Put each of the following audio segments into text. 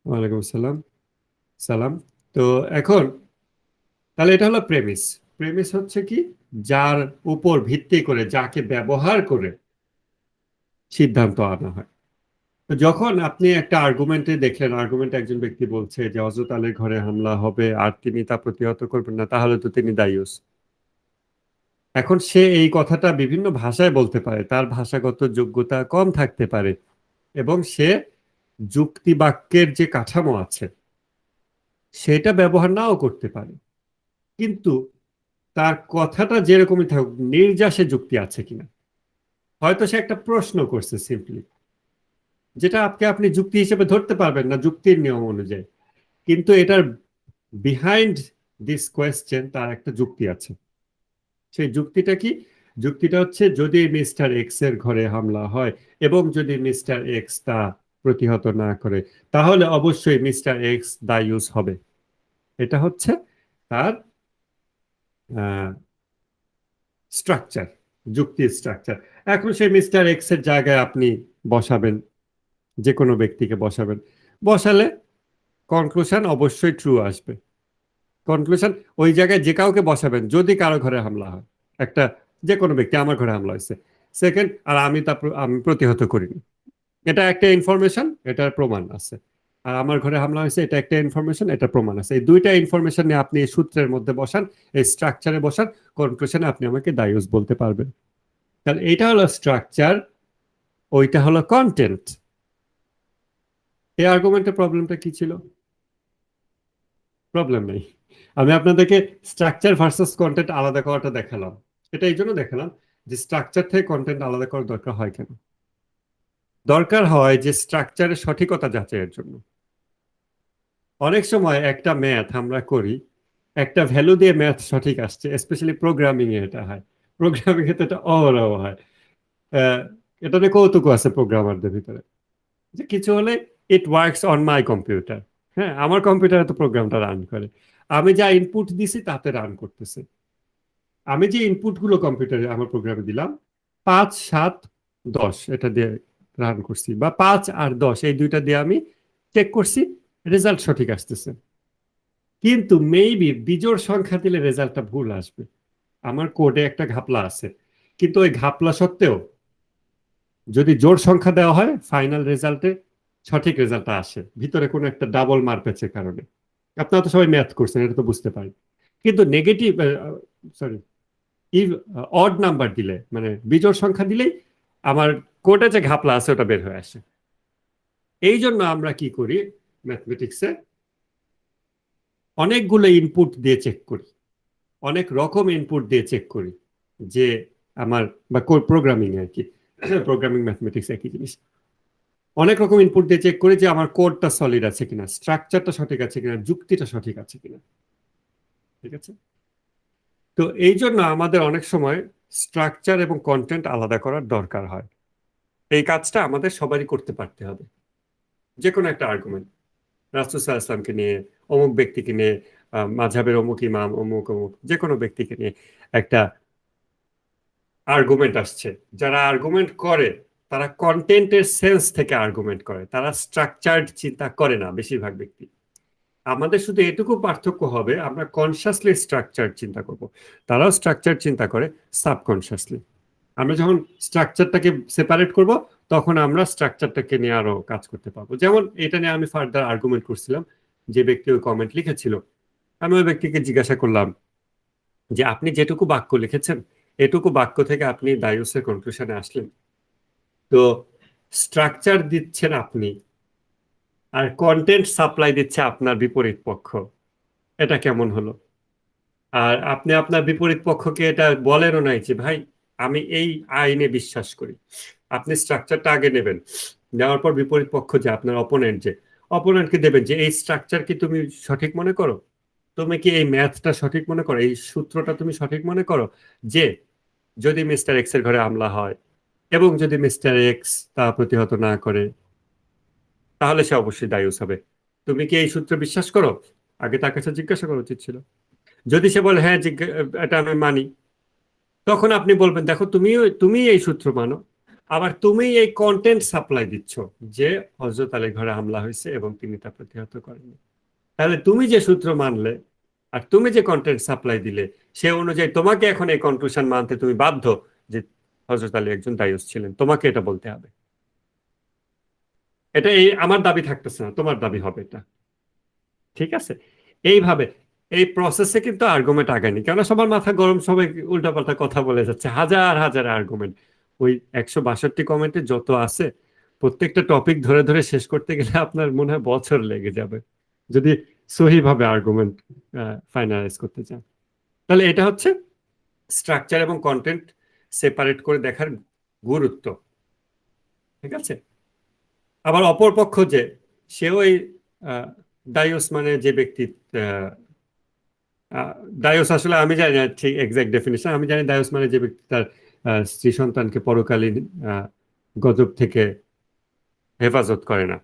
ওয়ালাইকুম আসসালাম। সালাম। তো এখন তাহলে এটা হলো প্রেমিস। প্রেমিস হচ্ছে কি, যার উপর ভিত্তি করে, যাকে ব্যবহার করে সিদ্ধান্ত আনা হয়। তো যখন আপনি একটা আর্গুমেন্টে দেখলেন, আর্গুমেন্টে একজন ব্যক্তি বলছে যে হযরত আলীর ঘরে হামলা হবে আর তিনি তা প্রতিহত করবেন না, তাহলে তো তিনি দায়ুস। এখন সে এই কথাটা বিভিন্ন ভাষায় বলতে পারে, তার ভাষাগত যোগ্যতা কম থাকতে পারে, এবং সে যুক্তি বাক্যের যে কাঠামো আছে সেটা ব্যবহার নাও করতে পারে, কিন্তু তার কথাটা যেরকমই থাকুক, নির্যাসে যুক্তি আছে কিনা। হয়তো সে একটা প্রশ্ন করছে সিম্পলি, যেটা আপনি যুক্তি হিসেবে ধরতে পারবেন না যুক্তির নিয়ম অনুযায়ী, কিন্তু এটার বিহাইন্ড দিস কোয়েশ্চেন তার একটা যুক্তি আছে। সেই যুক্তিটা কি? যুক্তিটা হচ্ছে, যদি মিস্টার এক্স এর ঘরে হামলা হয় এবং যদি মিস্টার এক্স তা প্রতিহত না করে, তাহলে অবশ্যই মিস্টার এক্স দায়ুস হবে। এটা হচ্ছে তার স্ট্রাকচার, যুক্তির স্ট্রাকচার। এখন সেই মিস্টার এক্স এর জায়গায় আপনি বসাবেন, যে কোনো ব্যক্তিকে বসাবেন, বসালে কনক্লুশন অবশ্যই ট্রু আসবে। কনক্লুশন, ওই জায়গায় যে কাউকে বসাবেন, যদি কারো ঘরে হামলা হয়, একটা যে কোনো ব্যক্তি, আমার ঘরে হামলা হয়েছে, সেকেন্ড, আর আমি প্রতিহত করিনি, এটা একটা ইনফরমেশন, এটার প্রমাণ আছে। আর আমার ঘরে হামলা হয়েছে, এটা একটা ইনফরমেশন, এটা প্রমাণ আছে। এই দুইটা ইনফরমেশন নিয়ে আপনি এই সূত্রের মধ্যে বসান, এই স্ট্রাকচারে বসান, কনক্লুশনে আপনি আমাকে দায়ুস বলতে পারবেন। তাহলে এইটা হলো স্ট্রাকচার, ওইটা হলো কন্টেন্ট। এই আর্গুমেন্টের প্রবলেমটা কি ছিল? প্রবলেম নেই। আমি আপনাদেরকে স্ট্রাকচার ভার্সেস কন্টেন্ট আলাদা করাটা দেখালাম। এটা এই জন্য দেখালাম যে স্ট্রাকচার থেকে কন্টেন্ট আলাদা করার দরকার হয় কেন। দরকার হয় যে স্ট্রাকচারের সঠিকতা যাচাইয়ের জন্য। অনেক সময় একটা ম্যাথ আমরা করি, একটা ভ্যালু দিয়ে ম্যাথ সঠিক আসছে, স্পেশালি প্রোগ্রামিং এ এটা হয়। প্রোগ্রামিং এ তো এটা অহরহ হয়। আহ, এটা নিয়ে কৌতুক আছে প্রোগ্রামারদের ভিতরে, যে কিছু হলে it works on my computer. হ্যাঁ, আমার কম্পিউটারে তো প্রোগ্রামটা রান করে, আমি যা ইনপুট দিছি তাতে রান করতেছে। আমি যে ইনপুট গুলো কম্পিউটারে আমার প্রোগ্রামে দিলাম, 5 7 10 এটা দিয়ে রান করছি, বা 5 আর 10 এই দুইটা দিয়ে আমি চেক করছি, রেজাল্ট সঠিক আসতেছে। কিন্তু মেবি বিজোড় সংখ্যা দিলে রেজাল্টটা ভুল আসবে। আমার কোডে একটা ঘাপলা আছে, কিন্তু ওই ঘাপলা সত্ত্বেও যদি জোড় সংখ্যা দেওয়া হয়, ফাইনাল রেজাল্টে সঠিক রেজাল্টটা আসে, ভিতরে কোনো একটা ডাবল মারপ্যাচের কারণে। আপনারা তো সবাই ম্যাথ করছেন, এটা তো বুঝতে পারেন। কিন্তু negative, sorry, even odd number দিলে, মানে বিজোড় সংখ্যা দিলেই আমার কোডে যে ঘাপলা আছে ওটা বের হয়ে আসে। এই জন্য আমরা কি করি, ম্যাথমেটিক্সে অনেকগুলো ইনপুট দিয়ে চেক করি, অনেক রকম ইনপুট দিয়ে চেক করি, যে আমার, বা প্রোগ্রামিং আর কি, প্রোগ্রামিং ম্যাথমেটিক্স একই জিনিস। অনেক রকম ইনপুট দিয়ে চেক করি যে আমার কোডটা সলিড আছে কিনা, স্ট্রাকচারটা সঠিক আছে কিনা, যুক্তিটা সঠিক আছে কিনা। ঠিক আছে? তো এই জন্য আমাদের অনেক সময় স্ট্রাকচার এবং কন্টেন্ট আলাদা করার দরকার হয়। এই কাজটা আমাদের সবারই করতে পারতে হবে। যে কোনো একটা আর্গুমেন্ট, রাসূল সাল্লাল্লাহু আলাইহি ওয়াসাল্লামকে নিয়ে, অমুক ব্যক্তিকে নিয়ে, মাযহাবের অমুক ইমাম, অমুক অমুক, যে কোনো ব্যক্তিকে নিয়ে একটা আর্গুমেন্ট আসছে। যারা আর্গুমেন্ট করে, তারা কন্টেন্টের সেন্স থেকে আর্গুমেন্ট করে, তারা স্ট্রাকচার্ড চিন্তা করে না বেশিরভাগ ব্যক্তি। আমাদের শুধু এটুকু পার্থক্য হবে, আমরা কনসিয়াসলি স্ট্রাকচার চিন্তা করব, তারাও স্ট্রাকচার চিন্তা করে সাবকনসিয়াসলি। আমরা যখন স্ট্রাকচারটাকে সেপারেট করব, তখন আমরা স্ট্রাকচারটাকে নিয়ে আরো কাজ করতে পারবো। যেমন এটা নিয়ে আমি ফার্দার আর্গুমেন্ট করছিলাম, যে ব্যক্তি ওই কমেন্ট লিখেছিল, আমি ওই ব্যক্তিকে জিজ্ঞাসা করলাম যে আপনি যেটুকু বাক্য লিখেছেন, এটুকু বাক্য থেকে আপনি দায়ুসের কনক্লুশনে আসলেন, তো স্ট্রাকচার দিচ্ছেন আপনি, আর কন্টেন্ট সাপ্লাই দিচ্ছে আপনার বিপরীত পক্ষ, এটা কেমন হলো? আর আপনি আপনার বিপরীত পক্ষকে এটা বলেনও নাই যে ভাই, আমি এই আইনে বিশ্বাস করি। আপনি স্ট্রাকচারটা আগে নেবেন, নেওয়ার পর বিপরীত পক্ষ, যে আপনার অপোনেন্ট, যে অপোনেন্টকে দেবেন যে এই স্ট্রাকচার কি তুমি সঠিক মনে করো? তুমি কি এই ম্যাথটা সঠিক মনে করো, এই সূত্রটা তুমি সঠিক মনে করো, যে যদি মিস্টার এক্স এর ঘরে হামলা হয় এবং যদি মিস্টার এক্স তা প্রতিহত না করে, তাহলে সে অবশ্যই দায়ুস হবে। তুমি কি এই সূত্রে বিশ্বাস করো? আগে তার কাছে জিজ্ঞাসা করা উচিত ছিল। যদি সে বলে হ্যাঁ, এটা আমি মানি, তখন আপনি বলবেন দেখো, তুমি এই সূত্র মানো, আবার তুমি এই কন্টেন্ট সাপ্লাই দিচ্ছ যে হযরত আলীর ঘরে হামলা হয়েছে এবং তিনি তা প্রতিহত করেননি। তাহলে তুমি যে সূত্র মানলে আর তুমি যে কন্টেন্ট সাপ্লাই দিলে সে অনুযায়ী তোমাকে এখন এই কনক্লুশন মানতে তুমি বাধ্য যে হযরত আলী একজন দায়ুস ছিলেন, তোমাকে এটা বলতে হবে। এটা এই আমার দাবি থাকতেছে না, তোমার দাবি হবে এটা। ঠিক আছে, এইভাবে এই প্রসেসে কিন্তু আর্গুমেন্ট আগায়নি, কেন সবার মাথা গরম, সবাই উল্টাপাল্টা কথা বলে যাচ্ছে, হাজার হাজার আর্গুমেন্ট। ওই 162 কমেন্টে যত আছে প্রত্যেকটা টপিক ধরে ধরে শেষ করতে গেলে আপনার মনে হয় বছর লেগে যাবে যদি সহিভাবে আর্গুমেন্ট ফাইনালাইজ করতে চান। তাহলে এটা হচ্ছে স্ট্রাকচার এবং কন্টেন্ট সেপারেট করে দেখার গুরুত্ব। ঠিক আছে, আবার অপরপক্ষ যে সেও এই দায়ুস মানে যে ব্যক্তি, দায়ুস আসলে আমি জানি না ঠিক এক্সাক্ট ডেফিনিশন, আমি জানি দায়ুস মানে যে ব্যক্তি তার স্ত্রী সন্তানকে পরকালীন গজব থেকে হেফাজত করে না,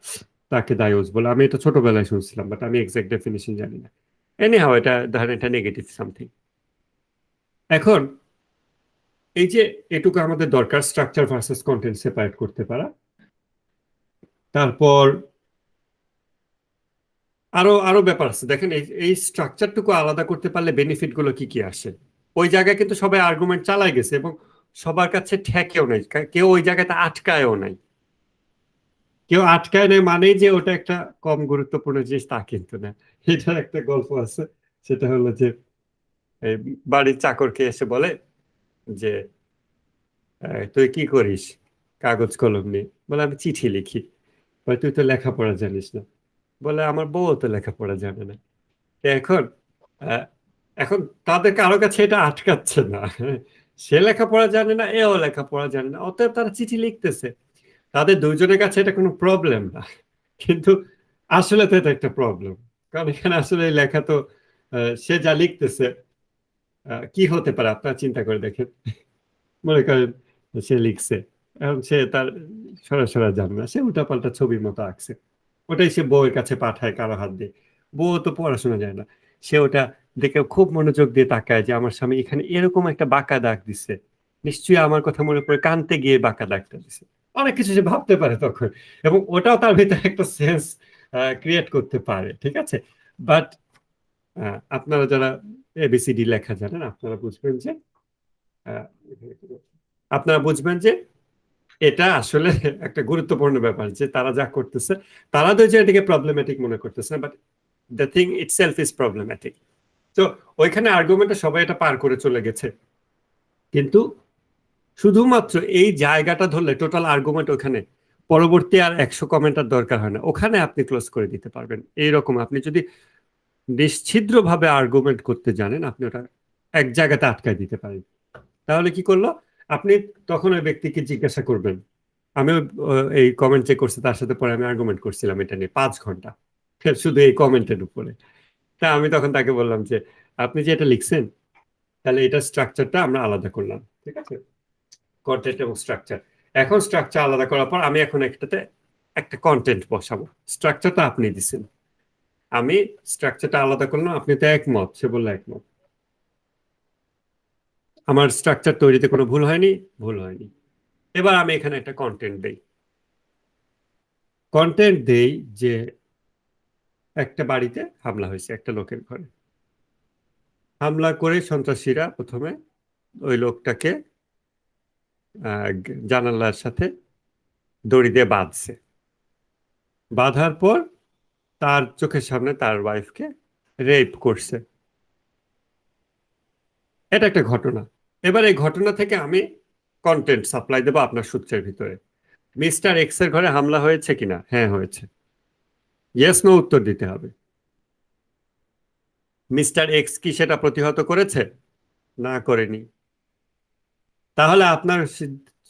তাকে দায়ুস বলে। আমি এটা ছোটবেলায় শুনছিলাম, বাট আমি এক্সাক্ট ডেফিনিশন জানি না। এনিহাও এটা ধরেন এটা নেগেটিভ সামথিং। এখন এই যে এটুকু আমাদের দরকার, স্ট্রাকচার ভার্সেস কন্টেন্ট সেপারেট করতে পারা। তারপর আরো আরো ব্যাপার আছে, দেখেন এই স্ট্রাকচারটুকু আলাদা করতে পারলে বেনিফিট গুলো কি কি আসে। ওই জায়গায় কিন্তু সবাই আর্গুমেন্ট চালাই গেছে এবং সবার কাছে ঠেকেও নাই, কেউ ওই জায়গাতে আটকায়ও নাই। কেউ আটকায় নাই মানেই যে ওটা একটা কম গুরুত্বপূর্ণ জিনিস তা কিন্তু না। এটার একটা গল্প আছে, সেটা হলো যে এই বাড়ির চাকরকে এসে বলে যে তুই কি করিস, কাগজ কলম নিয়ে। বলে আমি চিঠি লিখি। বলে তুই তো লেখাপড়া জানিস না। বলে আমার বউ তো লেখাপড়া জানে না। এখন আহ, এখন তাদের কারো কাছে এটা আটকাচ্ছে না, সে লেখাপড়া জানে না, এও লেখাপড়া জানে না, অতএব তারা চিঠি লিখতেছে। তাদের দুইজনের কাছে এটা কোনো প্রবলেম না, কিন্তু আসলে তো এটা একটা প্রবলেম। কারণ এখানে আসলে এই লেখা তো সে যা লিখতেছে কি হতে পারে আপনারা চিন্তা করে দেখেন। মনে করেন সে লিখছে, এখন সে তার সরাসরি জানে না, সে উল্টাপাল্টা ছবির মতো আঁকছে, ওটাই সে বউয়ের কাছে পাঠায় কারো হাত দিয়ে। বউ তো পড়াশোনা যায় না, সে ওটা দেখে খুব মনোযোগ দিয়ে তাকায় যে আমার স্বামী এখানে এরকম একটা বাঁকা দাগ দিছে, নিশ্চয়ই আমার কথা মনে পড়ে কানতে গিয়ে বাঁকা দাগটা দিছে। অনেক কিছু সে ভাবতে পারে তখন, এবং ওটাও তার ভিতরে একটা সেন্স ক্রিয়েট করতে পারে। ঠিক আছে, বাট আপনারা যারা এবিসিডি লেখা জানেন আপনারা বুঝবেন যে আহ, আপনারা বুঝবেন যে এটা আসলে একটা গুরুত্বপূর্ণ ব্যাপার যে তারা যা করতেছে, তারা তো যে এটাকে প্রবলেমেটিক মনে করতেছে না, but the thing itself is problematic. তো ওইখানে আর্গুমেন্টে সবাই এটা পার করে চলে গেছে, কিন্তু শুধুমাত্র এই জায়গাটা ধরলে টোটাল আর্গুমেন্ট ওখানে, পরবর্তী আর 100 কমেন্টার দরকার হয় না, ওখানে আপনি ক্লোজ করে দিতে পারবেন। এইরকম আপনি যদি নিশ্ছিদ্রভাবে আর্গুমেন্ট করতে জানেন, আপনি ওটা এক জায়গাতে আটকায় দিতে পারেন। তাহলে কি করলো, আপনি তখন ওই ব্যক্তিকে জিজ্ঞাসা করবেন। আমি এই কমেন্ট চেক করছি, তার সাথে পরে আমি আর্গুমেন্ট করছিলাম এটা নিয়ে 5 ঘন্টা, শুধু এই কমেন্টের উপরে। তা আমি তখন তাকে বললাম যে আপনি যে এটা লিখছেন, তাহলে এটা স্ট্রাকচারটা আমরা আলাদা করলাম। ঠিক আছে, কন্টেন্ট এবং স্ট্রাকচার। এখন স্ট্রাকচার আলাদা করার পর আমি এখন একটাতে একটা কন্টেন্ট বসাবো। স্ট্রাকচারটা আপনি দিছেন, আমি স্ট্রাকচারটা আলাদা করলাম, আপনি তো একমত, সে বললো একমত। আমার স্ট্রাকচার তৈরিতে কোনো ভুল হয়নি, ভুল হয়নি। এবার আমি এখানে একটা কন্টেন্ট দেই। কন্টেন্ট দেই যে একটা বাড়িতে হামলা হয়েছে, একটা লোকের ঘরে হামলা করে সন্ত্রাসীরা প্রথমে ওই লোকটাকে জানালার সাথে দড়ি দিয়ে বাঁধছে। বাঁধার পর তার চোখের সামনে তার ওয়াইফকে রেপ করছে। এটা একটা ঘটনা। এবার এই ঘটনা থেকে আমি কন্টেন্ট সাপ্লাই দেবো আপনার সূত্রের ভিতরে। মিস্টার এক্স এর ঘরে হামলা হয়েছে কিনা, হ্যাঁ হয়েছে, ইয়েস নো উত্তর দিতে হবে। মিস্টার এক্স কি সেটা প্রতিহত করেছে, না করেনি। তাহলে আপনার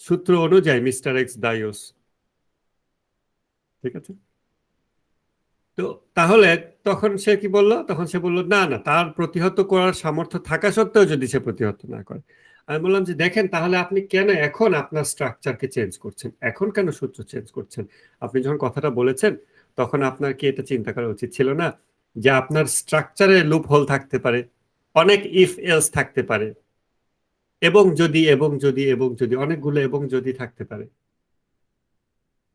সূত্র অনুযায়ী মিস্টার এক্স দায়ুস। ঠিক আছে, তো তাহলে তখন সে কি বললো, তখন সে বললো না না, তার প্রতিহত করার সামর্থ্য থাকা সত্ত্বেও যদি সে প্রতিহত না করে। আমি বললাম যে দেখেন, তাহলে আপনি কেন এখন আপনার স্ট্রাকচারকে চেঞ্জ করছেন, এখন কেন সূত্র চেঞ্জ করছেন? আপনি যখন কথাটা বলেছেন তখন আপনার কি এটা চিন্তা করা উচিত ছিল না যে আপনার স্ট্রাকচারে লুপ হোল থাকতে পারে, অনেক ইফ এলস থাকতে পারে, এবং যদি এবং যদি এবং যদি অনেকগুলো এবং যদি থাকতে পারে।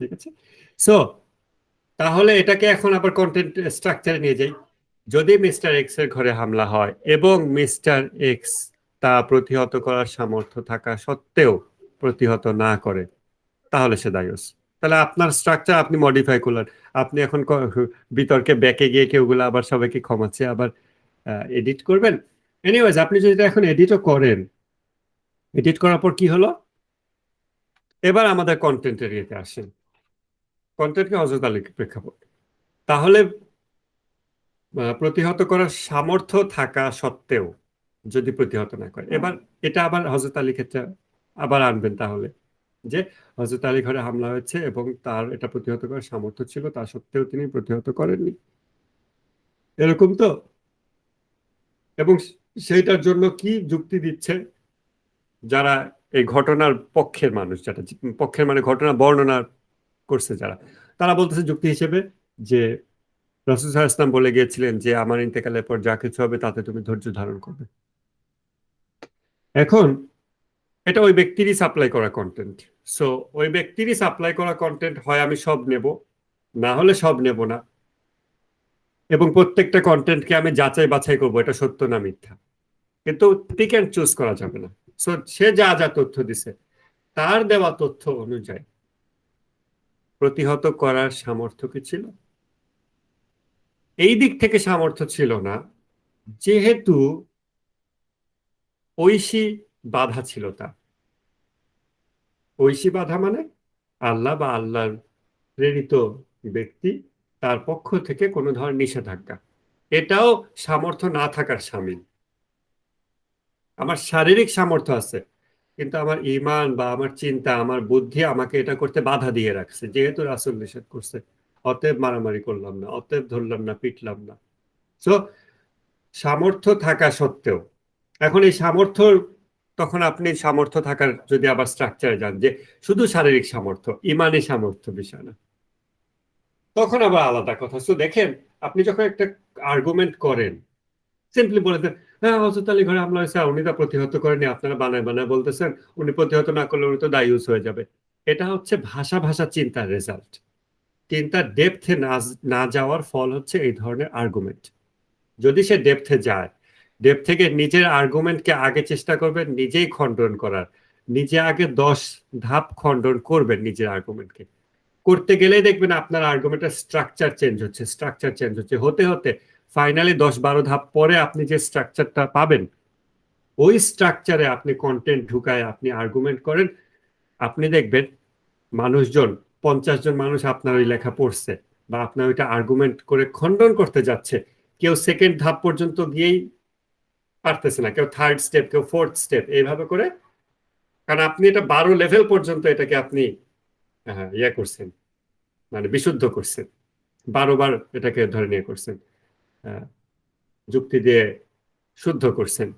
ঠিক আছে? সো তাহলে এটাকে এখন আবার কন্টেন্ট স্ট্রাকচারে নিয়ে যাই। যদি মিস্টার এক্স এর ঘরে হামলা হয় এবং মিস্টার এক্স তা প্রতিহত করার সামর্থ্য থাকা সত্ত্বেও প্রতিহত না করে, তাহলে সে দায়ুস। তাহলে আপনার স্ট্রাকচার আপনি মডিফাই করলেন। আপনি এখন বিতর্কে ব্যাকে গিয়ে কেউগুলো আবার সবাইকে ক্ষমাচ্ছে আবার এডিট করবেন। এনিওয়েজ, আপনি যদি এটা এখন এডিটও করেন, এডিট করার পর কি হলো? এবার আমাদের কন্টেন্টের ইয়েতে আসেন। কন্টেন্টকে হযরত আলীর প্রেক্ষাপট। তাহলে প্রতিহত করার সামর্থ্য থাকা সত্ত্বেও যদি প্রতিহত না করে, এবার এটা আবার হযরত আলীর ক্ষেত্রে আবার আনবেন তাহলে, যে হযরত আলী ঘরে হামলা হয়েছে এবং তার এটা প্রতিহত করার সামর্থ্য ছিল, তা সত্ত্বেও তিনি প্রতিহত করেননি, এরকম তো? এবং সেইটার জন্য কি যুক্তি দিচ্ছে যারা এই ঘটনার পক্ষের মানুষ, যারা পক্ষের মানে ঘটনা বর্ণনা করছে যারা, তারা বলতেছে যুক্তি হিসেবে যে রাসূল সাল্লাল্লাহু আলাইহি ওয়াসাল্লাম বলে গিয়েছিলেন যে আমার ইন্তেকালের পর যা কিছু হবে তাতে তুমি ধৈর্য ধারণ করবে। এখন এটা ওই ব্যক্তিরই সাপ্লাই করা কন্টেন্ট। সো ওই ব্যক্তিরই সাপ্লাই করা কন্টেন্ট হয় আমি সব নেব, না হলে সব নেব না, এবং প্রত্যেকটা কন্টেন্টকে আমি যাচাই বাছাই করবো এটা সত্য না মিথ্যা, কিন্তু পিক অ্যান্ড চুজ করা যাবে না। সো সে যা যা তথ্য দিছে তার দেওয়া তথ্য অনুযায়ী প্রতিহত করার সামর্থ্য কি ছিল? এই দিক থেকে সামর্থ্য ছিল না, যেহেতু ঐশী বাধা ছিল তার। ঐশী বাধা মানে আল্লাহ বা আল্লাহর প্রেরিত ব্যক্তি তার পক্ষ থেকে কোনো ধরনের নিষেধাজ্ঞা, এটাও সামর্থ্য না থাকার শামিল। আমার শারীরিক সামর্থ্য আছে, কিন্তু আমার ইমান বা আমার চিন্তা, আমার বুদ্ধি আমাকে এটা করতে বাধা দিয়ে রাখছে, যেহেতু রাসূল নিষেধ করছে। অতএব মারামারি করলাম না, অতএব ধরলাম না, পিটলাম না। সো সামর্থ্য থাকা সত্ত্বেও, এখন এই সামর্থ্য, তখন আপনি সামর্থ্য থাকার যদি আবার স্ট্রাকচারে যান যে শুধু শারীরিক সামর্থ্য, ইমানি সামর্থ্য বিষয় না, তখন আবার আলাদা কথা। সো দেখেন, আপনি যখন একটা আর্গুমেন্ট করেন, সিম্পলি বলে দেন হ্যাঁ হযরত আলী ঘরে হামলা হয়েছে, উনি তা প্রতিহত করেনি, আপনারা বানায় বানায় বলতেছেন উনি প্রতিহত না করলে উনি তো দায়ুস হয়ে যাবে। এটা হচ্ছে ভাষা ভাষা চিন্তার রেজাল্ট। চিন্তার ডেপথে না না যাওয়ার ফল হচ্ছে এই ধরনের আর্গুমেন্ট। যদি সে ডেপথে যায়, ডেপথ থেকে নিজের আর্গুমেন্টকে আগে চেষ্টা করবেন নিজেই খণ্ডন করার, নিজে আগে 10 ধাপ খণ্ডন করবেন নিজের আর্গুমেন্টকে। করতে গেলেই দেখবেন আপনার আর্গুমেন্টের স্ট্রাকচার চেঞ্জ হচ্ছে, স্ট্রাকচার চেঞ্জ হচ্ছে, হতে হতে ফাইনালি 10-12 ধাপ পরে আপনি যে স্ট্রাকচারটা পাবেন, ওই স্ট্রাকচারে আপনি কন্টেন্ট ঢুকায় আপনি আর্গুমেন্ট করেন, আপনি দেখবেন মানুষজন, 50 জন মানুষ আপনার ওই লেখা পড়ছে বা আপনার ওইটা আর্গুমেন্ট করে খণ্ডন করতে যাচ্ছে, কেউ সেকেন্ড ধাপ পর্যন্ত গিয়েই পারতেছে না, কেউ থার্ড স্টেপ, কেউ ফোর্থ স্টেপ, এইভাবে করে। কারণ আপনি এটা 12 লেভেল পর্যন্ত এটাকে আপনি ইয়ে করছেন, মানে বিশুদ্ধ করছেন, 12 বার এটাকে ধরে নিয়ে করছেন, আহ, যুক্তি দিয়ে শুদ্ধ করছেন।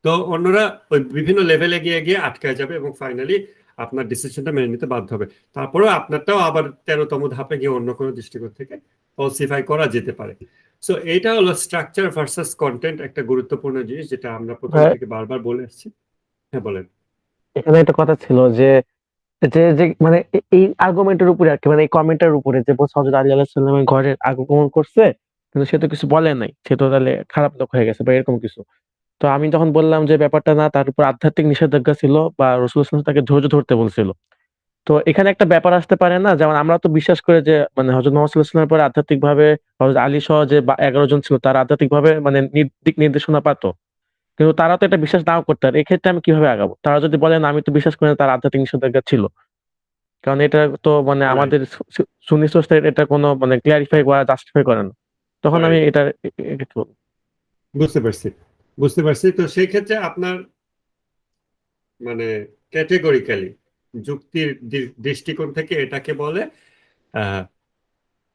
তো অন্যরা ওই বিভিন্ন লেভেলে গিয়ে গিয়ে আটকায় যাবে এবং ফাইনালি আপনার ডিসিশনটা মেনে নিতে বাধ্য হবে। তারপরেও আপনারটাও আবার 13তম ধাপে গিয়ে অন্য কোনো দৃষ্টিকোণ থেকে ফলসিফাই করা যেতে পারে। সো এইটা হলো স্ট্রাকচার ভার্সাস কন্টেন্ট, একটা গুরুত্বপূর্ণ জিনিস যেটা আমরা প্রথম ভাই, থেকে বারবার বলে আসছি। হ্যাঁ বলেন। এখানে একটা কথা ছিল যে যে যে মানে এই আর্গুমেন্টের উপরে আর কি, মানে এই কমেন্টের উপরে যে বলছে হযরত আলী আলাইহিস সালামের ঘরের আগমন করছে, কিন্তু সে তো কিছু বলে নাই, সে তো তাহলে খারাপ লোক হয়ে গেছে বা এরকম কিছু। তো আমি তখন বললাম যে ব্যাপারটা না, তার উপর আধ্যাত্মিক নিষেধাজ্ঞা ছিল বা রাসূল সাল্লাল্লাহু আলাইহি ওয়াসাল্লাম তাকে ধৈর্য ধরতে বলছিল। তো এখানে একটা ব্যাপার আসতে পারে না, যেমন আমরা তো বিশ্বাস করি যে মানে হযরত মুহাম্মদ সাল্লাল্লাহু আলাইহি ওয়াসাল্লামের পরে আধ্যাত্মিক ভাবে হযরত আলী সহ যে 11 জন ছিল তারা আধ্যাত্মিক ভাবে মানে দিক নির্দেশনা পাতো, কিন্তু তারা তো এটা বিশ্বাস নাও করতে পারে। এক্ষেত্রে আমি কিভাবে আগাবো? তারা যদি বলেন আমি তো বিশ্বাস করি না তার আধ্যাত্মিক নিষেধাজ্ঞা ছিল, কারণ এটা তো মানে রাইট, আমাদের সুন্নি সোসাইটি এটা কোনো মানে ক্লিয়ারিফাই বা জাস্টিফাই করে না। তখন আমি রাইট, এটা একটু বুঝতে পারছি, বুঝতে পারছি। তো সেই ক্ষেত্রে আপনার মানে ক্যাটেগরিক্যালি যুক্তির দৃষ্টিকোণ থেকে এটাকে বলে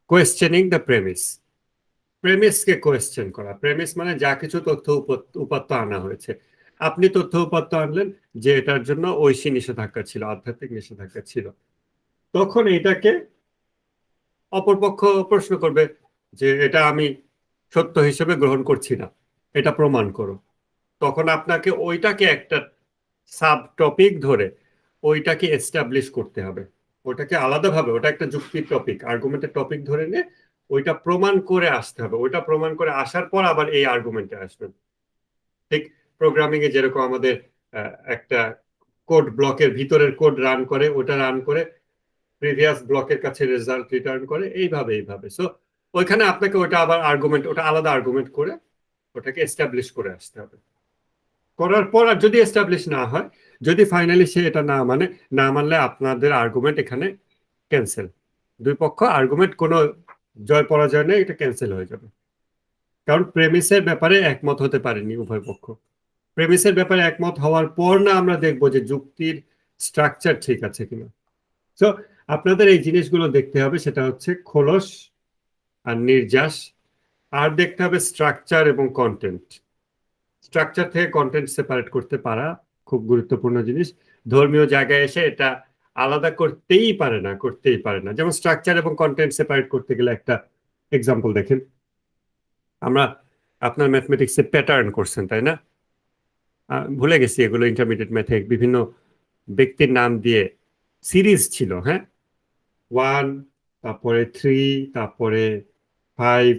কোয়েশ্চেনিং দ্য প্রেমিস। প্রেমিসকে কোয়েশ্চেন করা। প্রেমিস মানে যা কিছু তথ্য উপাত্ত আনা হয়েছে, আপনি তথ্য উপাত্ত আনলেন যে এটার জন্য ঐশী নিষেধাজ্ঞা ছিল, আধ্যাত্মিক নিষেধাজ্ঞা ছিল, তখন এটাকে অপরপক্ষ প্রশ্ন করবে যে এটা আমি সত্য হিসেবে গ্রহণ করছি না, এটা প্রমাণ করো। তখন আপনাকে ওইটাকে একটা সাব টপিক ধরে ওইটাকে এস্টাবলিশ করতে হবে। ওটাকে আলাদাভাবে, ওটা একটা যুক্তির টপিক, আর্গুমেন্টের টপিক ধরে নিয়ে ওইটা প্রমাণ করে আসতে হবে, ওইটা প্রমাণ করে আসার পর আবার এই আর্গুমেন্টে আসবেন। ঠিক প্রোগ্রামিং এ যেরকম আমাদের একটা কোড ব্লকের ভিতরের কোড রান করে, ওটা রান করে প্রিভিয়াস ব্লকের কাছে রেজাল্ট রিটার্ন করে, এইভাবে সো ওইখানে আপনাকে ওটা আবার আর্গুমেন্ট, ওটা আলাদা আর্গুমেন্ট করে ওটাকে এস্টাবলিশ করে আসতে হবে। করার পর আর যদি এস্টাবলিশ না হয়, যদি ফাইনালি সে এটা না মানলে আপনাদের আর্গুমেন্ট এখানে ক্যান্সেল। দুই পক্ষ আর্গুমেন্ট কোনো জয় পরাজয় নেই, এটা ক্যান্সেল হয়ে যাবে। কারণ প্রেমিসের ব্যাপারে একমত হতে পারেনি উভয় পক্ষ। প্রেমিসের ব্যাপারে একমত হওয়ার পর না আমরা দেখবো যে যুক্তির স্ট্রাকচার ঠিক আছে কিনা। তো আপনাদের এই জিনিসগুলো দেখতে হবে, সেটা হচ্ছে খোলস আর নির্যাস, আর দেখতে হবে স্ট্রাকচার এবং কন্টেন্ট। স্ট্রাকচার থেকে কন্টেন্ট সেপারেট করতে পারা খুব গুরুত্বপূর্ণ জিনিস। ধর্মীয় জায়গায় এসে এটা আলাদা করতেই পারে না। যেমন স্ট্রাকচার এবং কন্টেন্ট সেপারেট করতে গেলে একটা এক্সাম্পল দেখেন। আপনার ম্যাথমেটিক্সে প্যাটার্ন করছেন তাই না? ভুলে গেছি এগুলো, ইন্টারমিডিয়েট ম্যাথে বিভিন্ন ব্যক্তির নাম দিয়ে সিরিজ ছিল, হ্যাঁ, 1, তারপরে 3, তারপরে 5,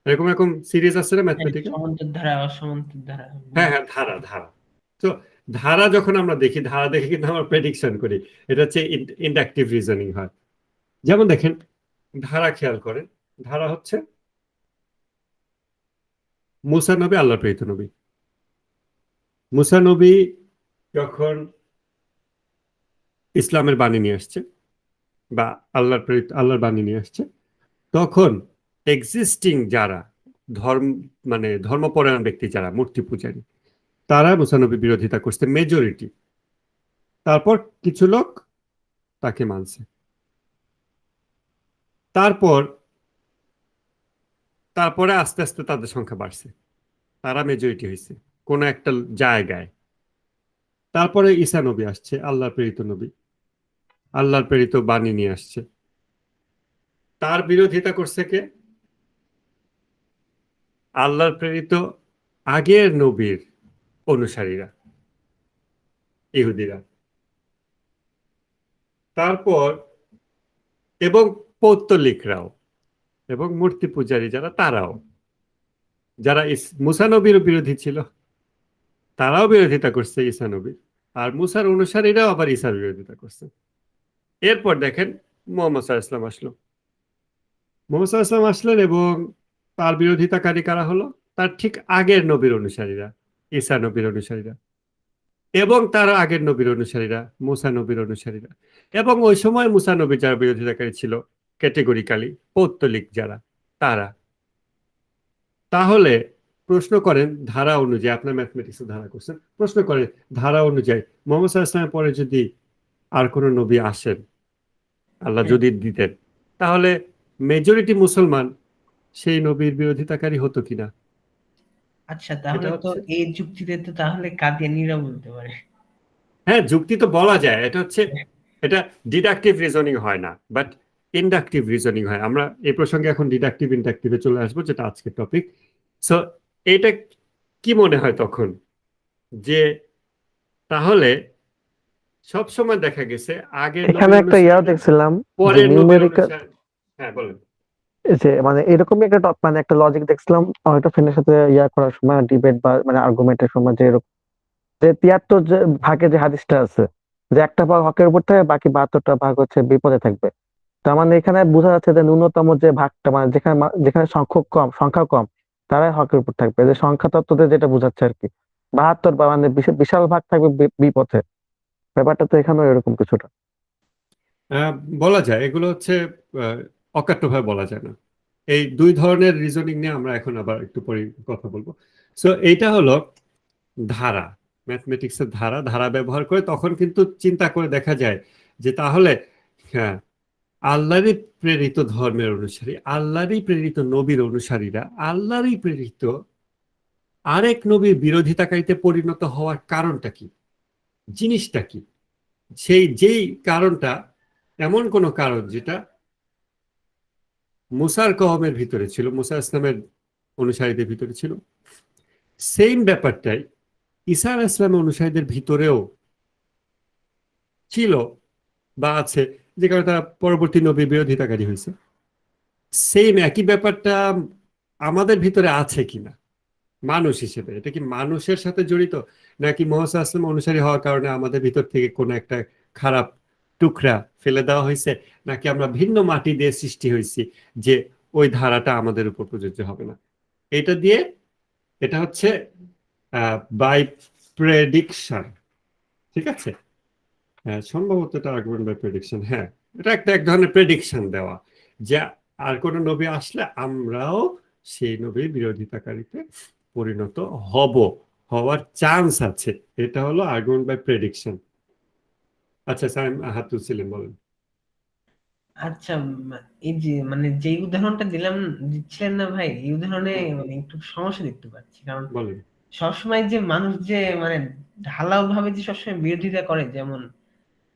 এরকম এরকম সিরিজ আছে না ম্যাথমেটিক্যাল? সমান্তর ধারা, অসমান্তর ধারা। হ্যাঁ, ধারা। তো ধারা যখন আমরা দেখি, ধারা দেখে কিন্তু আমরা প্রেডিকশন করি, এটা হচ্ছে ইন্ডাকটিভ রিজনিং হয়। যেমন দেখেন ধারা, খেয়াল করেন, ধারা হচ্ছে মুসা নবী আল্লাহর প্রেরিত নবী। মুসা নবী যখন ইসলামের বাণী নিয়ে আসছে বা আল্লাহর বাণী নিয়ে আসছে, তখন এক্সিস্টিং যারা ধর্মপরায়ণ ব্যক্তি, যারা মূর্তি পূজারী, তারা মুসা নবী বিরোধিতা করছে মেজরিটি। তারপর কিছু লোক তাকে মানছে। তারপরে আস্তে আস্তে তাদের সংখ্যা বাড়ছে, তারা মেজরিটি হয়েছে কোন একটা জায়গায়। তারপরে ঈসা নবী আসছে, আল্লাহর প্রেরিত নবী, আল্লাহর প্রেরিত বাণী নিয়ে আসছে। তার বিরোধিতা করছে কে? আল্লাহর প্রেরিত আগের নবীর অনুসারীরা, ইহুদিরা। তারপর এবং পৌত্তলিকরাও এবং মূর্তি পূজারী যারা, তারাও, যারা মুসা নবীর বিরোধী ছিল, তারাও বিরোধিতা করছে ঈসা নবীর। আর মুসার অনুসারীরাও আবার ঈসার বিরোধিতা করছে। এরপর দেখেন মুহাম্মদ সাল্লাল্লাহু আলাইহি ওয়াসাল্লাম আসলো। মুহাম্মদ সাল্লাল্লাহু আলাইহি ওয়াসাল্লাম আসলেন এবং তার বিরোধিতাকারী কারা হলো? তার ঠিক আগের নবীর অনুসারীরা, ঈসা নবীর অনুসারীরা, এবং তার আগের নবীর অনুসারীরা, মুসা নবীর অনুসারীরা। এবং ওই সময় মুসা নবীর যারা বিরোধিতাকারী ছিল ক্যাটেগরিক্যালি, পৌত্তলিক যারা, তারা। তাহলে প্রশ্ন করেন ধারা অনুযায়ী, আপনার ম্যাথমেটিক্সে ধারা করছেন, প্রশ্ন করেন ধারা অনুযায়ী মুহাম্মদ সাল্লাল্লাহু আলাইহি ওয়াসাল্লামের পরে যদি আর কোন নবী আসেন, আল্লাহ যদি দিতেন, তাহলে মেজরিটি মুসলমান সেই নবীর বিরোধিতাকারী হতো কিনা? আচ্ছা, তাহলে তো এই যুক্তিতে তো তাহলে কাদিয়ানীরা বলতে পারে। হ্যাঁ, যুক্তি তো বলা যায়। এটা ডিডাকটিভ রিজনিং হয় না, বাট ইন্ডাকটিভ রিজনিং হয়। আমরা এই প্রসঙ্গে এখন ডিডাকটিভ ইন্ডাকটিভে চলে আসবো, যেটা আজকের টপিক। সো এটা কি মনে হয় তখন, যে তাহলে সব সময় দেখা গেছে আগের এখানে একটা দেখছিলাম, পরের নিউমেরিক্যাল, হ্যাঁ বলেন। যে মানে এরকমই একটা মানে একটা লজিক দেখছিলাম একটা ফ্রেন্ডের সাথে করার সময়, ডিবেট বা মানে আর্গুমেন্টের সময়, যে এরকম যে 73 যে ভাগে যে হাদিসটা আছে, যে একটা ভাগ হকের উপর থাকে, বাকি 72টা ভাগ হচ্ছে বিপদে থাকবে। তার মানে এখানে বোঝা যাচ্ছে যে ন্যূনতম যে ভাগটা, মানে যেখানে সংখ্যা কম, তারাই হকের উপর থাকবে, যে সংখ্যা তত্ত্বতে যেটা বোঝাচ্ছে আর কি। 72 বা মানে বিশাল ভাগ থাকবে বিপথে। ব্যাপারটা তো এখানেও এরকম কিছুটা বলা যায়। এগুলো হচ্ছে অকাট্যভাবে বলা যায় না। এই দুই ধরনের রিজনিং নিয়ে আমরা এখন আবার একটু পরে কথা বলবো। সো এইটা হলো ধারা, ম্যাথমেটিক্সের ধারা ব্যবহার করে তখন কিন্তু চিন্তা করে দেখা যায় যে তাহলে হ্যাঁ, আল্লাহরই প্রেরিত ধর্মের অনুসারী, আল্লাহরই প্রেরিত নবীর অনুসারীরা আল্লাহরই প্রেরিত আরেক নবীর বিরোধিতাকারীতে পরিণত হওয়ার কারণটা কি, জিনিসটা কি? যেই কারণটা এমন কোন কারণ যেটা মুসার কওমের ভিতরে ছিল, মুসা ইসলামের অনুসারীদের ভিতরে ছিল, সেম ব্যাপারটাই ঈসা আলাইহিস সালামের অনুসারীদের ভিতরেও ছিল বা আছে, যে কারণে তারা পরবর্তী নবী বিরোধিতাকারী হয়েছে। সেম একই ব্যাপারটা আমাদের ভিতরে আছে কিনা মানুষ হিসেবে, এটা কি মানুষের সাথে জড়িত, নাকি মুহাম্মদ আসলাম অনুসারী হওয়ার কারণে আমাদের ভিতর থেকে কোনো একটা খারাপ টুকরা ফেলে দেওয়া হয়েছে, নাকি আমরা ভিন্ন মাটি দিয়ে সৃষ্টি হয়েছি যে ওই ধারাটা আমাদের উপর প্রযোজ্য হবে না। এটা দিয়ে এটা হচ্ছে বাই প্রেডিকশন, ঠিক আছে? হ্যাঁ, সম্ভবত এটা আর্গুমেন্ট বাই প্রেডিকশন। হ্যাঁ, এটা একটা এক ধরনের প্রেডিকশন দেওয়া যে আর কোন নবী আসলে আমরাও সেই নবীর বিরোধিতাকারীতে পরিণত হওয়ার চান্স আছে। এটা হলো আর্গুমেন্ট বাই প্রেডিকশন। আচ্ছা স্যার, হাত তুলছিলেন, বলেন। আচ্ছা, এই যে মানে যেই উদাহরণটা দিচ্ছিলেন না ভাই, এই উদাহরণে মানে একটু সমস্যা দেখতে পাচ্ছি। কারণ বলেন। সবসময় যে মানুষ যে মানে ঢালাও ভাবে যে সবসময় বিরোধিতা করে, যেমন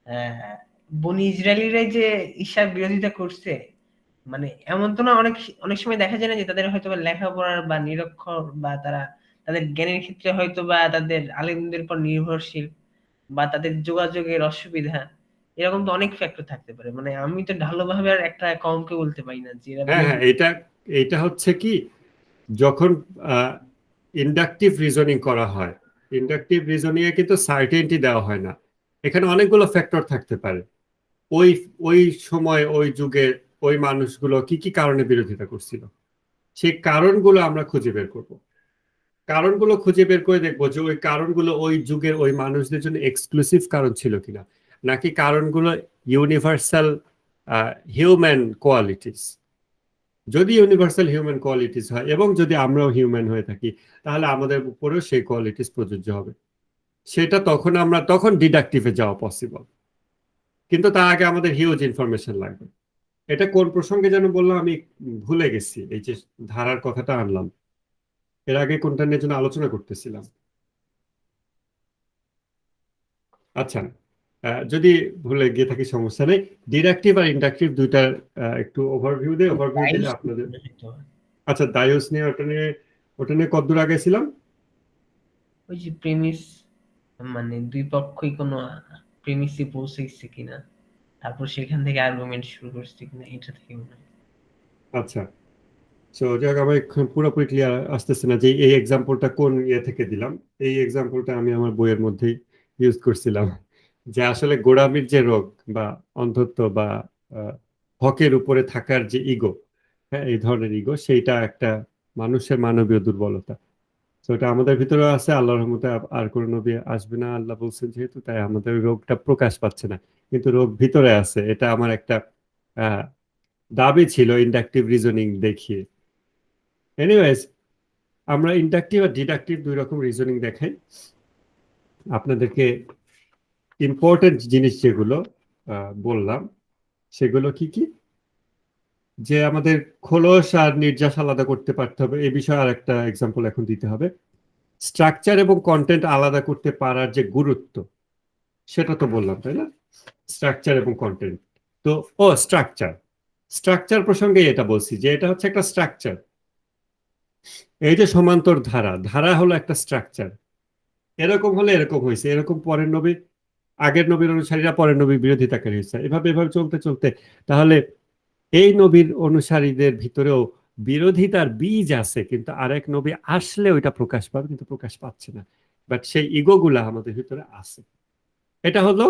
আহ বনি ইসরায়েলিরাই যে ঈসার বিরোধিতা করছে, মানে এমন তো না। অনেক অনেক সময় দেখা যায় না যে তাদের হয়তো বা লেখাপড়ার বা নিরক্ষর, বা তারা তাদের জ্ঞানের ক্ষেত্রে হয়তো বা তাদের আলেমদের উপর নির্ভরশীল, বা তাদের যোগাযোগের অসুবিধা, এরকম তো অনেক ফ্যাক্টর থাকতে পারে। মানে আমি তো ঢালাওভাবে আর একটা কমকে বলতে পারি না যে এরা হ্যাঁ হ্যাঁ, এটা হচ্ছে কি, যখন ইন্ডাকটিভ রিজনিং করা হয়, ইন্ডাকটিভ রিজনিং এ কিন্তু সার্টেনটি দেওয়া হয় না। এখানে অনেকগুলো ফ্যাক্টর থাকতে পারে। ওই ওই সময় ওই যুগে ওই মানুষগুলো কি কি কারণে বিরোধিতা করছিল, সেই কারণগুলো আমরা খুঁজে বের করব। কারণগুলো খুঁজে বের করে দেখবো যে ওই কারণগুলো ওই যুগের ওই মানুষদের জন্য এক্সক্লুসিভ কারণ ছিল কিনা, নাকি কারণগুলো ইউনিভার্সাল হিউম্যান কোয়ালিটিস। যদি ইউনিভার্সাল হিউম্যান কোয়ালিটিস হয় এবং যদি আমরাও হিউম্যান হয়ে থাকি, তাহলে আমাদের উপরেও সেই কোয়ালিটিস প্রযোজ্য হবে। সেটা তখন ডিডাকটিভে যাওয়া পসিবল, কিন্তু তার আগে আমাদের হিউজ ইনফরমেশন লাগবে। এটা কোন প্রসঙ্গে যেন বললাম, আমি ভুলে গেছি। এই যে ধারার কথাটা আনলাম, এর আগে কোনটা নিয়ে যেন আলোচনা করতেছিলাম। আচ্ছা, যদি ভুলে গিয়ে থাকি সমস্যা নেই। ডিডাকটিভ আর ইন্ডাকটিভ দুইটার একটু ওভারভিউ দিলে আপনাদের। আচ্ছা, দায়ুস নিয়ে ওটা নিয়ে কতদূর আগে ছিলাম? ওই যে প্রেমিস, মানে দুই পক্ষই কোনো প্রেমিসে পৌঁছেছে কিনা, তারপর সেখান থেকে আর্গুমেন্ট শুরু করছে কিনা, এটা থেকে মনে হয়। আচ্ছা, সো যাক, আমার এখন পুরোপুরি ক্লিয়ার আসতেছে না যে এই এক্সাম্পলটা কোন ইয়ে থেকে দিলাম। এই এক্সাম্পলটা আমি আমার বইয়ের মধ্যেই ইউজ করছিলাম, যে আসলে গোঁড়ামির যে রোগ বা অন্ধত্ব বা হকের উপরে থাকার যে ইগো, হ্যাঁ, এই ধরনের ইগো, সেইটা একটা মানুষের মানবীয় দুর্বলতা। তো এটা আমাদের ভিতরে আছে। আল্লাহর রহমতে আর কোনো নবী আসবে না আল্লাহ বলছেন যেহেতু, তাই আমাদের রোগটা প্রকাশ পাচ্ছে না, কিন্তু রোগ ভিতরে আছে। এটা আমার একটা আহ দাবি ছিল ইন্ডাকটিভ রিজনিং দেখিয়ে। এনিওয়েজ, আমরা ইন্ডাকটিভ আর ডিডাকটিভ দুই রকম রিজনিং দেখাই। আপনাদেরকে ইম্পর্টেন্ট জিনিস যেগুলো বললাম, সেগুলো কি কি, যে আমাদের খোলস আর নির্যাস আলাদা করতে পারতে হবে, এই বিষয়ে আর একটা এক্সাম্পল এখন দিতে হবে। স্ট্রাকচার এবং কন্টেন্ট আলাদা করতে পারার যে গুরুত্ব, সেটা তো বললাম, তাই না? স্ট্রাকচার এবং কন্টেন্ট। তো স্ট্রাকচার প্রসঙ্গে এটা বলছি যে এটা হচ্ছে একটা স্ট্রাকচার। এই যে সমান্তর ধারা হলো একটা স্ট্রাকচার। এরকম হলে এরকম হয়েছে, এরকম আগের নবীর অনুসারীরা পরের নবীর বিরোধিতাকারী হয়েছে, এভাবে এভাবে চলতে চলতে তাহলে এই নবীর অনুসারীদের ভিতরেও বিরোধিতার বীজ আছে, কিন্তু আরেক নবী আসলে ওইটা প্রকাশ পাবে, কিন্তু প্রকাশ পাচ্ছে না। বাট সেই ইগোগুলা আমাদের ভিতরে আছে। এটা হলো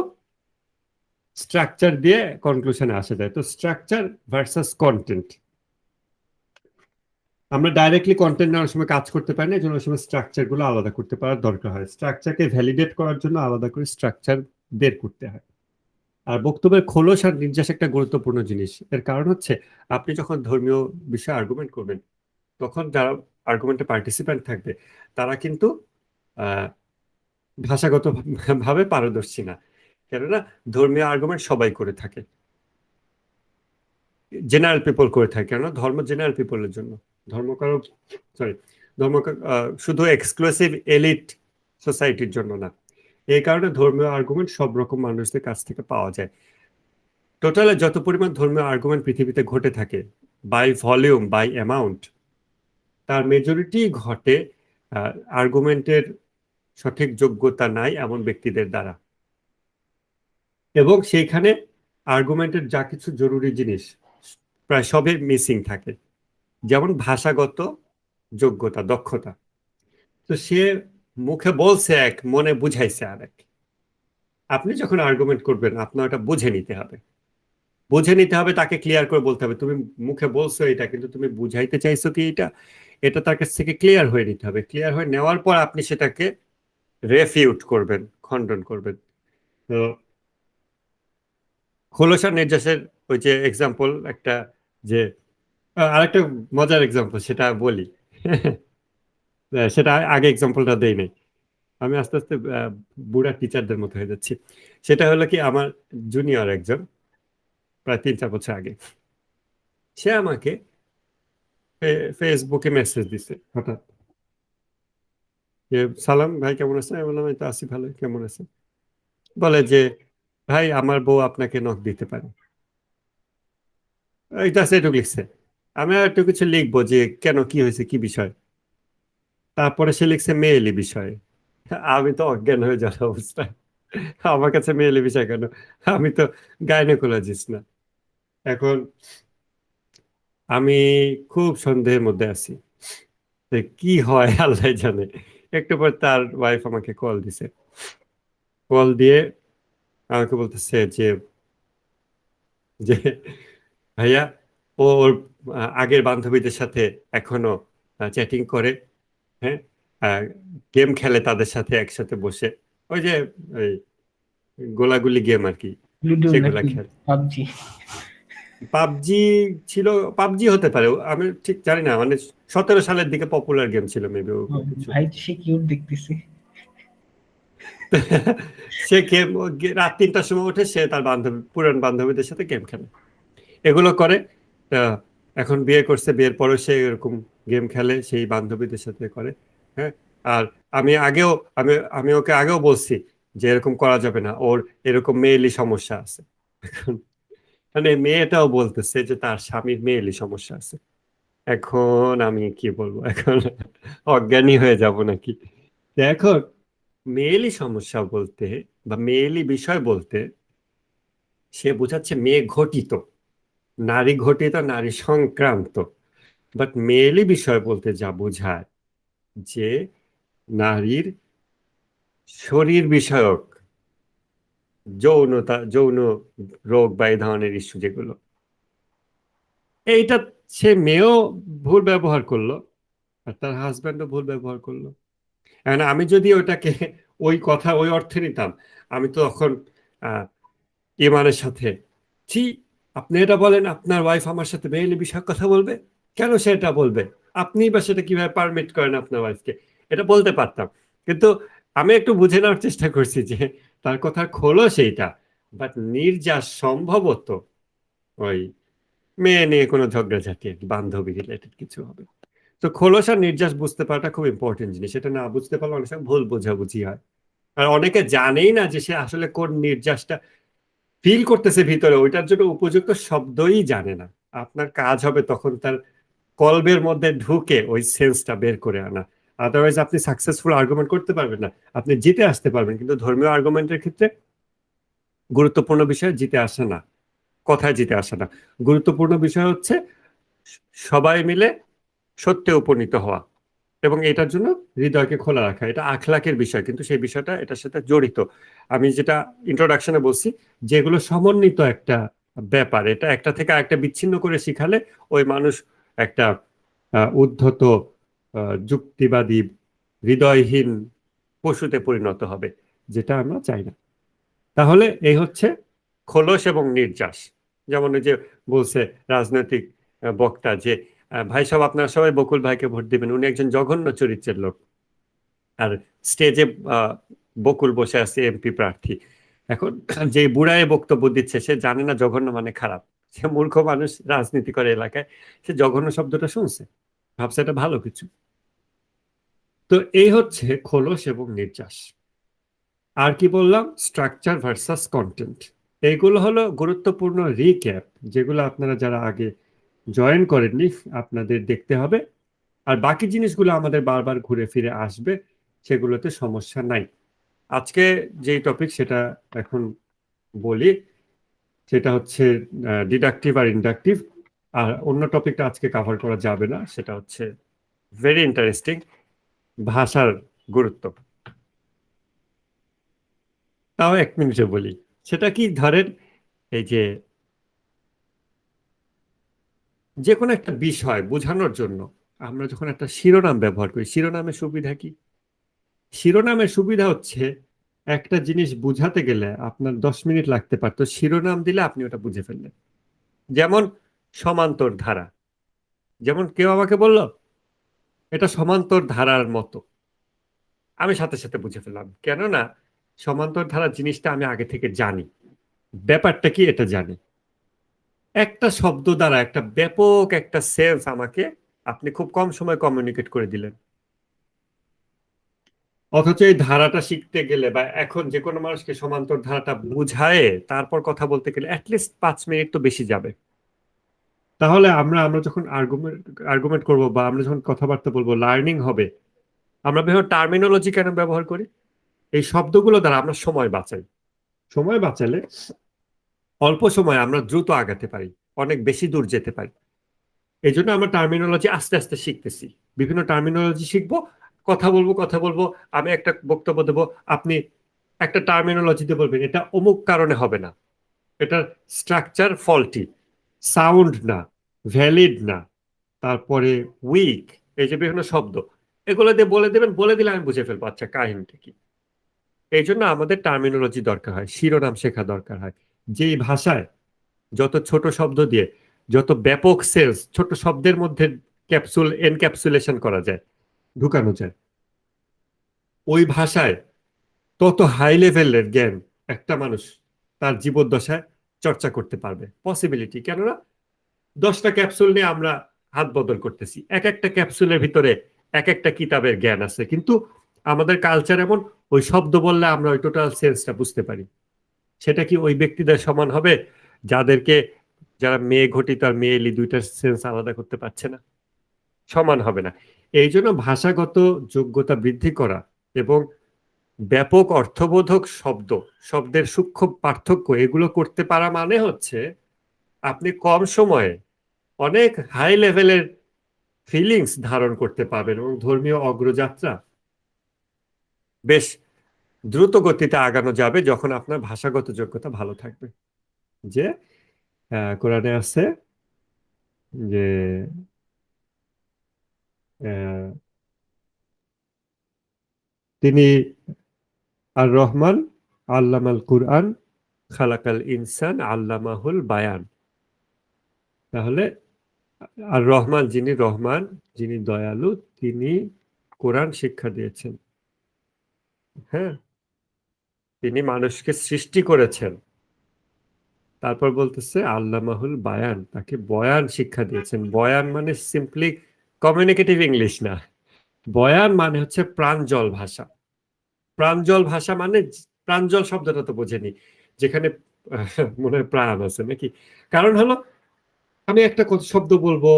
স্ট্রাকচার দিয়ে কনক্লুশনে আসা যায়। তো স্ট্রাকচার ভার্সাস কন্টেন্ট, আমরা ডাইরেক্টলি কন্টেন্ট নেওয়ার সময় কাজ করতে পারি না, এই জন্য ওই সময় স্ট্রাকচার গুলো আলাদা করতে পারার দরকার হয়। স্ট্রাকচারকে ভ্যালিডেট করার জন্য আলাদা করে স্ট্রাকচার বের করতে হয়। আর বক্তব্যের খোলস আর নির্যাস একটা গুরুত্বপূর্ণ জিনিস। এর কারণ হচ্ছে, আপনি যখন ধর্মীয় বিষয়ে আর্গুমেন্ট করবেন, তখন যারা আর্গুমেন্টে পার্টিসিপেন্ট থাকবে, তারা কিন্তু আহ ভাষাগত ভাবে পারদর্শী না। কেননা ধর্মীয় আর্গুমেন্ট সবাই করে থাকে, জেনারেল পিপল করে থাকে। কেন? ধর্ম জেনারেল পিপলের জন্য, ধর্ম কারো সরি ধর্ম শুধু এক্সক্লুসিভ এলিট সোসাইটির জন্য না। এই কারণে ধর্মীয় আর্গুমেন্ট সব রকম মানুষদের কাছ থেকে পাওয়া যায়। টোটালে যত পরিমাণ ধর্মীয় আর্গুমেন্ট পৃথিবীতে ঘটে থাকে, বাই ভলিউম বাই অ্যামাউন্ট, তার মেজরিটি ঘটে আর্গুমেন্টের সঠিক যোগ্যতা নাই এমন ব্যক্তিদের দ্বারা। এবং সেইখানে আর্গুমেন্টের যা কিছু জরুরি জিনিস প্রায় সবই মিসিং থাকে, যেমন ভাষাগত যোগ্যতা, দক্ষতা। তো সে মুখে বলছে এক, মনে বুঝাইছে আরেক। আপনি যখন আর্গুমেন্ট করবেন আপনার ওটা বুঝে নিতে হবে, তাকে ক্লিয়ার করে বলতে হবে তুমি মুখে বলছো এটা, কিন্তু তুমি বুঝাইতে চাইছো কি এটা, এটা তার কাছ থেকে ক্লিয়ার হয়ে নিতে হবে। ক্লিয়ার হয়ে নেওয়ার পর আপনি সেটাকে রেফিউট করবেন, খণ্ডন করবেন। তো খোলস আর নির্যাসের ওই যে এক্সাম্পল একটা, যে আরেকটা মজার এক্সাম্পল সেটা বলি। সেটা আগে এক্সাম্পলটা দেই নাই, আমি আস্তে আস্তে বুড়া টিচারদের মতো হয়ে যাচ্ছি। সেটা হলো কি, আমার জুনিয়র একজন প্রায় 3-4 বছর আগে, সে আমাকে ফেসবুকে মেসেজ দিছে হঠাৎ, যে সালাম ভাই কেমন আছেন? আমি বললাম এই তো আছি ভালো, কেমন আছেন? বলে যে ভাই আমার বউ আপনাকে নক দিতে পারে। এইটা সেটুকু লিখছে। আমি আর একটু কিছু লিখবো যে কেন, কি হয়েছে, কি বিষয়। তারপরে সে লিখছে মেয়েলি বিষয়ে। আমি তো অজ্ঞান হয়ে যাওয়ার অবস্থা, আমার কাছে মেয়েলি বিষয় কেন, আমি তো গাইনোকোলজিস্ট না। এখন আমি খুব সন্দেহের মধ্যে আছি যে কি হয় আল্লাহ জানে। একটু পর তার ওয়াইফ আমাকে কল দিছে, কল দিয়ে আমাকে বলতেছে যে যে ভাইয়া ও ওর আগের বান্ধবীদের সাথে এখনো চ্যাটিং করে, হ্যাঁ, গেম খেলে তাদের সাথে একসাথে বসে, ওই যে ওই গোলাগুলি গেম আর কি, লুডো সেগুলা নাকি খেলে। পাবজি? পাবজি ছিল, পাবজি হতে পারে, আমি ঠিক জানি না, মানে 17 সালের দিকে পপুলার গেম ছিল মেবি ওরকম কিছু। ভাই তো সে কিউট দেখতেছে। সে গেম রাত 3টার সময় উঠে সে তার পুরান বান্ধবীদের সাথে গেম খেলে, এগুলো করে। আহ, এখন বিয়ে করছে, বিয়ের পরে সে এরকম গেম খেলে সেই বান্ধবীদের সাথে করে। হ্যাঁ, আর আমি আগেও আমি আমি ওকে আগেও বলছি যে এরকম করা যাবে না, ওর এরকম মেয়েলি সমস্যা আছে। এখন মানে মেয়েটাও বলতেছে যে তার স্বামীর মেয়েলি সমস্যা আছে। এখন আমি কি বলবো, এখন অজ্ঞানী হয়ে যাব নাকি? এখন মেয়েলি সমস্যা বলতে বা মেয়েলি বিষয় বলতে সে বোঝাচ্ছে মেয়ে ঘটিত, নারী ঘটিত, নারী সংক্রান্ত। বাট মেয়েলি বিষয় বলতে যা বোঝায় যে নারীর শরীর বিষয়ক যৌনতা, যৌন রোগ বা এই ধরনের ইস্যু যেগুলো, এইটা সে মেয়েও ভুল ব্যবহার করলো আর তার হাজব্যান্ডও ভুল ব্যবহার করলো। এখন আমি যদি ওটাকে ওই কথা ওই অর্থে নিতাম, আমি তো তখন আহ ইমানের সাথে, ছি আপনি এটা বলেন আপনার ওয়াইফ আমার সাথে মেয়েলি বিষয়ে কথা বলবে, কেন সে এটা বলবে, আপনি বা সেটা কিভাবে পারমিট করেন আপনার ওয়াইফকে, এটা বলতে পারতাম। কিন্তু আমি একটু বুঝে নেওয়ার চেষ্টা করছি যে তার কথা খোলো সেইটা, বাট নির্যাস সম্ভবত ওই মেয়ে নিয়ে কোনো ঝগড়াঝাটি, বান্ধবী রিলেটেড কিছু হবে। তো খোলস আর নির্যাস বুঝতে পারাটা খুব ইম্পর্টেন্ট জিনিস, এটা না বুঝতে পারলে অনেক সময় ভুল বোঝাবুঝি হয়। আর অনেকে জানেই না যে সে আসলে কোন নির্যাসটা ফিল করতেছে ভিতরে, ওইটার জন্য উপযুক্ত শব্দই জানে না। আপনার কাজ হবে তখন তার কলবের মধ্যে ঢুকে ওই সেন্সটা বের করে আনা। আদারওয়াইজ আপনি সাকসেসফুল আর্গুমেন্ট করতে পারবেন না। আপনি জিতে আসতে পারবেন, কিন্তু ধর্মীয় আর্গুমেন্টের ক্ষেত্রে গুরুত্বপূর্ণ বিষয় জিতে আসে না, কথায় জিতে আসে না। গুরুত্বপূর্ণ বিষয় হচ্ছে সবাই মিলে সত্যে উপনীত হওয়া, এবং এটার জন্য হৃদয়কে খোলা রাখা। এটা আখলাকের বিষয়, কিন্তু সেই বিষয়টা এটার সাথে জড়িত। আমি যেটা ইন্ট্রোডাকশনে বলছি, যেগুলো সমন্বিত একটা ব্যাপার, এটা একটা থেকে আরেকটা বিচ্ছিন্ন করে শিখালে ওই মানুষ একটা উদ্ধত, যুক্তিবাদী, হৃদয়হীন পশুতে পরিণত হবে, যেটা আমরা চাই না। তাহলে এই হচ্ছে খোলস এবং নির্যাস। যেমন ওই যে বলছে রাজনৈতিক বক্তা যে ভাই সব আপনারা সবাই বকুল ভাইকে ভোট দিবেন, উনি একজন জঘন্য চরিত্রের লোক। আর স্টেজে বকুল বসে আছে এমপি প্রার্থী। এখন যে বুড়ায় বক্তব্য দিচ্ছে সে জানে না জঘন্য মানে খারাপ, সে মূর্খ মানুষ, রাজনীতি করে এলাকায়, সে জঘন্য শব্দটা শুনছে, ভাবছে এটা ভালো কিছু। তো এই হচ্ছে খোলস এবং নির্যাস। আর কি বললাম, স্ট্রাকচার ভার্সাস কন্টেন্ট, এইগুলো হলো গুরুত্বপূর্ণ রিক্যাপ, যেগুলো আপনারা যারা আগে জয়েন করেননি আপনাদের দেখতে হবে। আর বাকি জিনিসগুলো আমাদের বারবার ঘুরে ফিরে আসবে, সেগুলোতে সমস্যা নাই। আজকে যেই টপিক সেটা এখন বলি, সেটা হচ্ছে ডিডাকটিভ আর ইন্ডাকটিভ। আর অন্য টপিকটা আজকে কভার করা যাবে না, সেটা হচ্ছে ভেরি ইন্টারেস্টিং, ভাষার গুরুত্ব। তাও 1 মিনিটে বলি। সেটা কি, ধরেন এই যে কোনো একটা বিষয় বোঝানোর জন্য আমরা যখন একটা শিরোনাম ব্যবহার করি, শিরোনামের সুবিধা কি? শিরোনামের সুবিধা হচ্ছে একটা জিনিস বুঝাতে গেলে আপনার 10 মিনিট লাগতে পারতো, শিরোনাম দিলে আপনি ওটা বুঝে ফেললেন। যেমন সমান্তর ধারা, যেমন কেউ আমাকে বলল এটা সমান্তর ধারার মতো, আমি সাথে সাথে বুঝে ফেললাম, কেননা সমান্তর ধারা জিনিসটা আমি আগে থেকে জানি, ব্যাপারটা কি এটা জানি। একটা শব্দ দ্বারা একটা ব্যাপক একটা সেন্স আমাকে আপনি খুব কম সময় কমিউনিকেট করে দিলেন। অথচ এই ধারাটা শিখতে গেলে বা এখন যে কোনো মানুষকে সমান্তর ধারাটা বুঝায় তারপর কথা বলতে গেলে অ্যাটলিস্ট 5 মিনিট তো বেশি যাবে। তাহলে আমরা আমরা যখন আর্গুমেন্ট করব বা আমরা যখন কথাবার্তা বলবো, লার্নিং হবে, আমরা বিভিন্ন টার্মিনোলজি কেন ব্যবহার করি? এই শব্দগুলো দ্বারা আমরা সময় বাঁচাই। সময় বাঁচালে অল্প সময় আমরা দ্রুত আগাতে পারি, অনেক বেশি দূর যেতে পারি। এই জন্য আমরা টার্মিনোলজি আস্তে আস্তে শিখতেছি, বিভিন্ন টার্মিনোলজি শিখবো, কথা বলবো, আমি একটা বক্তব্য দেবো, আপনি একটা টার্মিনোলজি দিয়ে বলবেন এটা অমুক কারণে হবে না, এটার স্ট্রাকচার ফল্টি, সাউন্ড না, ভ্যালিড না, তারপরে উইক, এই যে বিভিন্ন শব্দ, এগুলো দিয়ে বলে দেবেন, বলে দিলে আমি বুঝে ফেলবো আচ্ছা কাহিনীটা কি। এই জন্য আমাদের টার্মিনোলজি দরকার হয়, শিরোনাম শেখা দরকার হয়। যেই ভাষায় যত ছোট শব্দ দিয়ে যত ব্যাপক সেন্স ছোট শব্দের মধ্যে এনক্যাপসুলেশন করা যায়, ঢুকানো যায়, ওই ভাষায় তত হাই লেভেলের জ্ঞান একটা মানুষ তার জীবদ্দশায় চর্চা করতে পারবে। পসিবিলিটি, কেননা 10টা ক্যাপসুল নিয়ে আমরা হাত বদল করতেছি, এক একটা ক্যাপসুলের ভিতরে এক একটা কিতাবের জ্ঞান আছে, কিন্তু আমাদের কালচার এমন, ওই শব্দ বললে আমরা ওই টোটাল সেন্সটা বুঝতে পারি। সেটা কি ওই ব্যক্তিদের সমান হবে যারা মেয়ে ঘটিত আর মেয়েলি দুইটার সেন্স আলাদা করতে পারছে না? সমান হবে না। এই জন্য ভাষাগত যোগ্যতা বৃদ্ধি করা এবং ব্যাপক অর্থবোধক শব্দের সূক্ষ্ম পার্থক্য এগুলো করতে পারা মানে হচ্ছে আপনি কম সময়ে অনেক হাই লেভেলের ফিলিংস ধারণ করতে পারবেন এবং ধর্মীয় অগ্রযাত্রা বেশ দ্রুত গতিতে আগানো যাবে যখন আপনার ভাষাগত যোগ্যতা ভালো থাকবে। যে কোরআনে আছে যে আহ, তিনি আর রহমান আল্লামাল কুরআন খালাকাল ইনসান আল্লামাহুল বায়ান। তাহলে আর রহমান, যিনি দয়ালু, তিনি কোরআন শিক্ষা দিয়েছেন। হ্যাঁ, তিনি মানুষকে সৃষ্টি করেছেন। তারপর বলতেছে আল্লামাহুল বায়ান, তাকে বয়ান শিক্ষা দিয়েছেন। বয়ান মানে সিম্পলি কমিউনিকেটিভ ইংলিশ না, বয়ান মানে হচ্ছে প্রাঞ্জল ভাষা। প্রাঞ্জল ভাষা মানে, প্রাঞ্জল শব্দটা তো বোঝেনি, যেখানে মনে হয় প্রাণ আছে নাকি। কারণ হলো আমি একটা শব্দ বলবো,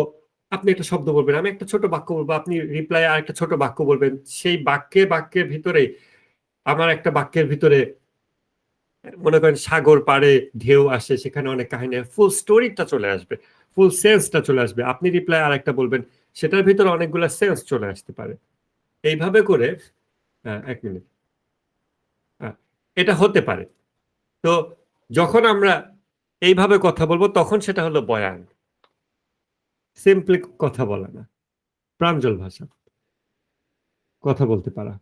আপনি একটা শব্দ বলবেন, আমি একটা ছোট বাক্য বলবো, আপনি রিপ্লাই আর একটা ছোট বাক্য বলবেন, সেই বাক্যের ভিতরে আমার একটা বাক্যের ভিতরে মনে করেন সাগর পাড়ে ঢেউ আসে, সেখানে অনেক কাহিনী, ফুল স্টোরিটা চলে আসবে, ফুল সেন্সটা চলে আসবে। আপনি রিপ্লাই আর একটা বলবেন, সেটার ভিতরে অনেকগুলো সেন্স চলে আসতে পারে। এইভাবে করে 1 মিনিট, এটা হতে পারে। তো যখন আমরা এইভাবে কথা বলবো তখন সেটা হলো বয়ান, সিম্পলি কথা বলা না, প্রাঞ্জল ভাষা, কথা বলতে পারা।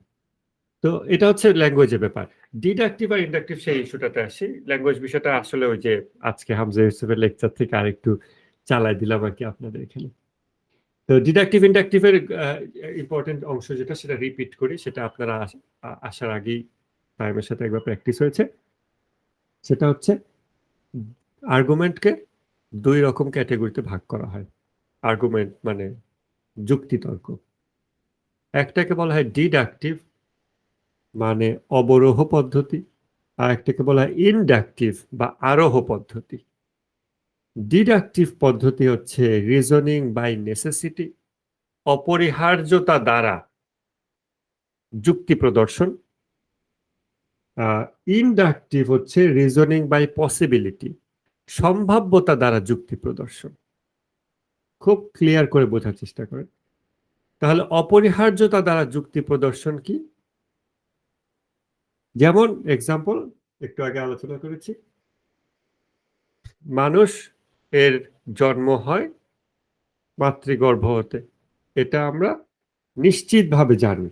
তো এটা হচ্ছে ল্যাঙ্গুয়েজের ব্যাপার। ডিডাকটিভ আর ইন্ডাকটিভ সেই ইস্যুটাতে আসি। ল্যাঙ্গুয়েজ বিষয়টা আসলে ওই যে আজকে হামজা ইউসুফের লেকচার থেকে আরেকটু চালাই দিলাম আর কি আপনাদের এখানে। তো ডিডাকটিভ ইন্ডাকটিভের ইম্পর্টেন্ট অংশ যেটা, সেটা রিপিট করি, সেটা আপনারা আসার আগেই টাইমের সাথে একবার প্র্যাকটিস হয়েছে। সেটা হচ্ছে আর্গুমেন্টকে 2 রকম ক্যাটাগরিতে ভাগ করা হয়। আর্গুমেন্ট মানে যুক্তিতর্ক। একটাকে বলা হয় ডিডাকটিভ মানে অবরোহ পদ্ধতি, আর একটাকে বলা হয় ইনডাকটিভ বা আরোহ পদ্ধতি। ডিডাকটিভ পদ্ধতি হচ্ছে রিজনিং বাই নেসেসিটি, অপরিহার্যতা দ্বারা যুক্তি প্রদর্শন। ইনডাকটিভ হচ্ছে রিজনিং বাই পসিবিলিটি, সম্ভাব্যতা দ্বারা যুক্তি প্রদর্শন। খুব ক্লিয়ার করে বোঝার চেষ্টা করেন। তাহলে অপরিহার্যতা দ্বারা যুক্তি প্রদর্শন কি? যেমন এক্সাম্পল একটু আগে আলোচনা করেছি, মানুষ এর জন্ম হয় মাতৃগর্ভ হতে, এটা আমরা নিশ্চিতভাবে জানি।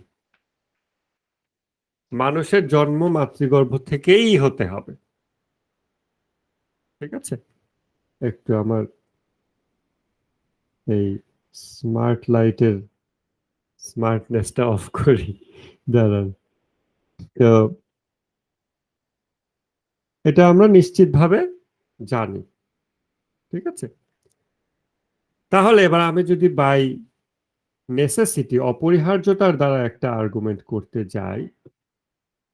মানুষের জন্ম মাতৃগর্ভ থেকেই হতে হবে, ঠিক আছে? একটু আমার এই স্মার্ট লাইটের স্মার্টনেসটা অফ করি, দাঁড়ান। তো এটা আমরা নিশ্চিতভাবে জানি, ঠিক আছে? তাহলে এবার আমি যদি বাই নেসেসিটি, অপরিহার্যতার দ্বারা একটা আর্গুমেন্ট করতে যাই,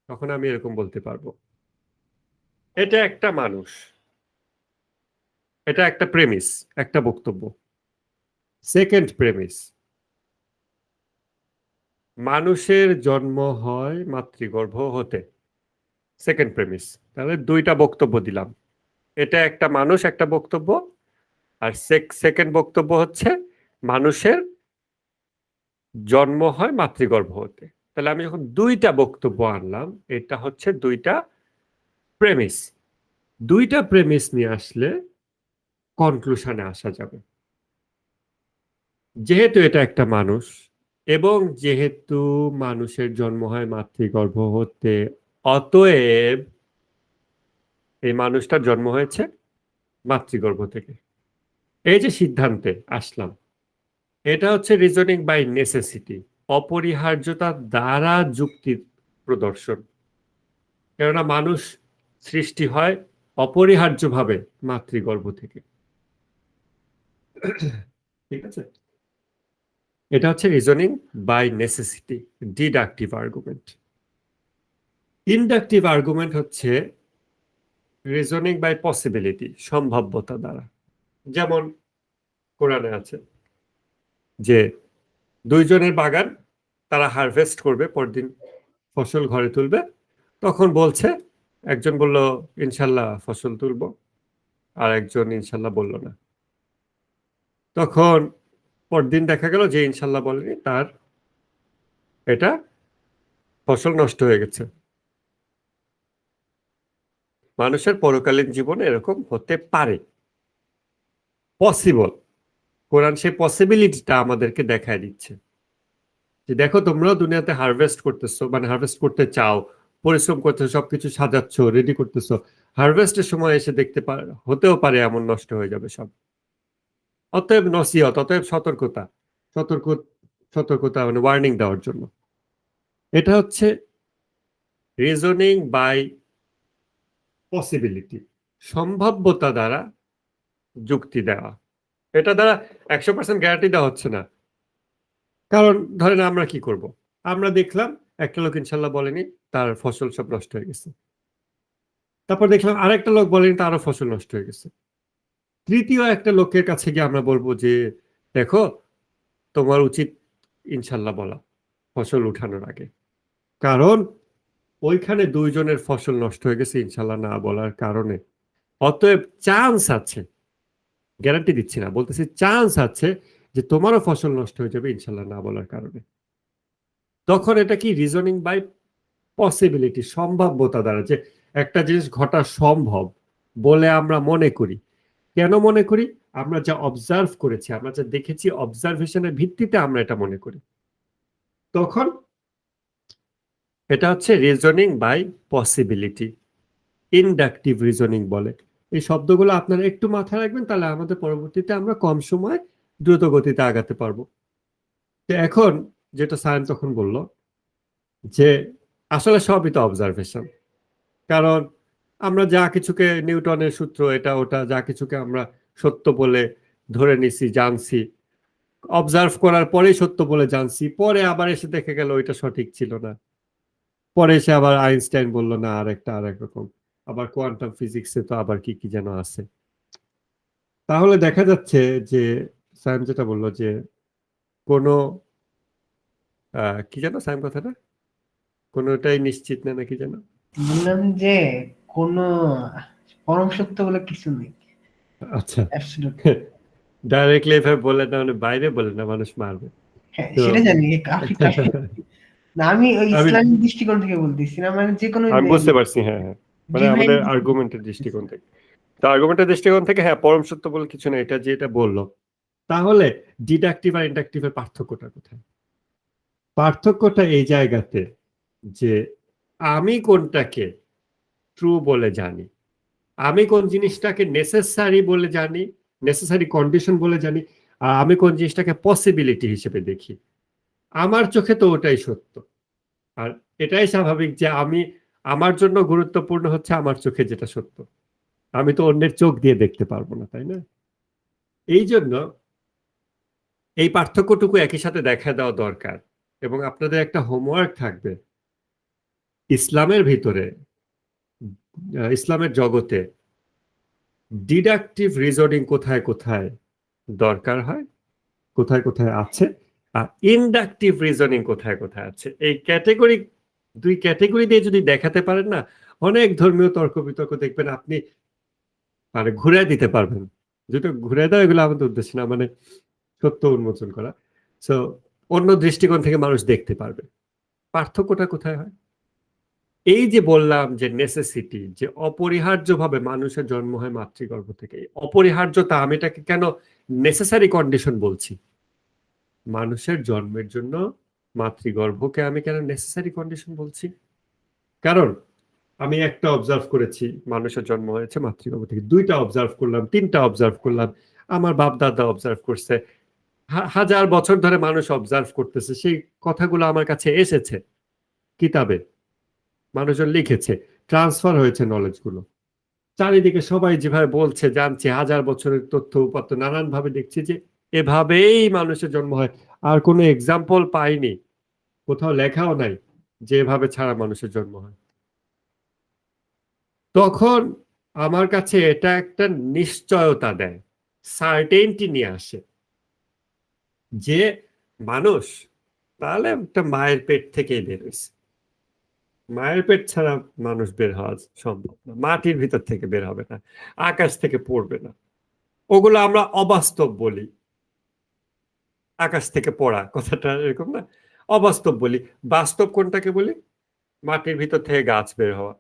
তখন আমি এরকম বলতে পারবো, এটা একটা মানুষ, এটা একটা প্রেমিস, একটা বক্তব্য। সেকেন্ড প্রেমিস, মানুষের জন্ম হয় মাতৃগর্ভ হতে, সেকেন্ড প্রেমিস। তাহলে দুইটা বক্তব্য দিলাম, এটা একটা মানুষ, একটা বক্তব্য, আর সেকেন্ড বক্তব্য হচ্ছে মানুষের জন্ম হয় মাতৃগর্ভ হতে। তাহলে আমি যখন দুইটা বক্তব্য আনলাম, এটা হচ্ছে দুইটা প্রেমিস। দুইটা প্রেমিস নিয়ে আসলে কনক্লুশনে আসা যাবে। যেহেতু এটা একটা মানুষ এবং যেহেতু মানুষের জন্ম হয় মাতৃগর্ভ হতে, অতএব এই মানুষটার জন্ম হয়েছে মাতৃগর্ভ থেকে। এই যে সিদ্ধান্তে আসলাম, এটা হচ্ছে রিজনিং বাই নেসেসিটি, অপরিহার্যতা দ্বারা যুক্তি প্রদর্শন। কেননা মানুষ সৃষ্টি হয় অপরিহার্যভাবে মাতৃগর্ভ থেকে, ঠিক আছে? এটা হচ্ছে reasoning by necessity, deductive argument. Inductive argument হচ্ছে রিজনিং বাই পসিবিলিটি, সম্ভাব্যতা দ্বারা। যেমন কোরআনে আছে যে দুইজনের বাগান, তারা হারভেস্ট করবে, পরদিন ফসল ঘরে তুলবে। তখন বলছে, একজন বলল ইনশাল্লাহ ফসল তুলবো, আর একজন ইনশাল্লাহ বলল না। তখন পরদিন দেখা গেল যে ইনশাল্লাহ বলেনি, তার এটা ফসল নষ্ট হয়ে গেছে। মানুষের পরকালীন জীবনে এরকম হতে পারে, পসিবল। কোরআন সেই পসিবিলিটিটা আমাদেরকে দেখায় দিচ্ছে যে দেখো, তোমরাও দুনিয়াতে হারভেস্ট করতেছো, মানে হারভেস্ট করতে চাও, পরিশ্রম করতেছো, সবকিছু সাজাচ্ছ, রেডি করতেছো, হারভেস্টের সময় এসে দেখতে হতেও পারে এমন নষ্ট হয়ে যাবে সব। অতএব নসিহত, অতএব সতর্কতা, সতর্ক সতর্কতা মানে ওয়ার্নিং দেওয়ার জন্য। এটা হচ্ছে রিজনিং বাই পসিবিলিটি, সম্ভাব্যতা দ্বারা যুক্তি দেওয়া। এটা দ্বারা 100% গ্যারান্টি দেওয়া হচ্ছে না। কারণ ধরেন আমরা কি করব, আমরা দেখলাম একটা লোক ইনশাল্লাহ বলেনি, তার ফসল সব নষ্ট হয়ে গেছে। তারপর দেখলাম আরেকটা লোক বলেনি, তারও ফসল নষ্ট হয়ে গেছে। তৃতীয় একটা লোকের কাছে গিয়ে আমরা বলবো যে দেখো, তোমার উচিত ইনশাল্লাহ বলা ফসল উঠানোর আগে, কারণ ওইখানে দুইজনের ফসল নষ্ট হয়ে গেছে ইনশাল্লাহ না বলার কারণে। অতএব চান্স আছে, গ্যারান্টি দিচ্ছি না, বলতেছি চান্স আছে যে তোমারও ফসল নষ্ট হয়ে যাবে ইনশাল্লাহ না বলার কারণে। তখন এটা কি রিজনিং বাই পসিবিলিটি, সম্ভাব্যতা দ্বারা, যে একটা জিনিস ঘটা সম্ভব বলে আমরা মনে করি। কেন মনে করি? আমরা যা অবজার্ভ করেছি, আমরা যা দেখেছি, অবজারভেশনের ভিত্তিতে আমরা এটা মনে করি। তখন এটা হচ্ছে reasoning by possibility, inductive reasoning বলে। এই শব্দগুলো আপনারা একটু মাথায় রাখবেন, তাহলে আমাদের পরবর্তীতে আমরা কম সময় দ্রুত গতিতে আগাতে পারবো। তো এখন যেটা সায়েন্স তখন বলল যে আসলে সবই তো অবজারভেশন। কারণ আমরা যা কিছুকে, নিউটনের সূত্র এটা ওটা, যা কিছুকে আমরা সত্য বলে ধরে নিছি, জানছি, অবজার্ভ করার পরেই সত্য বলে জানছি, পরে আবার এসে দেখে গেল ওইটা সঠিক ছিল না, পরে এসে আবার আইনস্টাইন বলল না আরেক রকম, আবার কোয়ান্টাম ফিজিক্সে তো আবার কি কি যেন আছে। তাহলে দেখা যাচ্ছে যে সায়েন্স যেটা বললো যে কোনো কি যেন সায়েন্স কথাটা, কোনোটাই নিশ্চিত না নাকি যেন বললাম যে কোনো পরম সত্য বলে কিছু নেই। আচ্ছা, অ্যাবসলিউট। ডাইরেক্টলি এভাবে বলে না, মানে বাইরে বলে না, মানুষ মারবে। হ্যাঁ, তো সেটা জানি আপনি না, আমি ওই আমি ইসলামিক দৃষ্টিকোণ থেকে বলতেছি না, মানে যে কোনো আমি বুঝতে পারছি, হ্যাঁ হ্যাঁ, মানে ডিভাইন আমাদের আর্গুমেন্টের দৃষ্টিকোণ থেকে, তো আর্গুমেন্টের দৃষ্টিকোণ থেকে হ্যাঁ পরম সত্য বলে কিছু না, এটা যেটা বললো। তাহলে ডিডাকটিভ আর ইন্ডাকটিভের পার্থক্যটা কোথায়? পার্থক্যটা এই জায়গাতে যে আমি কোনটাকে ট্রু বলে জানি, আমি কোন জিনিসটাকে নেসেসারি বলে জানি, নেসেসারি কন্ডিশন বলে জানি, আর আমি কোন জিনিসটাকে পসিবিলিটি হিসেবে দেখি। আমার চোখে তো ওটাই সত্য, আর এটাই স্বাভাবিক যে আমি, আমার জন্য গুরুত্বপূর্ণ হচ্ছে আমার চোখে যেটা সত্য। আমি তো অন্যের চোখ দিয়ে দেখতে পারবো না, তাই না? এই জন্য এই পার্থক্যটুকু একই সাথে দেখা দেওয়া দরকার। এবং আপনাদের একটা হোমওয়ার্ক থাকবে, ইসলামের ভিতরে, ইসলামের জগতে ডিডাকটিভ রিজনিং কোথায় কোথায় দরকার হয়, কোথায় কোথায় আছে, আর ইনডাকটিভ রিজনিং কোথায় কোথায় আছে। এই ক্যাটেগরি, দুই ক্যাটেগরি দিয়ে যদি দেখাতে পারেন না, অনেক ধর্মীয় তর্ক বিতর্ক দেখবেন আপনি মানে ঘুরে দিতে পারবেন। যেটা ঘুরে দেওয়া, এগুলো আমাদের উদ্দেশ্য না, মানে সত্য উন্মোচন করা। সো অন্য দৃষ্টিকোণ থেকে মানুষ দেখতে পারবে। পার্থক্যটা কোথায় হয়? এই যে বললাম যে নেসেসিটি, যে অপরিহার্যভাবে মানুষের জন্ম হয় মাতৃগর্ভ থেকে, অপরিহার্যতা, আমি এটাকে কেন নেসেসারি কন্ডিশন বলছি? মানুষের জন্মের জন্য মাতৃগর্ভকে আমি কেন নেসেসারি কন্ডিশন বলছি? কারণ আমি একটা অবজার্ভ করেছি, মানুষের জন্ম হয়েছে মাতৃগর্ভ থেকে, দুইটা অবজার্ভ করলাম, তিনটা অবজার্ভ করলাম, আমার বাপ দাদা অবজার্ভ করছে, হাজার বছর ধরে মানুষ অবজার্ভ করতেছে, সেই কথাগুলো আমার কাছে এসেছে কিতাবে, মানুষজন লিখেছে, ট্রান্সফার হয়েছে নলেজ গুলো, চারিদিকে সবাই যেভাবে বলছে জানছে, হাজার বছরের তথ্য উপাত্ত নানান ভাবে দেখছি যে এভাবেই মানুষের জন্ম হয়। আর কোনো এক্সাম্পল পাইনি, কোথাও লেখাও নাই যে এভাবে ছাড়া মানুষের জন্ম হয়। তখন আমার কাছে এটা একটা নিশ্চয়তা দেয়, সার্টেনটি নিয়ে আসে যে মানুষ তাহলে একটা মায়ের পেট থেকেই বের হয়েছে। মায়ের পেট ছাড়া মানুষ বের হওয়া সম্ভব না, মাটির ভিতর থেকে বের হবে না, আকাশ থেকে পড়বে না। ওগুলো আমরা অবাস্তব বলি, আকাশ থেকে পড়া কথাটা এরকম না, অবাস্তব বলি। বাস্তব কোনটাকে বলি? মাটির ভিতর থেকে গাছ বের হওয়া,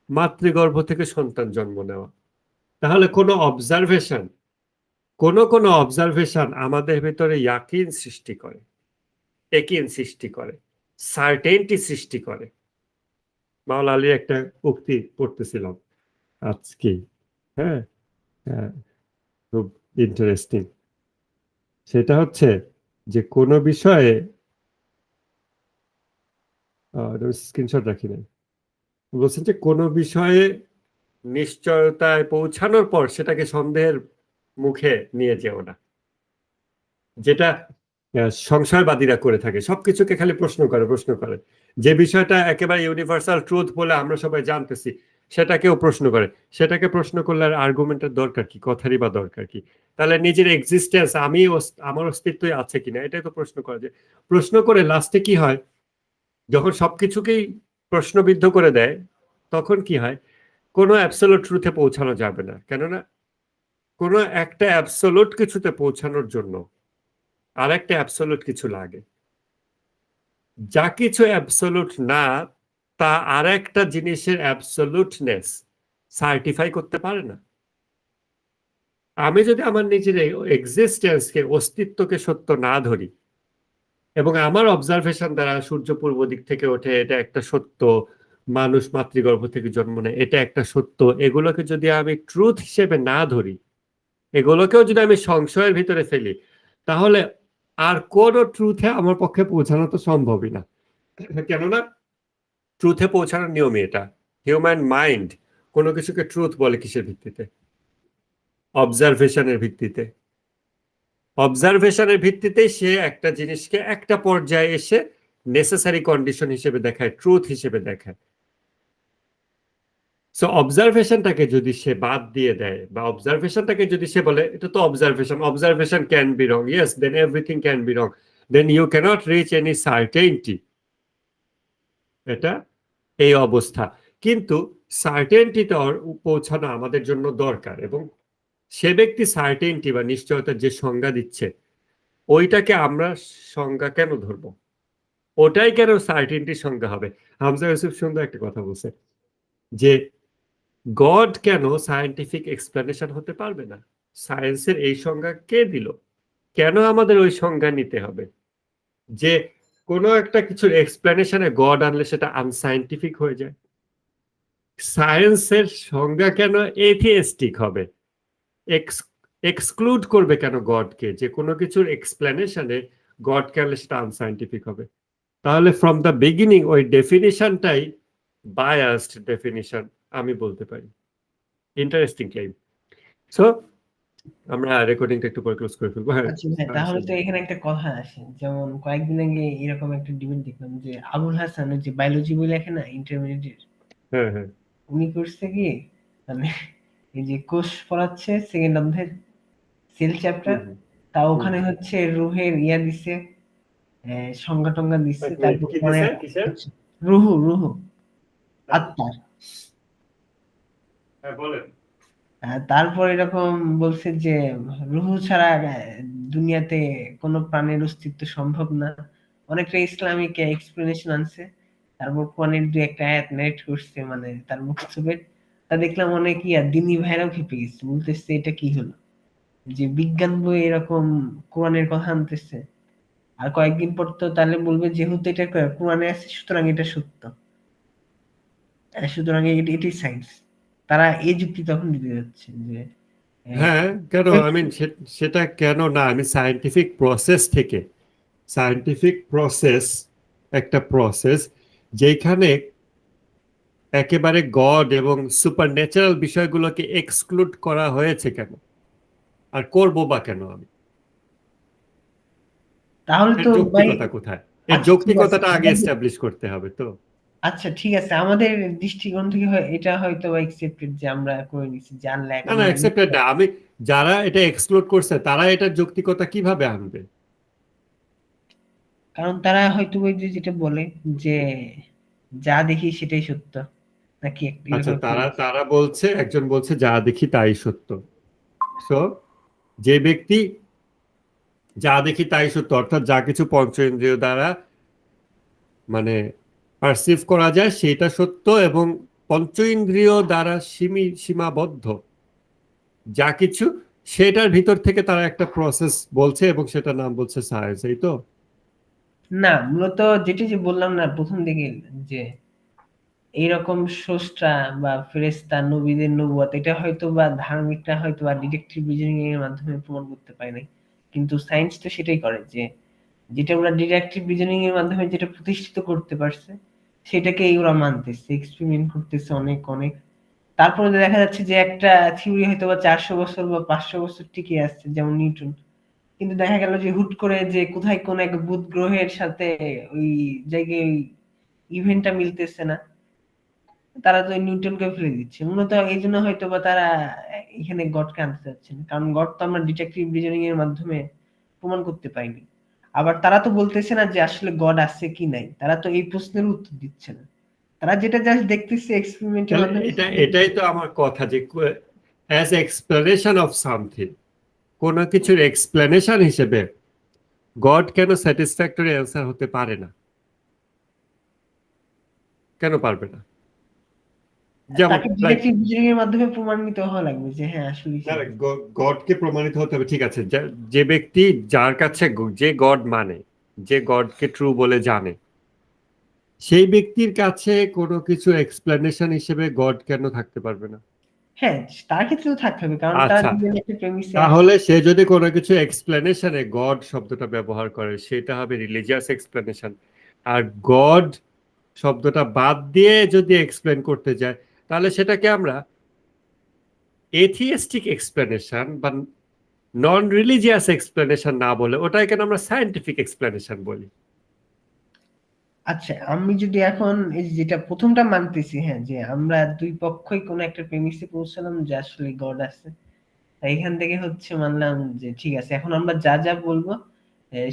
মাতৃগর্ভ থেকে সন্তান জন্ম নেওয়া। তাহলে কোনো অবজারভেশন আমাদের ভিতরে ইয়াকিন সৃষ্টি করে, একিন সৃষ্টি করে, সার্টেনটি সৃষ্টি করে। মাওলা আলীর একটা উক্তি পড়তেছিলাম আজকে, হ্যাঁ হ্যাঁ, খুব ইন্টারেস্টিং। সেটা হচ্ছে যে কোনো বিষয়ে, স্ক্রিনশট রাখি নাই, বলছেন যে কোনো বিষয়ে নিশ্চয়তায় পৌঁছানোর পর সেটাকে সন্দেহের মুখে নিয়ে যেও না, যেটা সংশয়বাদীরা করে থাকে, সবকিছুকে খালি প্রশ্ন করে। যে বিষয়টা একেবারে ইউনিভার্সাল ট্রুথ বলে আমরা সবাই জানতেছি, সেটাকেও প্রশ্ন করে। সেটাকে প্রশ্ন করলে আর আর্গুমেন্টের দরকার কি, কথারই বা দরকার কি? তাহলে নিজের এক্সিস্টেন্স, আমি আমার অস্তিত্বই আছে কিনা, এটাই তো প্রশ্ন করা যায়। প্রশ্ন করে লাস্টে কি হয়, যখন সবকিছুকেই প্রশ্নবিদ্ধ করে দেয়, তখন কি হয়, কোনো অ্যাবসোলুট ট্রুথে পৌঁছানো যাবে না। কেননা কোনো একটা অ্যাবসোলুট কিছুতে পৌঁছানোর জন্য আর একটা অ্যাবসোলুট কিছু লাগে। যা কিছু অ্যাবসোলুট না, তা আর একটা জিনিসের অ্যাবসোলুটনেস সার্টিফাই করতে পারে না। আমি যদি আমার নিজের এক্সিস্টেন্সকে, অস্তিত্বকে সত্য না ধরি, এবং আমার অবজারভেশন দ্বারা সূর্য পূর্ব দিক থেকে ওঠে, এটা একটা সত্য, মানুষ মাতৃগর্ভ থেকে জন্ম নেয়, এটা একটা সত্য, এগুলোকে যদি আমি ট্রুথ হিসেবে না ধরি, এগুলোকেও যদি আমি সংশয়ের ভিতরে ফেলি, তাহলে আর কোন ট্রুথে আমার পক্ষে পৌঁছানো তো সম্ভবই না। কেননা ট্রুথে পৌঁছানোর নিয়মই এটা। হিউম্যান মাইন্ড কোনো কিছুকে ট্রুথ বলে কিসের ভিত্তিতে? অবজারভেশনের ভিত্তিতে। অবজারভেশনের ভিত্তিতে সে একটা জিনিসকে একটা পর্যায়ে এসে নেসেসারি কন্ডিশন হিসেবে দেখায়, ট্রুথ হিসেবে দেখায়। সো অবজারভেশনটাকে যদি সে বাদ দিয়ে দেয়, বা অবজারভেশনটাকে যদি সে বলে এটা তো observation can be wrong, yes, then everything can be wrong, then you can't reach any certainty. এটা এই অবস্থা। কিন্তু সার্টেনটিতে পৌঁছানো আমাদের জন্য দরকার, এবং সে ব্যক্তি সার্টেনটি বা নিশ্চয়তার যে সংজ্ঞা দিচ্ছে ওইটাকে আমরা সংজ্ঞা কেন ধরবো? ওটাই কেন সার্টেনটির সংজ্ঞা হবে? হামজা ইউসুফ সুন্দর একটা কথা বলছে যে গড কেন সায়েন্টিফিক এক্সপ্লেনেশন হতে পারবে না? সায়েন্সের এই সংজ্ঞা কে দিল? কেন আমাদের ওই সংজ্ঞা নিতে হবে যে কোনো একটা কিছুর এক্সপ্লেনেশনে গড আনলে সেটা আনসাইন্টিফিক হয়ে যায়? সায়েন্সের সংজ্ঞা কেন এথিয়েস্টিক হবে? এক্সক্লুড করবে কেন গডকে? যে কোনো কিছুর এক্সপ্লেনেশনে গডকে আনলে সেটা আনসাইন্টিফিক হবে। তাহলে ফ্রম দ্য বিগিনিং ওই ডেফিনিশনটাই বায়াসড ডেফিনিশন আমি বলতে পারি। Interesting claim. সো আমরা রেকর্ডিংটা একটু পরে ক্লোজ করে ফেলবো। হ্যাঁ, আচ্ছা ভাই, তাহলে তো এখানে একটা কথা আসে, যেমন কয়েকদিন আগে এরকম একটা ডিবেট দেখলাম যে আবুল হাসান, ওই যে বায়োলজি বই লেখে না ইন্টারমিডিয়েট, হ্যাঁ, হ্যাঁ, উনি করছে কি, মানে এই যে কোষ পড়াচ্ছে সেকেন্ড অধ্যায় সেল চ্যাপ্টার, হুম, তা ওখানে হচ্ছে রুহের ইয়া দিছে, সংজ্ঞা টঙ্গা দিচ্ছে, হুম। তারপর কি মানে দিছে? কিসের? রুহু রুহু আত্মার। হ্যাঁ, বলেন। তারপর এরকম বলছে যে রুহু ছাড়া দুনিয়াতে কোনো প্রাণের অস্তিত্ব সম্ভব না। অনেকটা ইসলামিক এক্সপ্লেনেশন আনছে। তারপর কোরআনের দুই একটা আয়াত নেট করছে, মানে তার বক্তব্যের। তা দেখলাম অনেক দিনী ভাইরাও খেপে গেছে, বলতেছে এটা কি হলো, যে বিজ্ঞান বই এরকম কোরআনের কথা আনতেছে, আর কয়েকদিন পর তো তাহলে বলবে যেহেতু এটা কোরআনে আছে সুতরাং এটা সত্য, সুতরাং এটাই সায়েন্স। তারা এই যুক্তি তখন দিতে যাচ্ছে যে হ্যাঁ, কেন? আই মিন সেটা কেন না? আমি সায়েন্টিফিক প্রসেস থেকে, সায়েন্টিফিক প্রসেস একটা প্রসেস যেখানে একেবারে গড এবং সুপার ন্যাচারাল বিষয়গুলোকে এক্সক্লুড করা হয়েছে কেন? আর করবো বা কেন আমি? তাহলে এর তো ভাই, যৌক্তিকতা কোথায়? এর আচ্ছা ঠিক আছে, যৌক্তিকতাটা আগে এস্টাবলিশ করতে হবে তো। আচ্ছা ঠিক আছে, আমাদের দৃষ্টিকোণ থেকে এটা হয়তো একসেপ্টেড যে আমরা করে নিচ্ছি, জানলে না, না, অ্যাকসেপ্টেড না। আমি যারা এটা এক্সক্লুড করছে তারা এটার যৌক্তিকতা কিভাবে আনবে? কারণ তারা হয়তো ওই যে যেটা বলে যে যা দেখি সেটাই সত্য, নাকি আচ্ছা, এরকম একটা তারা বলছে। তারা বলছে, একজন বলছে যা দেখি তাই সত্য। সো যে ব্যক্তি যা দেখি তাই সত্য, অর্থাৎ যা কিছু পঞ্চ ইন্দ্রিয় দ্বারা মানে পারসিভ করা যায় সেটা সত্য, এবং পঞ্চ ইন্দ্রিয় দ্বারা সীমাবদ্ধ যা কিছু, সেটার ভিতর থেকে তারা একটা প্রসেস বলছে এবং সেটার নাম বলছে সায়েন্স, এই তো। না, মূলত যেটি যে বললাম না প্রথম দিকে, যে এইরকম স্রষ্টা বা ফেরেশতা নবীদের নবুয়ত এটা হয়তো বা ধার্মিকরা হয়তো বা ডিডাকটিভ রিজনিং এর মাধ্যমে প্রমাণ করতে পারে নাই, কিন্তু সায়েন্স তো সেটাই করে, যে যেটা ওরা ডিডাকটিভ রিজনিং এর মাধ্যমে যেটা প্রতিষ্ঠিত করতে পারছে সেটাকেই ওরা মানতেছে, এক্সপেরিমেন্ট করতেছে অনেক অনেক। তারপরে দেখা যাচ্ছে যে একটা থিওরি হয়তো বা 400 বছর বা 500 বছর টিকে আসছে, যেমন নিউটন, কিন্তু দেখা গেল যে হুট করে যে কোথায় কোন এক বুধ গ্রহের সাথে ওই জায়গায় ইভেন্টটা মিলতেছে না, তারা তো ওই নিউটনকে ফেলে দিচ্ছে। মূলত এই জন্য হয়তো বা তারা এখানে গডকে আনতে চাচ্ছে না, কারণ গড তো আমরা ডিটেকটিভ রিজনিং এর মাধ্যমে প্রমাণ করতে পাইনি। আবার তারা তো বলতেছে না যে আসলে গড আছে কি নাই, তারা তো এই প্রশ্নের উত্তর দিচ্ছে না, তারা যেটা জাস্ট দেখতেছে এক্সপেরিমেন্টের তাহলে মাধ্যমে এটাই তো আমার কথা যে অ্যাজ এক্সপ্লেনেশন অফ সামথিং, কোন কিছুর এক্সপ্লেনেশন হিসেবে গড কেন স্যাটিসফ্যাক্টরি অ্যান্সার হতে পারে না? কেন পারবে না? যেমন তাকে লাইক, ডিটেকটিভ রিজনিং এর মাধ্যমে প্রমাণিত হওয়া লাগবে যে হ্যাঁ আসলে গডকে প্রমাণিত হতে হবে, ঠিক আছে। যে ব্যক্তি, যার কাছে যে গড মানে, যে গডকে ট্রু বলে জানে, সেই ব্যক্তির কাছে কোনো কিছু এক্সপ্লেনেশন হিসেবে গড কেন থাকতে পারবে না? হ্যাঁ, তার ক্ষেত্রেও থাকতে হবে, কারণ তারা আচ্ছা, দুজনে একটা প্রেমিসে আছে। তাহলে সে যদি কোনো কিছু এক্সপ্লেনেশনে গড শব্দটা ব্যবহার করে সেটা হবে রিলিজিয়াস এক্সপ্লেনেশন। আর গড শব্দটা বাদ দিয়ে যদি এক্সপ্লেন করতে যায় তাহলে সেটাকে আমরা এথিয়েস্টিক এক্সপ্লেনেশন বা নন রিলিজিয়াস এক্সপ্লেনেশন না বলে ওটাই কেন আমরা সায়েন্টিফিক এক্সপ্লেনেশন বলি? আচ্ছা, আমি যদি এখন এই যে যেটা প্রথমটা মানতেছি, হ্যাঁ, যে আমরা দুই পক্ষই কোন একটা প্রেমিসে পৌঁছালাম যে আসলে গড আছে, তাই এখান থেকে হচ্ছে মানলাম যে ঠিক আছে, এখন আমরা যা যা বলবো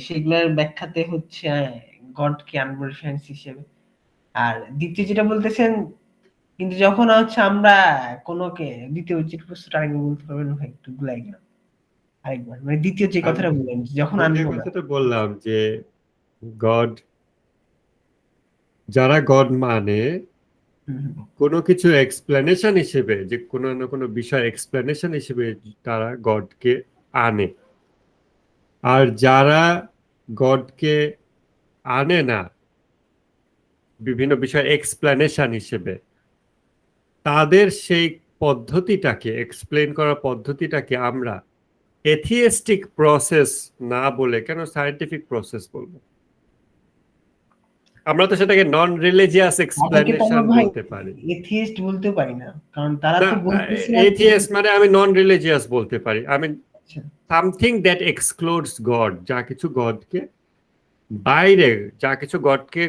সেগুলোর ব্যাখ্যাতে হচ্ছে গড কে আনবো রেফারেন্স হিসেবে। আর দ্বিতীয় যেটা বলতেছেন কিন্তু যখন হচ্ছে আমরা কোনোকে দ্বিতীয় যে প্রশ্নটা আরেকবার বলতে পারবেন ভাই, একটু গুলাই গেলাম আরেকবার, মানে দ্বিতীয় যে আমি কথাটা বললেন যখন ওই যে আনবো না। কথাটা বললাম যে গড, যারা গড মানে হুম, হুম। কোনো কিছু এক্সপ্লেনেশন হিসেবে, যে কোনো না কোনো বিষয় এক্সপ্লেনেশন হিসেবে তারা গডকে আনে। আর যারা গডকে আনে না বিভিন্ন বিষয় এক্সপ্লেনেশন হিসেবে, তাদের সেই পদ্ধতিটাকে, এক্সপ্লেন করার পদ্ধতিটাকে আমরা এথিয়েস্টিক প্রসেস না বলে কেন সায়েন্টিফিক প্রসেস বলবো? আমরা তো সেটাকে নন রিলিজিয়াস তাদেরকে তো এক্সপ্লেনেশন আমরা ভাই বলতে পারি এথিয়েস্ট বলতেও পারি না, কারণ তারা না। তো বলতেছে আর কি। এথিয়েস্ট মানে আমি নন রিলিজিয়াস বলতে পারি, আমি আচ্ছা, সামথিং দ্যাট এক্সক্লুডস গড, যা কিছু গডকে বাইরে, যা কিছু গডকে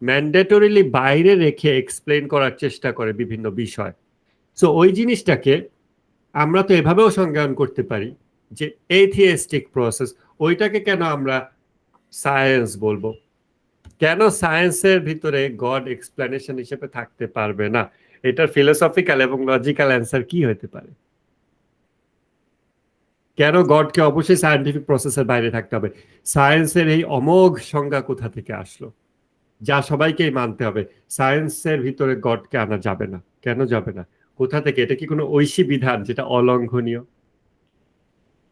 ম্যান্ডেটরিলি বাইরে রেখে এক্সপ্লেন করার চেষ্টা করে বিভিন্ন বিষয়। সো ওই জিনিসটাকে আমরা তো এভাবেও সংজ্ঞায়ন করতে পারি যে এথিয়েস্টিক প্রসেস। ওইটাকে কেন আমরা সায়েন্স বলবো? কেন সায়েন্সের ভিতরে গড এক্সপ্লেনেশন হিসেবে থাকতে পারবে না? এটার ফিলোসফিক্যাল এবং লজিক্যাল অ্যান্সার কি হতে পারে? কেন গডকে অবশ্যই সায়েন্টিফিক প্রসেসের বাইরে থাকতে হবে? সায়েন্সের এই অমোঘ সংজ্ঞা কোথা থেকে আসলো, যা সবাইকেই মানতে হবে? সায়েন্সের ভিতরে গডকে আনা যাবে না, কেন যাবে না? কোথা থেকে? এটা কি কোনো ঐশী বিধান যেটা অলঙ্ঘনীয়?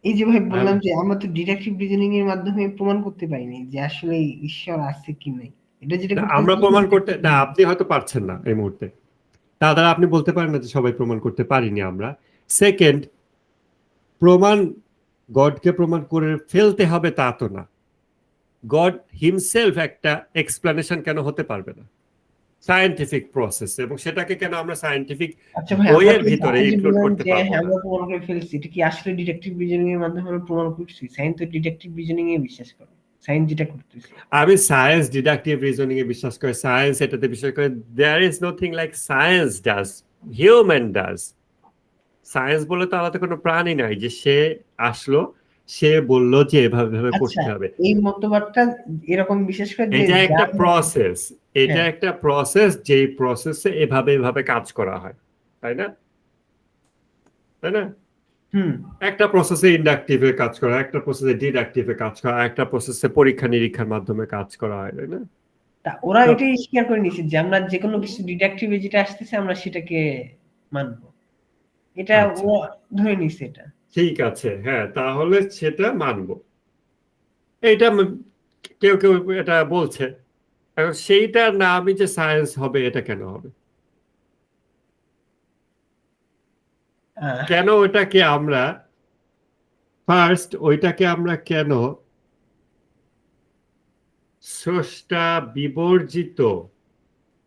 এই যে ভাই বললাম যে আমরা তো ডিডাকটিভ রিজনিং এর মাধ্যমে প্রমাণ করতে পারিনি যে আসলে ঈশ্বর আছে কি নাই। এটা যেটা না, করতে আমরা প্রমাণ করতে না, আপনি হয়তো পারছেন না এই মুহূর্তে, তা দ্বারা আপনি বলতে পারেন না যে সবাই প্রমাণ করতে পারিনি আমরা। সেকেন্ড, প্রমাণ, গডকে প্রমাণ করে ফেলতে হবে তা তো না। গড হিমসেলফ একটা এক্সপ্লেনেশন কেন হতে পারবে না সায়েন্টিফিক প্রসেস, এবং সেটাকে কেন আমরা সায়েন্টিফিক আচ্ছা ভাই, আমরা বইয়ের কি ভিতরে আপনি যে ইনক্লুড বললেন করতে যে পারবো হ্যাঁ না? আমরা প্রমাণ করে ফেলছি, এটা কি আসলে ডিডাকটিভ রিজনিং এর মাধ্যমে আমরা প্রমাণ করছি? সায়েন্স তো ডিডাকটিভ রিজনিং এ বিশ্বাস করে, সায়েন্স যেটা করতেছে। আমি সায়েন্স ডিডাকটিভ রিজনিং এ বিশ্বাস করি, সায়েন্স এটাতে বিশ্বাস করে। There is nothing like science does, human does. Science বলে তো আলাদা কোনো প্রাণী নাই যে সে আসলো, সে বলল যে এভাবে এভাবে আচ্ছা, করতে হবে। এই মতবাদটা এরকম বিশ্বাস করে যে এটা একটা যার- প্রসেস, এটা হ্যাঁ, একটা প্রসেস, যেই প্রসেসে এভাবে এভাবে কাজ করা হয়, তাই না? তাই না? হুম, একটা প্রসেসে ইন্ডাকটিভে কাজ করা, একটা প্রসেসে ডিডাকটিভে কাজ করা, একটা প্রসেসে পরীক্ষা নিরীক্ষার মাধ্যমে কাজ করা হয়, তাই না? তা ওরা তো এটাই স্বীকার করে নিছে যে আমরা যে কোনো কিছু ডিডাকটিভে যেটা আসতেছে আমরা সেটাকে মানবো, এটা আচ্ছা, ও ধরে নিছে এটা। ঠিক আছে, হ্যাঁ, তাহলে সেটা মানবো। এইটা কেউ কেউ এটা বলছে। এখন সেইটার নামই যে সায়েন্স হবে, এটা কেন হবে? আহ, কেন ওটাকে আমরা ফার্স্ট, ওইটাকে আমরা কেন স্রষ্টা বিবর্জিত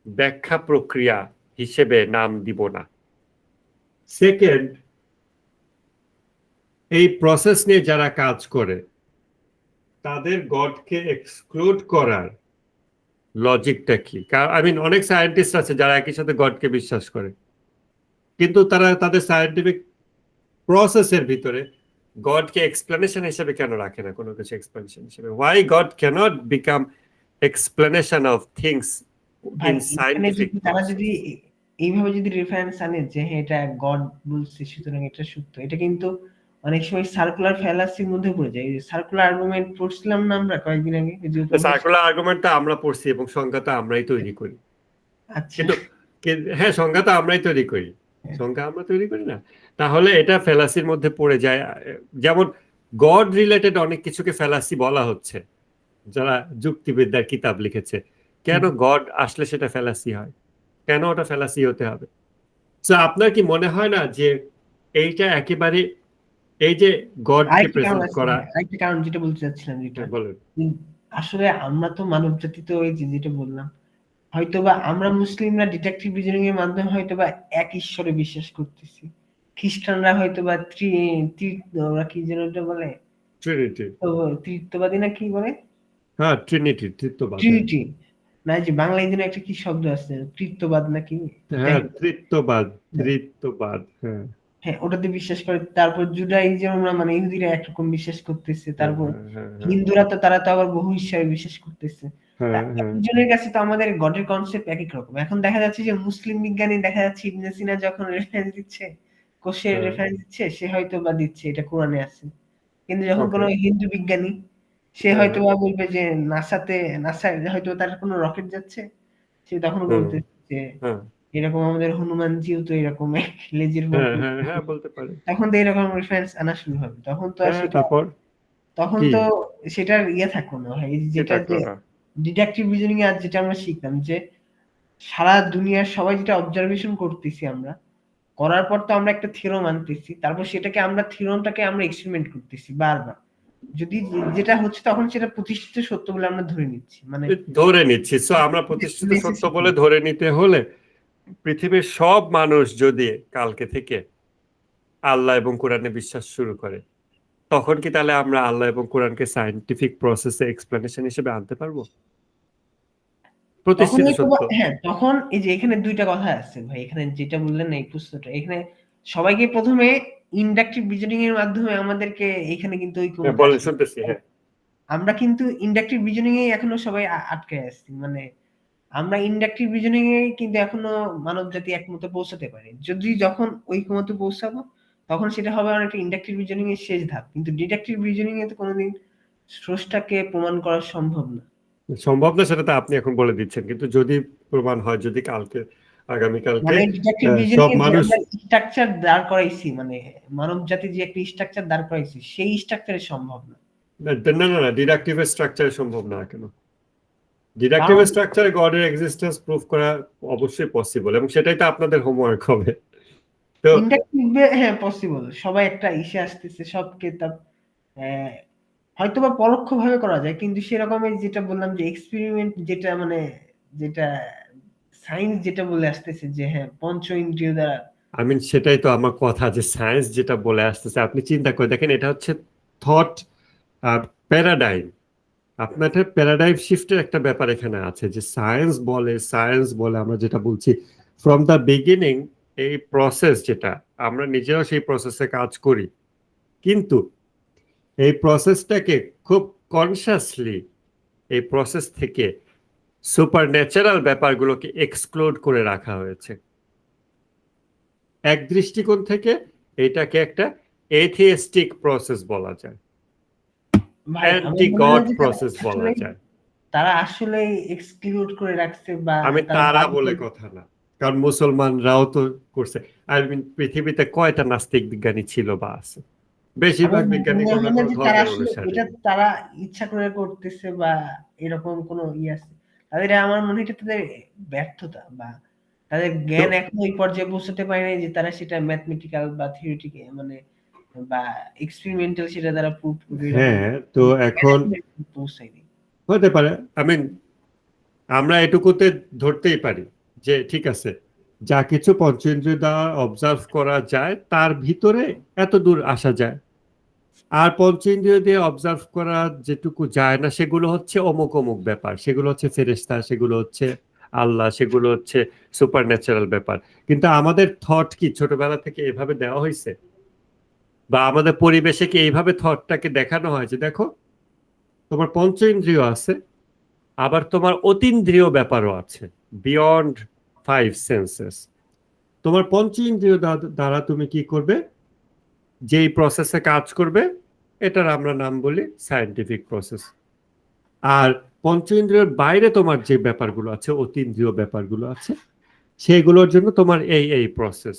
ব্যাখ্যা প্রক্রিয়া হিসেবে নাম দিব না? সেকেন্ড, এই প্রসেস নিয়ে যারা কাজ করে তাদের গডকে এক্সক্লুড করার লজিকটা কি? কারণ আই মিন, অনেক সায়েন্টিস্ট আছে যারা একই সাথে গডকে বিশ্বাস করে, কিন্তু তারা তাদের সায়েন্টিফিক প্রসেসের ভিতরে গডকে এক্সপ্লেনেশন হিসেবে কেন রাখে না? কোনো কিছু এক্সপ্লেনেশন হিসেবে, why God can't become explanation of things by in এখানে সায়েন্টিফিক যদি তারা প্রসেস? যদি এইভাবে যদি রেফারেন্স আনে যে হ্যাঁ এটা গড বলছে সুতরাং এটা সত্য, এটা কিন্তু অনেক সময় সার্কুলার ফ্যালাসির মধ্যে পড়ে যায়। সার্কুলার আর্গুমেন্ট পড়ছিলাম না আমরা কয়েকদিন আগে যে উপন্যাস। সার্কুলার আর্গুমেন্টটা আমরা পড়ছি এবং সংজ্ঞাটা আমরাই তৈরি করি, আচ্ছা, কিন্তু হ্যাঁ, সংজ্ঞা তো আমরাই তৈরি করি, হ্যাঁ, সংজ্ঞা আমরা তৈরি করি না। তাহলে এটা ফ্যালাসির মধ্যে পড়ে যায়। যেমন গড রিলেটেড অনেক কিছুকে ফ্যালাসি বলা হচ্ছে, যারা যুক্তিবিদ্যার কিতাব লিখেছে। কেন হুম। গড আসলে সেটা ফ্যালাসি হয়? কেন ওটা ফ্যালাসি হতে হবে? তো আপনার কি মনে হয় না যে এইটা একেবারে, এই যে গডকে আরেকটা কারণ প্রেজেন্ট আছে, করা, হ্যাঁ, আরেকটা কারণ যেটা বলতে চাচ্ছিলাম যেটা বলেন। উম, আসলে আমরা তো মানব জাতি, তো এই যে যেটা বললাম হয়তোবা আমরা মুসলিমরা ডিটেকটিভ রিজনিং এর মাধ্যমে হয়তোবা এক ঈশ্বরে বিশ্বাস করতেছি, খ্রিস্টানরা হয়তোবা ওরা কি যেন ওটা বলে, ট্রিনিটি। তো ত্রিত্ববাদী না কি বলে, হ্যাঁ, ট্রিনিটি, তৃতীয়বাদ, হ্যাঁ। ট্রিনিটি, না এই যে বাংলায় যেন একটা কি শব্দ আছে কৃত্যবাদ নাকি, যাই হ্যাঁ, হোক, তৃতীয়বাদ, হ্যাঁ, তৃতীয়বাদ, হ্যাঁ। হ্যাঁ, ওটাতে বিশ্বাস করে। তারপর জুডাইজমরা মানে ইহুদিরা একরকম বিশ্বাস করতেছে, হ্যাঁ, তারপর হ্যাঁ, হ্যাঁ, হ্যাঁ। হিন্দুরা তো তারা তো আবার বহু ঈশ্বরে বিশ্বাস করতেছে। হ্যাঁ হ্যাঁ একজনের কাছে তো আমাদের গডের কনসেপ্ট এক এক রকম। এখন দেখা যাচ্ছে যে মুসলিম বিজ্ঞানী দেখা যাচ্ছে ইবনে সিনা যখন রেফারেন্স দিচ্ছে, কোষের হ্যাঁ রেফারেন্স দিচ্ছে, সে হয়তো বা দিচ্ছে এটা কোরআনে আছে। কিন্তু যখন ওকে কোনো হিন্দু বিজ্ঞানী সে হ্যাঁ হয়তো বা বলবে যে নাসায় হয়তো তার কোনো রকেট যাচ্ছে, সে তখন হুম বলতেছে যে হ্যাঁ এরকম আমাদের হনুমানজিও তো এরকম এক লেজের হ্যাঁ মতো। হ্যাঁ হ্যাঁ বলতে পারে। তখন তো এরকম রেফারেন্স আনা শুরু হবে। তখন তো আর হ্যাঁ সেটা তারপর তখন কি তো সেটার ইয়ে থাকলো না ভাই। কি যেটা থাকলো যে না? ডিডাকটিভ রিজনিং এ আজ যেটা আমরা শিখলাম যে সারা দুনিয়ার সবাই যেটা অবজারভেশন করতেছি আমরা, করার পর তো আমরা একটা থিওরাম আনতেছি। তারপর সেটাকে আমরা থিওরামটাকে আমরা এক্সপেরিমেন্ট করতেছি বারবার। যদি যেটা হচ্ছে তখন সেটা প্রতিষ্ঠিত সত্য বলে আমরা ধরে নিচ্ছি। মানে ধরে নিচ্ছি, সো আমরা প্রতিষ্ঠিত সত্য নেসেসিটি। বলে ধরে নিতে হলে পৃথিবীর সব মানুষ যদি কালকে থেকে আল্লাহ এবং কোরআনে বিশ্বাস শুরু করে, তখন কি তাহলে আমরা আল্লাহ এবং কোরআনকে সায়েন্টিফিক প্রসেসে এক্সপ্লেনেশন হিসেবে আনতে পারবো? তখন প্রতিষ্ঠিত হয়তোবা সত্য। হ্যাঁ, তখন এই যে এখানে ২ টা কথা আছে ভাই। এখানে যেটা বললেন না এই প্রশ্নটা, এখানে সবাইকে ১ম এ ইন্ডাকটিভ রিজনিং এর মাধ্যমে আমাদেরকে এখানে কিন্তু হ্যাঁ ঐক্যমতে বলেন, আসতে হবে। শুনতেছি। হ্যাঁ আমরা কিন্তু ইন্ডাকটিভ রিজনিং এ এখনো সবাই আটকায় আছি। মানে আমরা ইন্ডাকটিভ রিজনিং এ কিন্তু এখনো মানবজাতি একমতে পৌঁছাতে পারি। যদি যখন ঐকমত্যে পৌঁছাবো, তখন সেটা হবে অনেকটা ইন্ডাকটিভ রিজনিং এর শেষ ধাপ। কিন্তু ডিডাকটিভ রিজনিং এ তো কোনদিন স্রষ্টাকে প্রমাণ করা সম্ভব না। সম্ভব না, সেটা তো আপনি এখন বলে দিচ্ছেন, কিন্তু যদি প্রমাণ হয়, যদি কালকে আগামীকালকে মানে ডিডাকটিভ রিজনিং সব এর যে মানুষ আমরা স্ট্রাকচার দাঁড় করাইছি, মানে মানবজাতি যে একটা স্ট্রাকচার দাঁড় করাইছি, সেই স্ট্রাকচারে সম্ভব না। না না না ডিডাকটিভ স্ট্রাকচারে সম্ভব না কেন? ডিডাকটিভ কারণ স্ট্রাকচারে গডের এক্সিস্টেন্স প্রুফ করা অবশ্যই পসিবল, এবং সেটাই তো আপনাদের হোমওয়ার্ক হবে। তো ইন্ডাকটিভ হ্যাঁ পসিবল। সবাই একটা ইসে আসতেছে সবকে তা অ্যা হয়তোবা পরোক্ষভাবে করা যায়। কিন্তু সেরকমের যেটা বললাম যে এক্সপেরিমেন্ট যেটা মানে যেটা সায়েন্স যেটা বলে আসতেছে যে হ্যাঁ, পঞ্চ ইন্দ্রিয় দ্বারা আমি সেটাই তো আমার কথা, যে সায়েন্স যেটা বলে আসতেছে, আপনি চিন্তা করে দেখেন, এটা হচ্ছে থট প্যারাডাইম। আপনাদের প্যারাডাইম শিফটের একটা ব্যাপার এখানে আছে, যে সায়েন্স বলে আমরা যেটা বলছি ফ্রম দ্য বিগিনিং, এই প্রসেস যেটা আমরা নিজেরাও সেই প্রসেসে কাজ করি, কিন্তু এই প্রসেসটাকে খুব কনসিয়াসলি এই প্রসেস থেকে সুপার ন্যাচারাল ব্যাপারগুলোকে এক্সক্লুড করে রাখা হয়েছে। এক দৃষ্টিকোণ থেকে এটাকে একটা এথিয়েস্টিক প্রসেস বলা যায়, ভাই আমার অ্যান্টি মনে গড হয় যে প্রসেস বলা যায়। তারা আসলেই এক্সক্লুড করে রাখছে বা আমি তারা তারা বাদ বলে দিয়ে কথা না, কারণ মুসলমানরাও তো করছে। আই মিন পৃথিবীতে কয়টা নাস্তিক বিজ্ঞানী ছিল বা আছে? আমার বেশিরভাগ বিজ্ঞানী মনে কোনো না হয় না কোনো যে তারা ধর্মের আসলে অনুসারী। এটা তারা ইচ্ছা করে করতেছে বা এরকম কোনো আছে। তাদের আমার মনে হয় এটা তাদের ব্যর্থতা বা তাদের তো জ্ঞান এখনো ওই পর্যায়ে পৌঁছাতে পারে নাই যে তারা সেটা ম্যাথমেটিক্যাল বা থিওরিটিক্যাল মানে বা এক্সপেরিমেন্টাল সেটা দ্বারা প্রুভ করবে এরকম হ্যাঁ, তো এখন পৌঁছায়নি। হতে পারে, আই মিন আমরা এটুকুতে ধরতেই পারি যে ঠিক আছে, যা কিছু পঞ্চেন্দ্রিয় দ্বারা অবজার্ভ করা যায় তার ভিতরে এত দূর আসা যায়। আর পঞ্চেন্দ্রিয় দিয়ে অবজার্ভ করা যেটুকু যায় না, সেগুলো হচ্ছে অমুক অমুক ব্যাপার, সেগুলো হচ্ছে ফেরেশতা, সেগুলো হচ্ছে আল্লাহ, সেগুলো হচ্ছে সুপার ন্যাচারাল ব্যাপার। কিন্তু আমাদের থট কি ছোটবেলা থেকে এভাবে দেওয়া হয়েছে, বা আমাদের পরিবেশে কি এইভাবে থটটাকে দেখানো হয় যে দেখো, তোমার পঞ্চ ইন্দ্রিয় আছে, আবার তোমার অতীন্দ্রিয় ব্যাপারও আছে, বিয়ন্ড 5 সেন্সেস। তোমার পঞ্চ ইন্দ্রিয় দ্বারা তুমি কি করবে, যেই প্রসেসে কাজ করবে, এটার আমরা নাম বলি সায়েন্টিফিক প্রসেস। আর পঞ্চ ইন্দ্রিয়ের বাইরে তোমার যে ব্যাপারগুলো আছে, অতীন্দ্রিয় ব্যাপারগুলো আছে, সেগুলোর জন্য তোমার এই প্রসেস।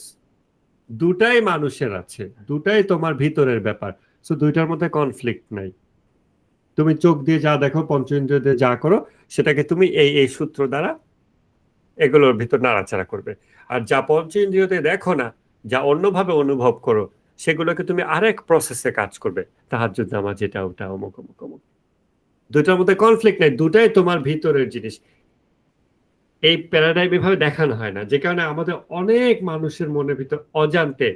দুটাই মানুষের আছে, দুটাই তোমার ভিতরের ব্যাপার। সো দুইটার মধ্যে কনফ্লিক্ট নাই। তুমি চোখ দিয়ে যা দেখো, পঞ্চ ইন্দ্রিয় দিয়ে যা করো, সেটাকে তুমি এই সূত্র দ্বারা এগুলোর ভিতর নাড়াচাড়া করবে। আর যা পঞ্চ ইন্দ্রিয়তে দেখো না, যা অন্যভাবে অনুভব করো, সেগুলোকে তুমি আরেক প্রসেসে কাজ করবে। তাহাজ্জুদ নামাজ যেটা, ওটা, অমুক অমুক অমুক। দুটার মধ্যে কনফ্লিক্ট নাই, দুটাই তোমার ভিতরের জিনিস। এই প্যারাডাইম এভাবে দেখানো হয় না, যে কারণে আমাদের অনেক মানুষের মনের ভিতর অজান্তে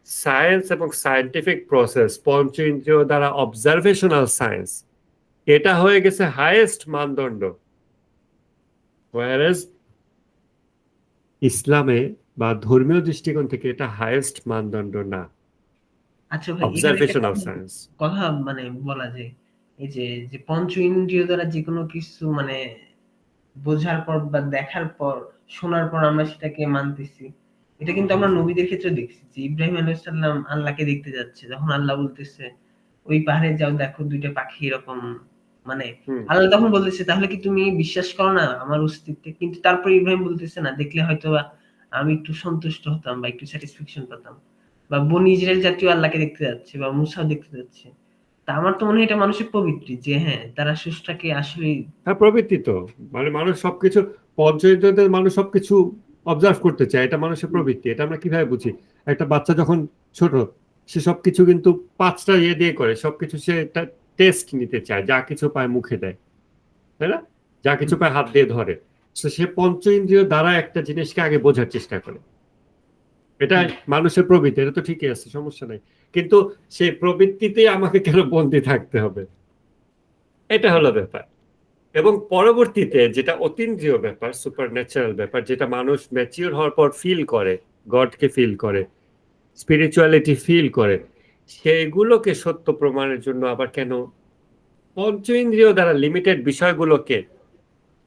সায়েন্স এবং সায়েন্টিফিক প্রসেস, পঞ্চ ইন্দ্রিয় দ্বারা অবজারভেশনাল সায়েন্স, এটা হয়ে গেছে হাইয়েস্ট মানদণ্ড। হোয়ারেজ ইসলামে বা ধর্মীয় দৃষ্টিকোণ থেকে এটা হাইয়েস্ট মানদণ্ড না, আচ্ছা ভাই, এখানে একটা অবজারভেশনাল সায়েন্স। কথা মানে বলা যায় এই যে যে পঞ্চ ইন্দ্রিয় দ্বারা যে কোনো কিছু মানে বোঝার পর বা দেখার পর শোনার পর আমরা সেটাকে মানতেছি, এটা কিন্তু আমরা নবীদের ক্ষেত্রে দেখছি যে ইব্রাহিম আলাইহিস সালাম আল্লাহকে দেখতে যাচ্ছে, যখন আল্লাহ বলতেছে ওই পাহাড়ে যাও দেখো দুইটা পাখি এরকম, মানে হুম আল্লাহ তখন বলতেছে তাহলে কি তুমি বিশ্বাস করো না আমার অস্তিত্বে? কিন্তু তারপরে ইব্রাহিম বলতেছে না দেখলে হয়তো বা আমি একটু সন্তুষ্ট হতাম বা একটু স্যাটিসফ্যাকশন পেতাম। বা বনি ইসরাইল জাতীয় আল্লাহকে দেখতে যাচ্ছে বা মুসাও দেখতে যাচ্ছে। তা আমার তো মনে হয় এটা মানুষের প্রবৃত্তি যে হ্যাঁ তারা স্রষ্টাকে আসলে হ্যাঁ, প্রবৃত্তি তো, মানে মানুষ সবকিছু, পঞ্চইন্দ্রিয়দের মানুষ সবকিছু অবজার্ভ করতে চায়, এটা মানুষের প্রবৃত্তি। এটা আমরা কিভাবে বুঝি? একটা বাচ্চা যখন ছোট, সে সবকিছু কিন্তু পাঁচটা ইয়ে দিয়ে করে, সবকিছু সে একটা টেস্ট নিতে চায়, যা কিছু পায় মুখে দেয়, তাই না? যা কিছু পায় হাত দিয়ে ধরে। তো সে পঞ্চ ইন্দ্রিয় দ্বারা একটা জিনিসকে আগে বোঝার চেষ্টা করে। এটা মানুষের প্রবৃত্তি, এটা তো ঠিকই আছে, সমস্যা নাই। কিন্তু সেই প্রবৃত্তিতেই আমাকে কেন বন্দি থাকতে হবে? এটা হলো ব্যাপার। এবং পরবর্তীতে যেটা অতীন্দ্রিয় ব্যাপার, সুপার ন্যাচারাল ব্যাপার, যেটা মানুষ ম্যাচিউর হওয়ার পর ফিল করে, গডকে ফিল করে, স্পিরিচুয়ালিটি ফিল করে, সেগুলোকে সত্য প্রমাণের জন্য আবার কেন পঞ্চ ইন্দ্রিয় দ্বারা লিমিটেড বিষয়গুলোকে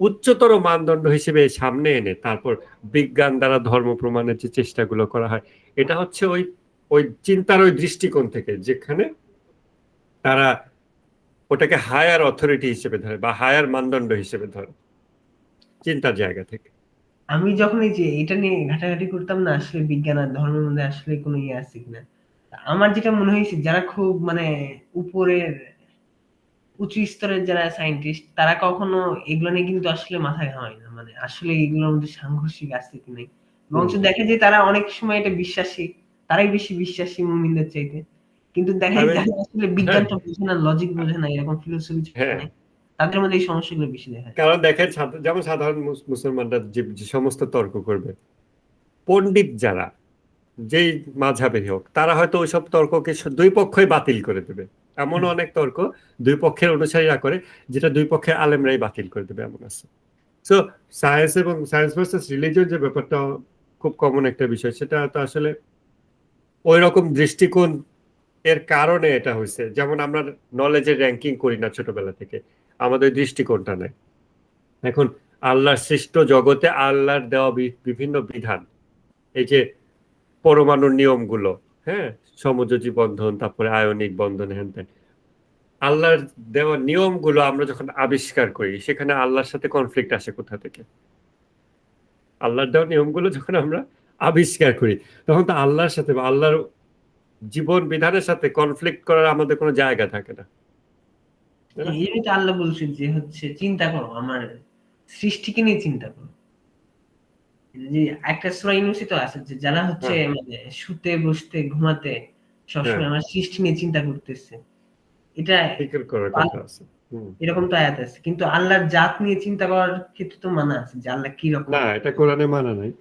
উচ্চতর মানদণ্ড হিসেবে সামনে এনে তারপর বিজ্ঞান দ্বারা ধর্ম প্রমাণের যে চেষ্টাগুলো করা হয়, এটা হচ্ছে ওই ওই চিন্তার ওই দৃষ্টিকোণ থেকে, যেখানে তারা ওটাকে হায়ার অথরিটি হিসেবে ধরে বা হায়ার মানদণ্ড হিসেবে ধরে, চিন্তার জায়গা থেকে। আমি যখন এই যে এটা নিয়ে ঘাটাঘাটি করতাম না আসলে বিজ্ঞান আর ধর্মের মধ্যে আসলে কোনো ইয়ে আছে কিনা, আমার যেটা মনে হয়েছে যারা খুব মানে উপরের উঁচু স্তরের যারা সায়েন্টিস্ট তারা কখনো এগুলো নিয়ে কিন্তু আসলে মাথায় ঘামায় না, মানে আসলে এগুলোর মধ্যে সাংঘর্ষিক আছে কি নাই, বরঞ্চ দেখে যে তারা অনেক সময় এটা বিশ্বাসী, তারাই বেশি বিশ্বাসী মুমিনদের চাইতে। কিন্তু দেখা যায় আমি যারা আসলে হ্যাঁ বিজ্ঞানটা বোঝে না, লজিক বোঝে না, এরকম ফিলোসফি বোঝে হ্যাঁ, না, তাদের মধ্যে এই সমস্যাগুলো বেশি দেখা যায়। কারণ দেখেন যেমন সাধারণ মুসলমানরা যে যে সমস্ত তর্ক করবে, পণ্ডিত যারা যেই মাঝহাবেরই হোক, তারা হয়তো ওইসব তর্ককে দুই পক্ষই বাতিল করে দেবে। এমন অনেক তর্ক দুই পক্ষের অনুসারীরা করে, যেটা দুই পক্ষের আলেমরাই বাতিল করে দেবে, এমন আছে। সো সায়েন্স এবং সায়েন্স ভার্সেস রিলিজিয়ন যে ব্যাপারটা খুব কমন একটা বিষয়, সেটা তো আসলে ওই রকম দৃষ্টিকোণ এর কারণে এটা হয়েছে। যেমন আমরা নলেজের র্যাঙ্কিং করি না ছোটবেলা থেকে, আমাদের দৃষ্টিকোণটা নাই। এখন আল্লাহর সৃষ্ট জগতে আল্লাহর দেওয়া বিভিন্ন বিধান, এই যে পরমাণুর নিয়মগুলো, হ্যাঁ, সমযোজী বন্ধন, তারপরে আয়নিক বন্ধন, হ্যান ত্যান, আল্লাহর দেওয়া নিয়মগুলো আমরা যখন আবিষ্কার করি, সেখানে আল্লাহর সাথে কনফ্লিক্ট আসে কোথা থেকে? আল্লাহর দেওয়া নিয়মগুলো যখন আমরা আবিষ্কার করি, তখন তো আল্লাহর সাথে বা আল্লাহর জীবন বিধানের সাথে কনফ্লিক্ট করার আমাদের কোনো জায়গা থাকে না, তাই না? এই তো আল্লাহ বলছেন যে হচ্ছে চিন্তা করো আমার সৃষ্টিকে নিয়ে চিন্তা করো। যে একটা সূরা ইউনূসে তো আছে যে যারা হচ্ছে হ্যাঁ মানে শুতে বসতে ঘুমাতে হ্যাঁ, সবসময় আমার সৃষ্টি নিয়ে চিন্তা করতেছে। এটা ফিকির করার কথা আছে। হুম, এরকম তো আয়াত আছে। কিন্তু আল্লাহর জাত নিয়ে চিন্তা করার ক্ষেত্রে তো মানা আছে যে আল্লাহ কি রকম। না, এটা কোরআনে মানা নাই।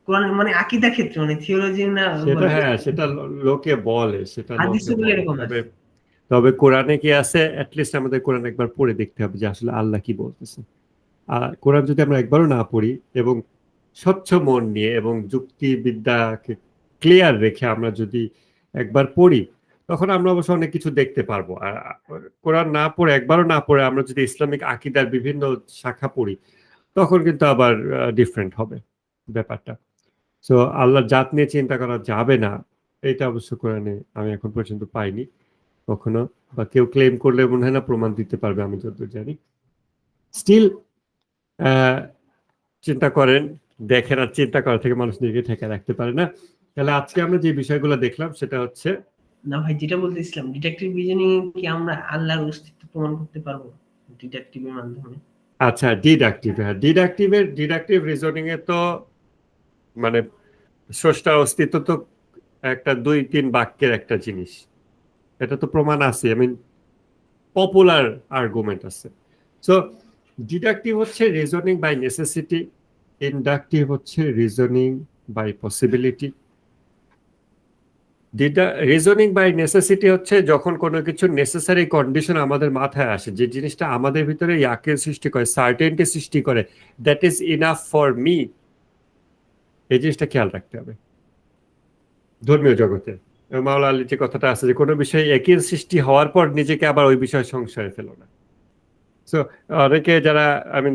কোরআন মানে আকীদা ক্ষেত্রে মানে থিওলজি না সেটা বলে হ্যাঁ, সেটা লোকে বলে, সেটা লোকে হাদিসে বলে বলে, এরকম তবে আছে। তবে কোরআনে কি আছে, অ্যাটলিস্ট আমাদের কোরআন একবার পড়ে দেখতে হবে যে আসলে আল্লাহ কি বলতেছে। আর কোরআন যদি আমরা একবারও না পড়ি এবং স্বচ্ছ মন নিয়ে এবং যুক্তিবিদ্যাকে ক্লিয়ার রেখে আমরা যদি একবার পড়ি, তখন আমরা অবশ্য অনেক কিছু দেখতে পারবো। আর কোরআন না পড়ে, একবারও না পড়ে আমরা যদি ইসলামিক আকিদার বিভিন্ন শাখা পড়ি, তখন কিন্তু আবার ডিফারেন্ট হবে ব্যাপারটা। সো আল্লাহর জাত নিয়ে চিন্তা করা যাবে না, এটা অবশ্য কোরআনে আমি এখন পর্যন্ত পাইনি কখনো, বা কেউ ক্লেম করলে মনে হয় না প্রমাণ দিতে পারবে, আমি যতদূর জানি। স্টিল চিন্তা করেন, দেখেন, আর চিন্তা করা থেকে মানুষ নিজেকে ঠেকে রাখতে পারে না। তাহলে আজকে আমরা যে বিষয়গুলো দেখলাম সেটা হচ্ছে, না ভাই যেটা বলতেছিলাম ডিটেকটিভ রিজনিং কি আমরা আল্লাহর অস্তিত্ব প্রমাণ করতে পারবো ডিটেকটিভের মাধ্যমে? আচ্ছা, হ্যাঁ, ডিডাকটিভ রিজনিং এ তো মানে স্রষ্টার অস্তিত্ব তো একটা 2-3 বাক্যের একটা জিনিস, এটা তো প্রমাণ আছে, আই মিন পপুলার আর্গুমেন্ট আছে। সো ডিডাকটিভ হচ্ছে রিজনিং বাই নেসেসিটি, ইন্ডাকটিভ হচ্ছে reasoning by possibility. Reasoning by necessity হচ্ছে যখন কোনো কিছু নেসেসারি কন্ডিশন আমাদের মাথায় আসে, যে জিনিসটা আমাদের ভিতরে ইয়াকের সৃষ্টি করে, সার্টেনটি সৃষ্টি করে, that is enough for me, এই জিনিসটা খেয়াল রাখতে হবে ধর্মীয় জগতে। মাওলা আলীর যে কথাটা আছে যে কোনো বিষয়ে একই সৃষ্টি হওয়ার পর নিজেকে আবার ওই বিষয়ে সংশয়ে ফেলো না। সো অনেকে যারা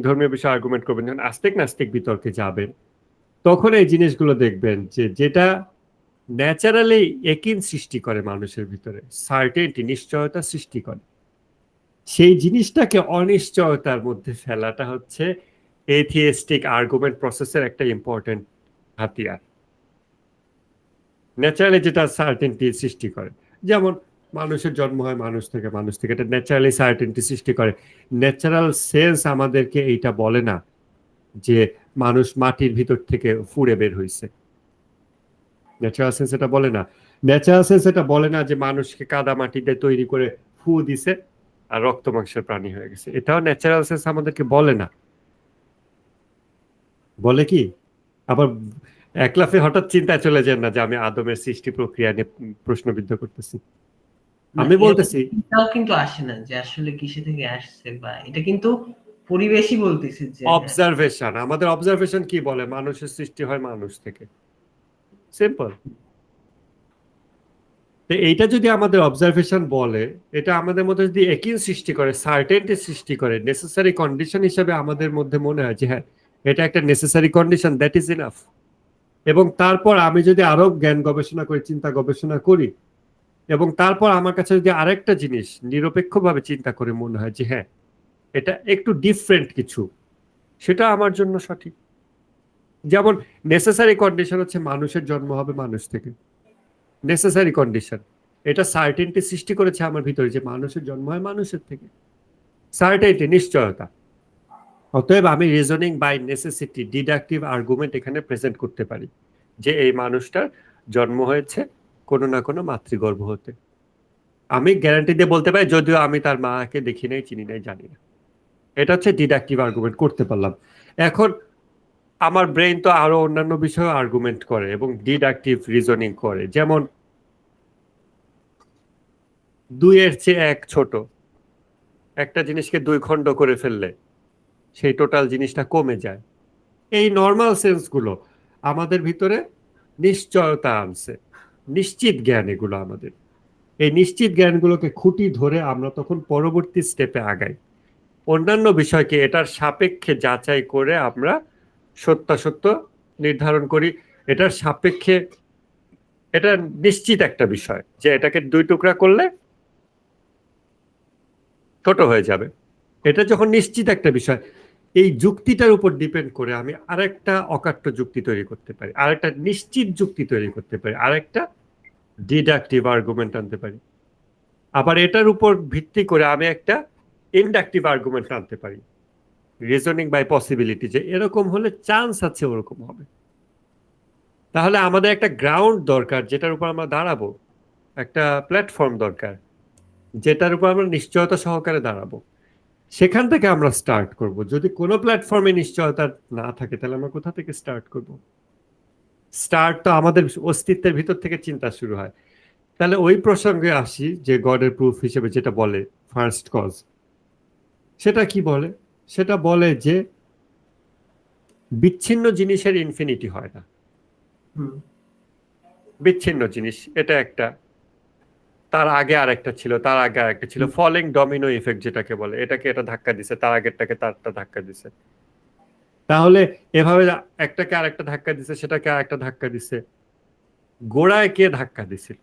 ধর্মীয় বিষয়ে আর্গুমেন্ট করবেন, যখন আস্তিক নাস্তিক বিতর্কে যাবেন তখন এই জিনিসগুলো দেখবেন যে যেটা ন্যাচারালি একই সৃষ্টি করে মানুষের ভিতরে, সার্টেনটি, নিশ্চয়তা সৃষ্টি করে, সেই জিনিসটাকে অনিশ্চয়তার মধ্যে ফেলাটা হচ্ছে এথিয়েস্টিক আর্গুমেন্ট প্রসেসের একটা ইম্পর্টেন্ট হাতিয়ার। ন্যাচারালি যেটা সার্টেনটি সৃষ্টি করে, যেমন মানুষের জন্ম হয় মানুষ থেকে, মানুষ থেকে, এটা ন্যাচারালি সার্টেনটি সৃষ্টি করে। ন্যাচারাল সেন্স আমাদেরকে এইটা বলে না যে মানুষ মাটির ভিতর থেকে ফুড়ে বের হইছে। ন্যাচারাল সেন্স এটা বলে না। ন্যাচারাল সেন্স এটা বলে না যে মানুষকে কাদা মাটিতে তৈরি করে ফু দিছে আর রক্ত মাংসের প্রাণী হয়ে গেছে। এটাও ন্যাচারাল সেন্স আমাদেরকে বলে না। বলে কি? আবার এক লাফে হঠাৎ চিন্তায় চলে যান না যে আমি আদমের সৃষ্টি প্রক্রিয়া নিয়ে প্রশ্নবিদ্ধ করতেছি। আমি বলতেছি এটাও কিন্তু আসে না যে আসলে কিসে থেকে আসছে, বা এটা কিন্তু পরিবেশই বলতেছে যে অবজারভেশন। আমাদের অবজারভেশন কি বলে? মানুষের সৃষ্টি হয় মানুষ থেকে। সিম্পল। তো এইটা যদি আমাদের অবজারভেশন বলে, এটা আমাদের মধ্যে যদি একই সৃষ্টি করে, সার্টেনটি সৃষ্টি করে, নেসেসারি কন্ডিশন হিসেবে আমাদের মধ্যে মনে হয় যে হ্যাঁ এটা একটা necessary condition, that is enough. এবং তারপর আমি যদি আরো জ্ঞান গবেষণা করি, চিন্তা গবেষণা করি, এবং তারপর আমার কাছে যদি আরেকটা জিনিস নিরপেক্ষভাবে চিন্তা করে মনে হয় যে হ্যাঁ এটা একটু ডিফারেন্ট কিছু, সেটা আমার জন্য সঠিক। যেমন নেসেসারি কন্ডিশন হচ্ছে মানুষের জন্ম হবে মানুষ থেকে, নেসেসারি কন্ডিশন। এটা সার্টেনটি সৃষ্টি করেছে আমার ভিতরে যে মানুষের জন্ম হয় মানুষের থেকে, সার্টেনটি, নিশ্চয়তা। অতএব আমি reasoning by necessity, deductive argument এখানে প্রেজেন্ট করতে পারি যে এই মানুষটার জন্ম হয়েছে কোনো না কোনো মাতৃগর্ভ হতে। আমি গ্যারান্টি দিয়ে বলতে পারি, যদিও আমি তার মাকে দেখি নাই, চিনি নাই, জানি না। এটা হচ্ছে ডিডাকটিভ আর্গুমেন্ট করতে পারলাম। এখন আমার ব্রেইন তো আরো অন্যান্য বিষয়ে আর্গুমেন্ট করে এবং ডিডাকটিভ রিজনিং করে। যেমন 2-এর চেয়ে 1 ছোট, একটা জিনিসকে 2 খণ্ড করে ফেললে সেই টোটাল জিনিসটা কমে যায়। এই নর্মাল সেন্সগুলো আমাদের ভিতরে নিশ্চয়তা আনছে, নিশ্চিত জ্ঞান এগুলো আমাদের। এই নিশ্চিত জ্ঞানগুলোকে খুঁটি ধরে আমরা তখন পরবর্তী স্টেপে আগাই, অন্যান্য বিষয়কে এটার সাপেক্ষে যাচাই করে আমরা সত্যাসত্য নির্ধারণ করি। এটার সাপেক্ষে এটা নিশ্চিত একটা বিষয় যে এটাকে 2 টুকরা করলে ছোট হয়ে যাবে। এটা যখন নিশ্চিত একটা বিষয়, এই যুক্তিটার উপর ডিপেন্ড করে আমি আরেকটা অকাট্য যুক্তি তৈরি করতে পারি, আরেকটা নিশ্চিত যুক্তি তৈরি করতে পারি, আরেকটা ডিডাকটিভ আর্গুমেন্ট আনতে পারি। আবার এটার উপর ভিত্তি করে আমি একটা ইনডাকটিভ আর্গুমেন্ট আনতে পারি, রিজনিং বাই পসিবিলিটি, যে এরকম হলে চান্স আছে ওরকম হবে। তাহলে আমাদের একটা গ্রাউন্ড দরকার যেটার উপর আমরা দাঁড়াবো, একটা প্ল্যাটফর্ম দরকার যেটার উপর আমরা নিশ্চয়তা সহকারে দাঁড়াবো। সেখান থেকে আমরা স্টার্ট করব। যদি কোনো প্ল্যাটফর্মে নিশ্চয়তা না থাকে তাহলে আমরা কোথা থেকে স্টার্ট করব? স্টার্ট তো আমাদের অস্তিত্বের ভিতর থেকে চিন্তা শুরু হয়। তাহলে ওই প্রসঙ্গে আসি যে গডের প্রুফ হিসেবে যেটা বলে ফার্স্ট কজ, সেটা কি বলে? সেটা বলে যে বিচ্ছিন্ন জিনিসের ইনফিনিটি হয় না। বিচ্ছিন্ন জিনিস এটা একটা, তার আগে আরেকটা ছিল, তার আগে আরেকটা ছিল, ফলিং ডমিনো ইফেক্ট যেটাকে বলে। এটাকে এটা ধাক্কা দিছে, তার আগেরটাকে তারটা ধাক্কা দিছে। তাহলে এভাবে একটাকে আরেকটা ধাক্কা দিছে, সেটাকে আরেকটা ধাক্কা দিছে। গোড়ায় কে ধাক্কা দিছিল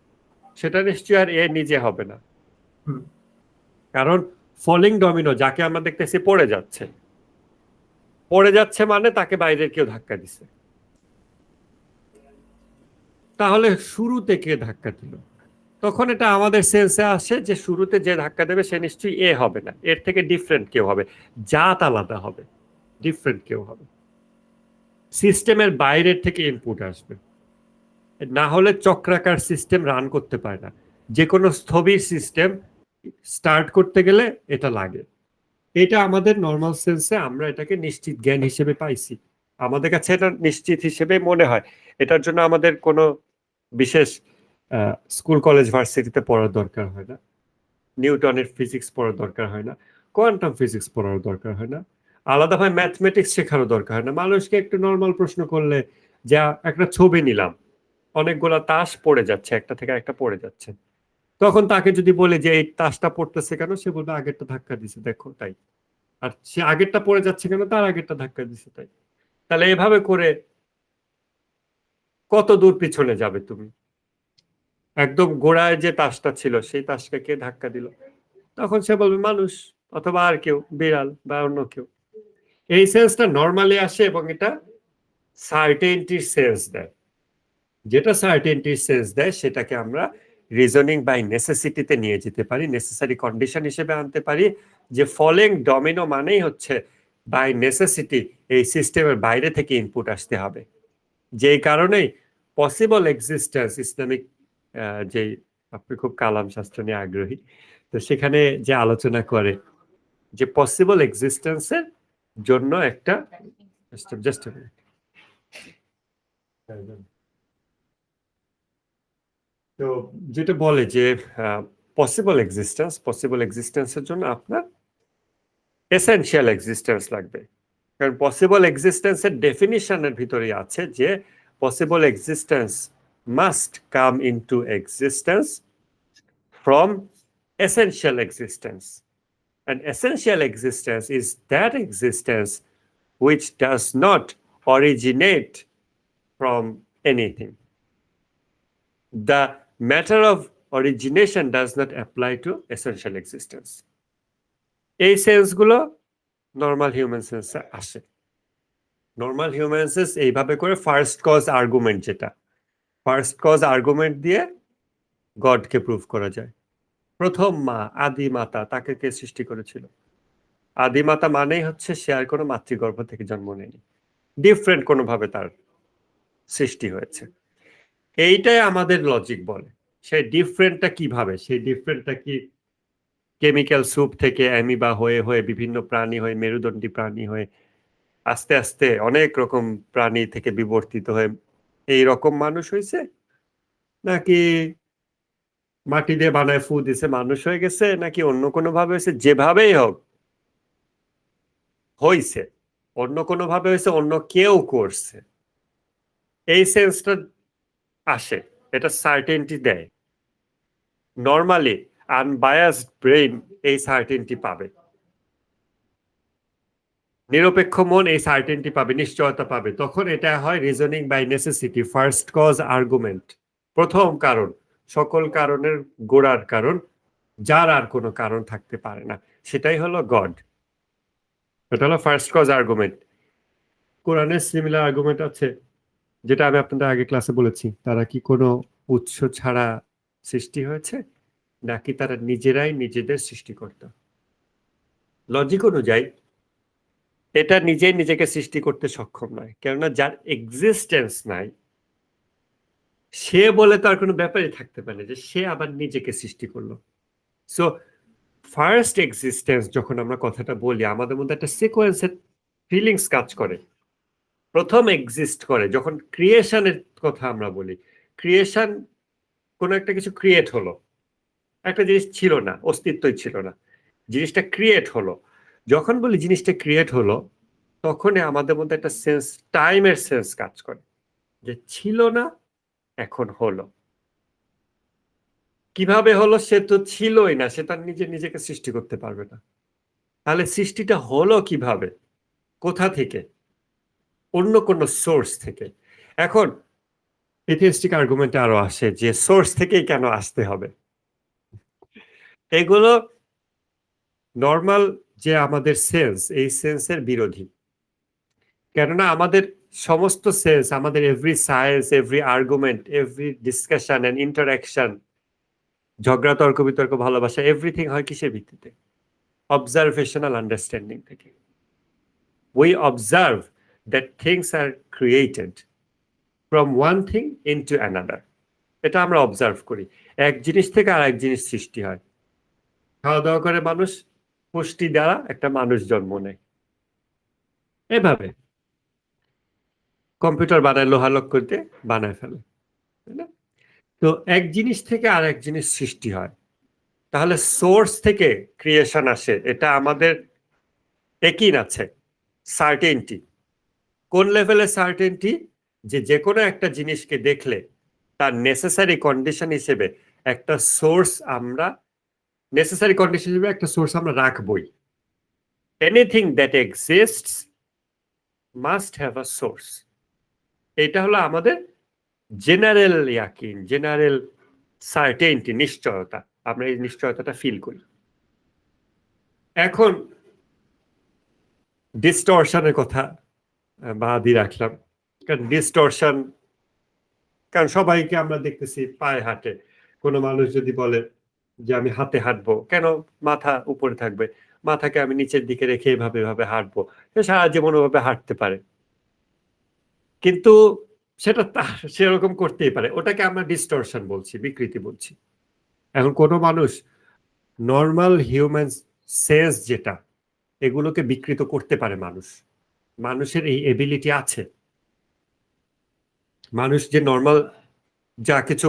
সেটা নিশ্চয়ই আর এ নিজে হবে না, কারণ ফলিং ডমিনো যাকে আমরা দেখতেছি পড়ে যাচ্ছে, পড়ে যাচ্ছে মানে তাকে বাইরের কেউ ধাক্কা দিছে। তাহলে শুরুতে কে ধাক্কা দিল? তখন এটা আমাদের সেন্সে আসে যে শুরুতে যে ধাক্কা দেবে সে নিশ্চয়ই এ হবে না, এর থেকে ডিফারেন্ট কেউ হবে, জাত আলাদা হবে, ডিফারেন্ট কেউ হবে, সিস্টেমের বাইরের থেকে ইনপুট আসবে। না হলে চক্রাকার সিস্টেম রান করতে পারে না। যে কোনো স্থবির সিস্টেম স্টার্ট করতে গেলে এটা লাগে। এটা আমাদের নর্মাল সেন্সে আমরা এটাকে নিশ্চিত জ্ঞান হিসেবে পাইছি, আমাদের কাছে এটা নিশ্চিত হিসেবে মনে হয়। এটার জন্য আমাদের কোনো বিশেষ স্কুল কলেজ ভার্সিটিতে পড়ার দরকার হয় না, নিউটনের ফিজিক্স পড়ার দরকার হয় না, কোয়ান্টাম ফিজিক্স পড়ার দরকার হয় না, আলাদাভাবে ম্যাথমেটিক্স শেখারও দরকার হয় না। মানুষকে একটু নর্মাল প্রশ্ন করলে, যা একটা ছবি নিলাম, অনেকগুলা তাস পড়ে যাচ্ছে, একটা থেকে একটা পড়ে যাচ্ছে, তখন তাকে যদি বলে যে এই তাসটা পড়তেছে কেন, সে বলবে আগেরটা ধাক্কা দিছে দেখো তাই। আর সে আগেরটা পড়ে যাচ্ছে কেন, তার আগেরটা ধাক্কা দিছে তাই। তাহলে এভাবে করে কত দূর পিছনে যাবে তুমি? একদম গোড়ায় যে তাসটা ছিল সেই তাসকে কে ধাক্কা দিল? তখন সে বলবে মানুষ, অথবা আর কেউ, বিড়াল বা অন্য কেউ। এই সেন্সটা নর্মালি আসে এবং এটা সার্টেনটির সেন্স দেয়। যেটা সার্টেনটির সেন্স দেয় সেটাকে আমরা রিজনিং বাই নেসেসিটিতে নিয়ে যেতে পারি, নেসেসারি কন্ডিশন হিসেবে আনতে পারি, যে ফলোইং ডমিনো মানেই হচ্ছে বাই নেসেসিটি এই সিস্টেমের বাইরে থেকে ইনপুট আসতে হবে। যেই কারণেই পসিবল এক্সিস্টেন্স, ইসলামিক যে, আপনি খুব কালাম শাস্ত্র নিয়ে আগ্রহী, তো সেখানে যে আলোচনা করে যে পসিবল এক্সিস্টেন্সের জন্য একটা জাস্ট তো যেটা বলে যে পসিবল এক্সিস্টেন্সের জন্য আপনার এসেনশিয়াল এক্সিস্টেন্স লাগবে। কারণ পসিবল এক্সিস্টেন্সের ডেফিনিশনের ভিতরে আছে যে possible existence must come into existence from essential existence. And essential existence is that existence which does not originate from anything. The matter of origination does not apply to essential existence. এই সেন্সগুলো normal human সেন্সে আসে। Normal human sense এইভাবে করে first cause argument, যেটা first cause argument দিয়ে গডকে prove করা যায়। প্রথম মা, আদি মাতা, তাকে কে সৃষ্টি করেছিল? আদি মাতা মানেই হচ্ছে সে আর কোনো মাতৃগর্ভ থেকে জন্ম নেয়নি, ডিফারেন্ট কোনোভাবে তার সৃষ্টি হয়েছে। এইটাই আমাদের লজিক বলে। সেই ডিফারেন্টটা কিভাবে? সেই ডিফারেন্টটা কি কেমিক্যাল স্যুপ থেকে অ্যামিবা হয়ে হয়ে বিভিন্ন প্রাণী হয়ে, মেরুদণ্ডী প্রাণী হয়ে, আস্তে আস্তে অনেক রকম প্রাণী থেকে বিবর্তিত হয়ে এই রকম মানুষ হয়েছে, নাকি মাটি দিয়ে বানায় ফু দিছে মানুষ হয়ে গেছে, নাকি অন্য কোনো ভাবে হয়েছে? যেভাবেই হোক হয়েছে, অন্য কোনো ভাবে হয়েছে, অন্য কেউ করছে, এই সেন্সটা আসে, এটা সার্টেনটি দেয়। নর্মালি আনবায়াসড ব্রেইন এই সার্টেনটি পাবে, নিরপেক্ষ মন এই সার্টেনটি পাবে, নিশ্চয়তা পাবে। তখন এটা হয় reasoning by necessity, first cause argument, প্রথম কারণ, সকল কারণের গোড়ার কারণ, যার আর কোনো কারণ থাকতে পারে না, সেটাই হলো গড। এটা হলো ফার্স্ট কজ আর্গুমেন্ট। কোরআনের সিমিলার আর্গুমেন্ট আছে, যেটা আমি আপনাদের আগে ক্লাসে বলেছি। তারা কি কোনো উৎস ছাড়া সৃষ্টি হয়েছে, নাকি তারা নিজেরাই নিজেদের সৃষ্টিকর্তা? লজিক অনুযায়ী এটা নিজেই নিজেকে সৃষ্টি করতে সক্ষম নয়, কেননা যার এক্সিস্টেন্স নাই সে বলে তো আর কোনো ব্যাপারই থাকতে পারে না যে সে আবার নিজেকে সৃষ্টি করলো। সো ফার্স্ট এক্সিস্টেন্স যখন আমরা কথাটা বলি, আমাদের মধ্যে একটা সিকোয়েন্সের ফিলিংস কাজ করে। প্রথম এক্সিস্ট করে যখন ক্রিয়েশনের কথা আমরা বলি। ক্রিয়েশন, কোনো একটা কিছু ক্রিয়েট হলো, একটা জিনিস ছিল না, অস্তিত্বই ছিল না, জিনিসটা ক্রিয়েট হলো। যখন বলি জিনিসটা ক্রিয়েট হলো, তখনই আমাদের মধ্যে একটা সেন্স, টাইমের সেন্স কাজ করে, যে ছিল না এখন হলো। কিভাবে হলো? সে তো ছিলই না, সে তার নিজেকে সৃষ্টি করতে পারবে না। তাহলে সৃষ্টিটা হলো কিভাবে, কোথা থেকে? অন্য কোন সোর্স থেকে। এখন এথিস্টিক আর্গুমেন্টে আরো আসে যে সোর্স থেকেই কেন আসতে হবে। এগুলো নর্মাল যে আমাদের সেন্স, এই সেন্সের বিরোধী। কেননা আমাদের সমস্ত সেন্স, আমাদের every science, every argument, every discussion and interaction, ঝগড়া, তর্ক বিতর্ক, ভালোবাসা, এভরিথিং হয় কিসের ভিত্তিতে? অবজারভেশনাল আন্ডারস্ট্যান্ডিং থেকে। We observe that things are created from one thing into another. এটা আমরা অবজার্ভ করি, এক জিনিস থেকে আর এক জিনিস সৃষ্টি হয়। খাওয়া দাওয়া করে মানুষ, পুষ্টি দ্বারা একটা মানুষ জন্ম নেয়। এভাবে কম্পিউটার বানায়, লোহালক করতে বানায় ফেলে, তাই না? তো এক জিনিস থেকে আর এক জিনিস সৃষ্টি হয়। তাহলে সোর্স থেকে ক্রিয়েশন আসে, এটা আমাদের একই আছে সার্টেনটি। কোন লেভেলের সার্টেনটি? যে কোনো একটা জিনিসকে দেখলে তার নেসেসারি কন্ডিশন হিসেবে একটা সোর্স আমরা রাখবই। Anything that exists must have a source. এটা হলো আমাদের জেনারেল ইয়াকিন, জেনারেল সার্টেনটি, নিশ্চয়তা। আমরা এই নিশ্চয়তাটা ফিল করি। এখন ডিস্টরশনের কথা বাদই রাখলাম, কারণ ডিস্টরশন, কারণ সবাইকে আমরা দেখতেছি পায়ে হাঁটে। কোনো মানুষ যদি বলে যে আমি হাতে হাঁটবো, কেন মাথা উপরে থাকবে, মাথাকে আমি নিচের দিকে রেখে এভাবে এভাবে হাঁটবো, সে সারা জীবন ওভাবে হাঁটতে পারে, কিন্তু সেটা তার সেরকম করতেই পারে, ওটাকে আমরা ডিস্টরশন বলছি, বিকৃতি বলছি। এখন কোনো মানুষ নর্মাল হিউম্যান সেন্স যেটা, এগুলোকে বিকৃত করতে পারে মানুষের এই এবিলিটি আছে। মানুষ যে নর্মাল যা কিছু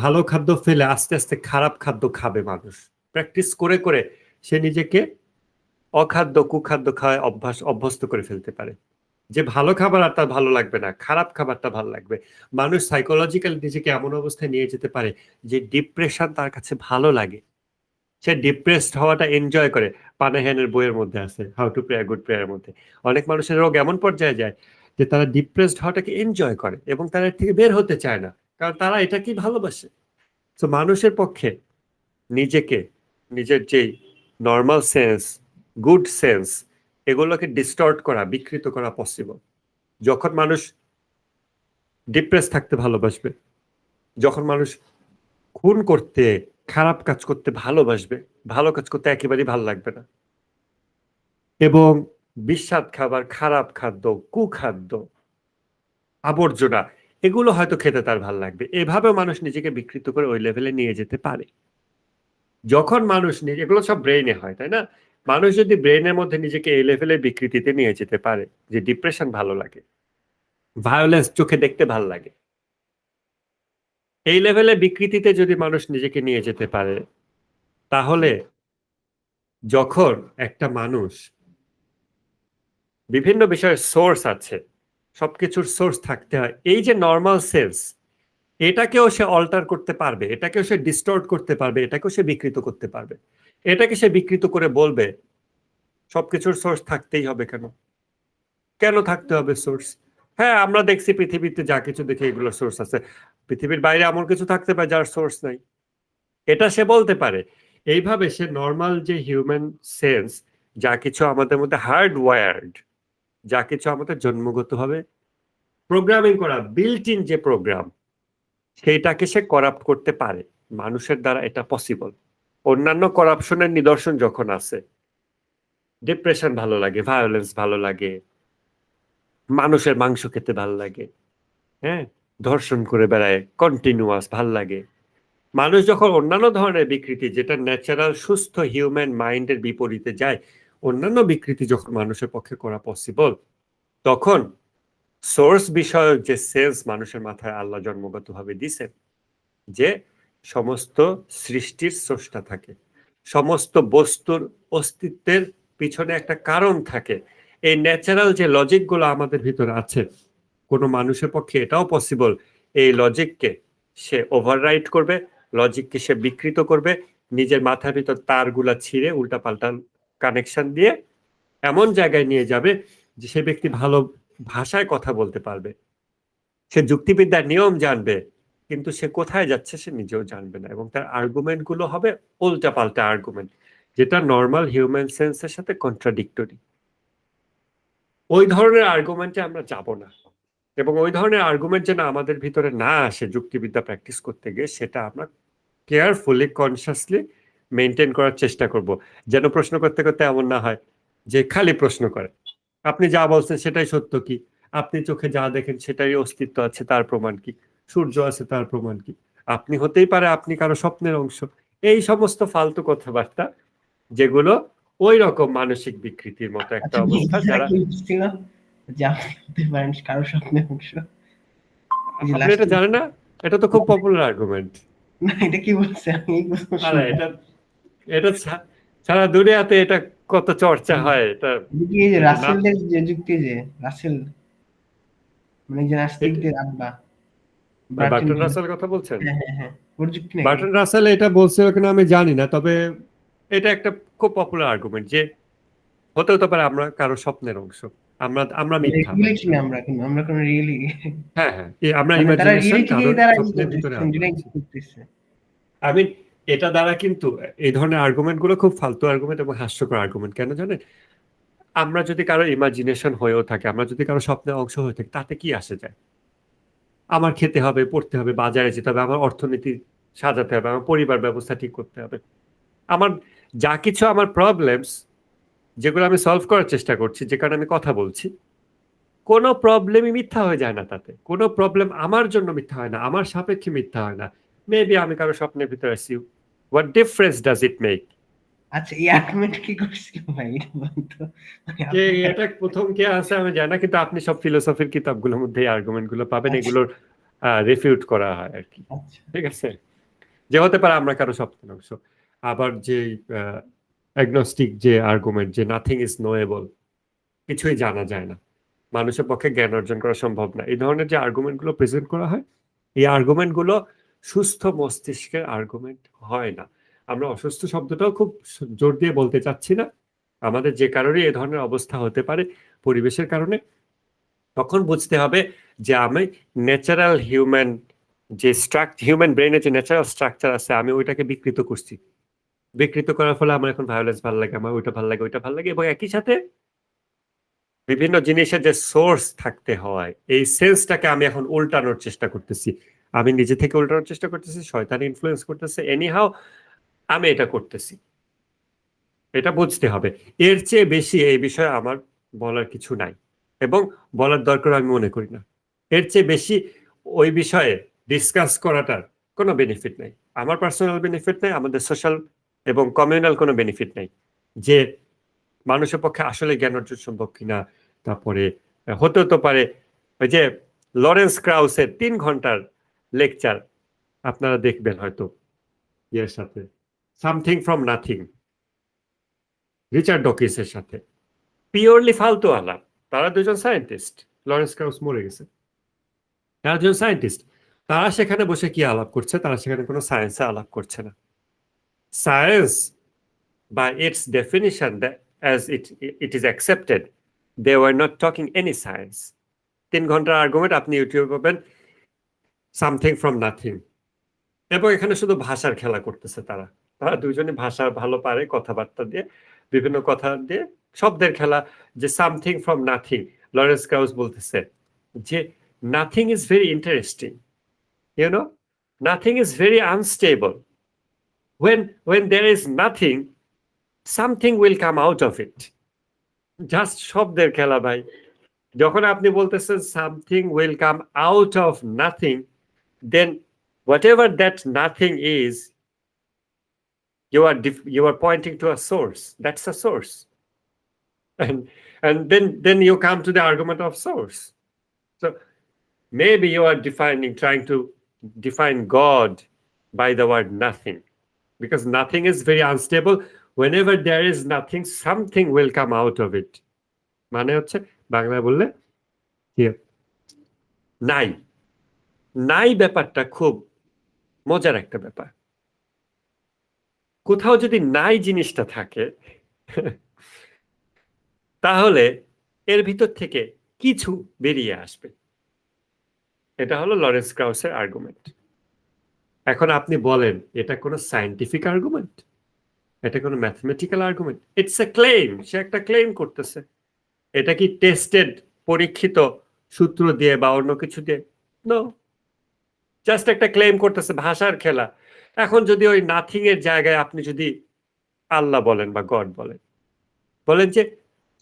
ভালো খাদ্য ফেলে আস্তে আস্তে খারাপ খাদ্য খাবে, মানুষ প্র্যাকটিস করে করে সে নিজেকে অখাদ্য কুখাদ্য খাওয়ায় অভ্যস্ত করে ফেলতে পারে। যে ভালো খাবার আর তার ভালো লাগবে না, খারাপ খাবারটা ভালো লাগবে। মানুষ সাইকোলজিক্যালি নিজেকে এমন অবস্থায় নিয়ে যেতে পারে যে ডিপ্রেশন তার কাছে ভালো লাগে, সে ডিপ্রেসড হওয়াটা এনজয় করে। পানাহেনের বইয়ের মধ্যে আছে how to pray a good প্রেয়ারের মধ্যে অনেক মানুষের রোগ এমন পর্যায়ে যায় যে তারা ডিপ্রেসড হওয়াটাকে এনজয় করে এবং তারা এর থেকে বের হতে চায় না, কারণ তারা এটাকেই ভালোবাসে। তো মানুষের পক্ষে নিজেকে, নিজের যেই নর্মাল সেন্স, গুড সেন্স, এগুলোকে ডিস্টর্ট করা, বিকৃত করা পসিবল। যখন মানুষ ডিপ্রেস থাকতে ভালোবাসবে, যখন মানুষ খুন করতে, খারাপ কাজ করতে ভালোবাসবে, ভালো কাজ করতে একেবারেই ভালো লাগবে না, এবং বিস্বাদ খাবার, খারাপ খাদ্য, কুখাদ্য, আবর্জনা, এগুলো হয়তো খেতে তার ভালো লাগবে। এভাবে মানুষ নিজেকে বিকৃত করে ওই লেভেলে নিয়ে যেতে পারে। যখন মানুষ এগুলো সব ব্রেইনে হয়, তাই না? মানুষ যদি ব্রেইনের মধ্যে নিজেকে এই লেভেলে বিকৃতিতে নিয়ে যেতে পারে যে ডিপ্রেশন ভালো লাগে, ভায়োলেন্স চোখে দেখতে ভালো লাগে, এই লেভেলে বিকৃতিতে যদি মানুষ নিজেকে নিয়ে যেতে পারে, তাহলে যখন একটা মানুষ, বিভিন্ন বিষয়ের সোর্স আছে, সবকিছুর সোর্স থাকতে হয়, এই যে নর্মাল সেন্স, এটাকেও সে অল্টার করতে পারবে, এটাকেও সে ডিস্টর্ট করতে পারবে, এটাকেও সে বিকৃত করতে পারবে। এটাকে সে বিকৃত করে বলবে সবকিছুর সোর্স থাকতেই হবে। কেন থাকতে হবে সোর্স? হ্যাঁ, আমরা দেখছি পৃথিবীতে যা কিছু দেখি এগুলোর সোর্স আছে, পৃথিবীর বাইরে এমন কিছু থাকতে পারে যার সোর্স নাই, এটা সে বলতে পারে। এইভাবে সে নর্মাল যে হিউম্যান সেন্স, যা কিছু আমাদের মধ্যে হার্ড ওয়্যার্ড, যা কিছু আমাদের জন্মগতভাবে প্রোগ্রামিং করা, বিল্ট ইন যে প্রোগ্রাম, সেইটাকে সে করাপ্ট করতে পারে। মানুষের দ্বারা এটা পসিবল। অন্যান্য করাপশনের নিদর্শন যখন আছে, ডিপ্রেশন ভালো লাগে, ভায়োলেন্স ভালো লাগে, মানুষের মাংস খেতে ভালো লাগে, হ্যাঁ, ধর্ষণ করে বেড়ায় কন্টিনিউয়াস ভাল লাগে। মানুষ যখন অন্যান্য ধরনের বিকৃতি, যেটা ন্যাচারাল সুস্থ হিউম্যান মাইন্ডের বিপরীতে যায়, অন্যান্য বিকৃতি যখন মানুষের পক্ষে করা পসিবল, তখন সোর্স বিষয়ক যে সেন্স মানুষের মাথায় আল্লাহ জন্মগতভাবে দিছেন, যে সমস্ত সৃষ্টির স্রষ্টা থাকে, সমস্ত বস্তুর অস্তিত্বের পিছনে একটা কারণ থাকে, এই ন্যাচারাল যে লজিকগুলো আমাদের ভিতরে আছে, কোনো মানুষের পক্ষে এটাও পসিবল এই লজিককে সে ওভাররাইড করবে, লজিককে সে বিকৃত করবে, নিজের মাথার ভিতর তারগুলা ছিঁড়ে উল্টাপাল্টা কানেকশন দিয়ে এমন জায়গায় নিয়ে যাবে যে সে ব্যক্তি ভালো ভাষায় কথা বলতে পারবে, সে যুক্তিবিদ্যার নিয়ম জানবে, কিন্তু সে কোথায় যাচ্ছে সে নিজেও জানবে না, এবং তার আর্গুমেন্ট গুলো হবে উল্টাপাল্টা আর্গুমেন্ট, যেটা নর্মাল হিউম্যান সেন্সের সাথে কন্ট্রাডিক্টরি। ওই ধরনের আর্গুমেন্টে আমরা যাব না, এবং ওই ধরনের আর্গুমেন্ট যেন আমাদের ভিতরে না আসে যুক্তিবিদ্যা প্র্যাকটিস করতে গিয়ে, সেটা আমরা কেয়ারফুলি, কনসিয়াসলি মেনটেন করার চেষ্টা করব, যেন প্রশ্ন করতে করতে এমন না হয় যে খালি প্রশ্ন করে। আপনি যা বলছেন সেটাই সত্য কি? আপনি চোখে যা দেখেন সেটাই অস্তিত্ব আছে, তার প্রমাণ কি? সূর্য আছে, তার প্রমাণ কি? আপনি হতেই পারে আপনি কারো স্বপ্নের অংশ। এই সমস্ত ফালতু কথাবার্তা, যেগুলো ওই রকম মানসিক বিকৃতির মতো একটা অবস্থা, যারা কারো স্বপ্নের অংশ। আপনি এটা জানেন না? এটা তো খুব পপুলার আর্গুমেন্ট। না, এটা কি বলছে? আমি আরে এটা সারা দুনিয়াতে এটা কত চর্চা হয়। এটা রাসেলের যে যুক্তি, যে রাসেল মানে যে নাস্তিকদের আব্বা, বার্টন রাসেল কথা বলছেন? হ্যাঁ প্রযুক্তি নাকি? বার্টন রাসেল এটা বলছিল কিনা আমি জানি না, তবে এটা একটা খুব পপুলার আর্গুমেন্ট যে হতে পারে আমরা কারো স্বপ্নের অংশ, আমরা মিথ্যা রিয়েলিটি না, আমরা কোন রিয়েলি, হ্যাঁ হ্যাঁ আমরা মানে তারা ইমাজিনেশন রিয়েলিটিকেই কারোর তারা স্বপ্নের ভিতরে আমরা আছি। করতেছে। আমি এটা দ্বারা কিন্তু এই ধরনের আর্গুমেন্ট গুলো খুব ফালতু আর্গুমেন্ট এবং হাস্যকর আর্গুমেন্ট। কেন জানেন? আমরা যদি কারো ইমাজিনেশন হয়েও থাকে, আমরা যদি কারো স্বপ্নের অংশ হয়ে থাকি, তাতে কি আসে যায়? আমার খেতে হবে, পড়তে হবে, বাজারে যেতে হবে, আমার অর্থনীতি সাজাতে হবে, আমার পরিবার ব্যবস্থা ঠিক করতে হবে, আমার যা কিছু আমার প্রবলেমস যেগুলো আমি সলভ করার চেষ্টা করছি, যে কারণে আমি কথা বলছি, কোনো প্রবলেমই মিথ্যা হয়ে যায় না। তাতে কোনো প্রবলেম আমার জন্য মিথ্যা হয় না, আমার সাপেক্ষে মিথ্যা হয় না। মেবি আমি কারো স্বপ্নের ভিতরে আছি, what difference does it make? আচ্ছা, এই আর্গুমেন্ট কি করছিল ভাই, এটা বলতো মানে কে এটা প্রথম কে আছে আমি জানি না, কিন্তু আপনি সব ফিলোসফির কিতাবগুলোর মধ্যে এই আর্গুমেন্ট গুলো পাবেন, আচ্ছা, এগুলোর রিফিউট করা হয় আর কি। আচ্ছা ঠিক আছে, যে হতে পারে আমরা কারো স্বপ্নের অংশ। আবার যে অ্যাগনস্টিক যে আর্গুমেন্ট যে নাথিং ইজ নোয়েবল, কিছুই জানা যায় না, মানুষের পক্ষে জ্ঞান অর্জন করা সম্ভব না, এই ধরনের যে আর্গুমেন্ট গুলো প্রেজেন্ট করা হয়, এই আর্গুমেন্ট গুলো সুস্থ মস্তিষ্কের আর্গুমেন্ট হয় না। আমরা অসুস্থ শব্দটাও খুব জোর দিয়ে বলতে চাচ্ছি না, আমাদের যে কারণে এই ধরনের অবস্থা হতে পারে পরিবেশের কারণে, তখন বুঝতে হবে যে আমি ন্যাচারাল হিউম্যান যে হিউম্যান ব্রেনের যে ন্যাচারাল স্ট্রাকচার আছে, আমি ওইটাকে বিকৃত করছি। বিকৃত করার ফলে আমার এখন ভায়োলেন্স ভালো লাগে, আমার ওইটা ভালো লাগে, ওইটা ভালো লাগে, এবং একই সাথে বিভিন্ন জিনিসের যে সোর্স থাকতে হয়, এই সেন্সটাকে আমি এখন উল্টানোর চেষ্টা করতেছি। আমি নিজে থেকে উল্টানোর চেষ্টা করতেছি, শয়তান ইনফ্লুয়েন্স করতেছে, এনিহাও আমি এটা করতেছি। এটা বুঝতে হবে। এর চেয়ে বেশি এই বিষয়ে আমার বলার কিছু নাই, এবং বলার দরকার আমি মনে করি না। এর চেয়ে বেশি ওই বিষয়ে ডিসকাস করাটার কোনো বেনিফিট নাই। আমার পার্সোনাল বেনিফিট নাই, আমাদের সোশ্যাল এবং কমিউনাল কোনো বেনিফিট নাই। যে মানুষের পক্ষে আসলে জ্ঞান অর্জন সম্ভব কিনা, তারপরে হতে পারে ওই যে লরেন্স ক্রাউসের 3 ঘন্টার লেকচার আপনারা দেখবেন হয়তো, ইয়ের সাথে সামথিং ফ্রম নাথিং, রিচার্ড ডকিন্সের সাথে, পিওরলি ফালতু আলাপ। তারা দুজন সায়েন্টিস্ট, লরেন্স ক্রাউস মরে গেছে, তারা দুজন সায়েন্টিস্ট। তারা সেখানে বসে কি আলাপ করছে? তারা সেখানে কোনো সায়েন্সে আলাপ করছে না। Science by its definition that as it is accepted, they were not talking any science. 3 ঘন্টার আর্গুমেন্ট আপনি ইউটিউবে পাবেন, সামথিং ফ্রম নাথিং। এবং এখানে শুধু ভাষার খেলা করতেছে তারা। তারা দুজনে ভাষা ভালো পারে, কথাবার্তা দিয়ে, বিভিন্ন কথা দিয়ে শব্দের খেলা, যে something from nothing. Lawrence Krauss বলতেছে যে nothing is very interesting, you know, nothing is very unstable. when there is nothing, something will come out of it. Just শব্দের খেলা ভাই। যখন আপনি বলতেছেন something will come out of nothing, then whatever that nothing is, you are pointing to a source. That's a source. And then you come to the argument of source. So maybe you are trying to define God by the word nothing, because nothing is very unstable. Whenever there is nothing, something will come out of it. মানে হচ্ছে বাংলায় বললে নাই। নাই ব্যাপারটা খুব মজার একটা ব্যাপার। কোথাও যদি নাই জিনিসটা থাকে, তাহলে এর ভিতর থেকে কিছু বেরিয়ে আসবে। এটা হলো লরেন্স ক্রাউসের আর্গুমেন্ট। এখন আপনি বলেন এটা কোনো সায়েন্টিফিক আর্গুমেন্ট, এটা কোনো mathematical argument? It's a claim, সে একটা ক্লেম করতেছে। এটা কি টেস্টেড, পরীক্ষিত সূত্র দিয়ে বা অন্য কিছু দিয়ে? নো, জাস্ট একটা ক্লেম করতেছে, ভাষার খেলা। এখন যদি ওই নাথিং এর জায়গায় আপনি যদি আল্লাহ বলেন বা গড বলেন, বলেন যে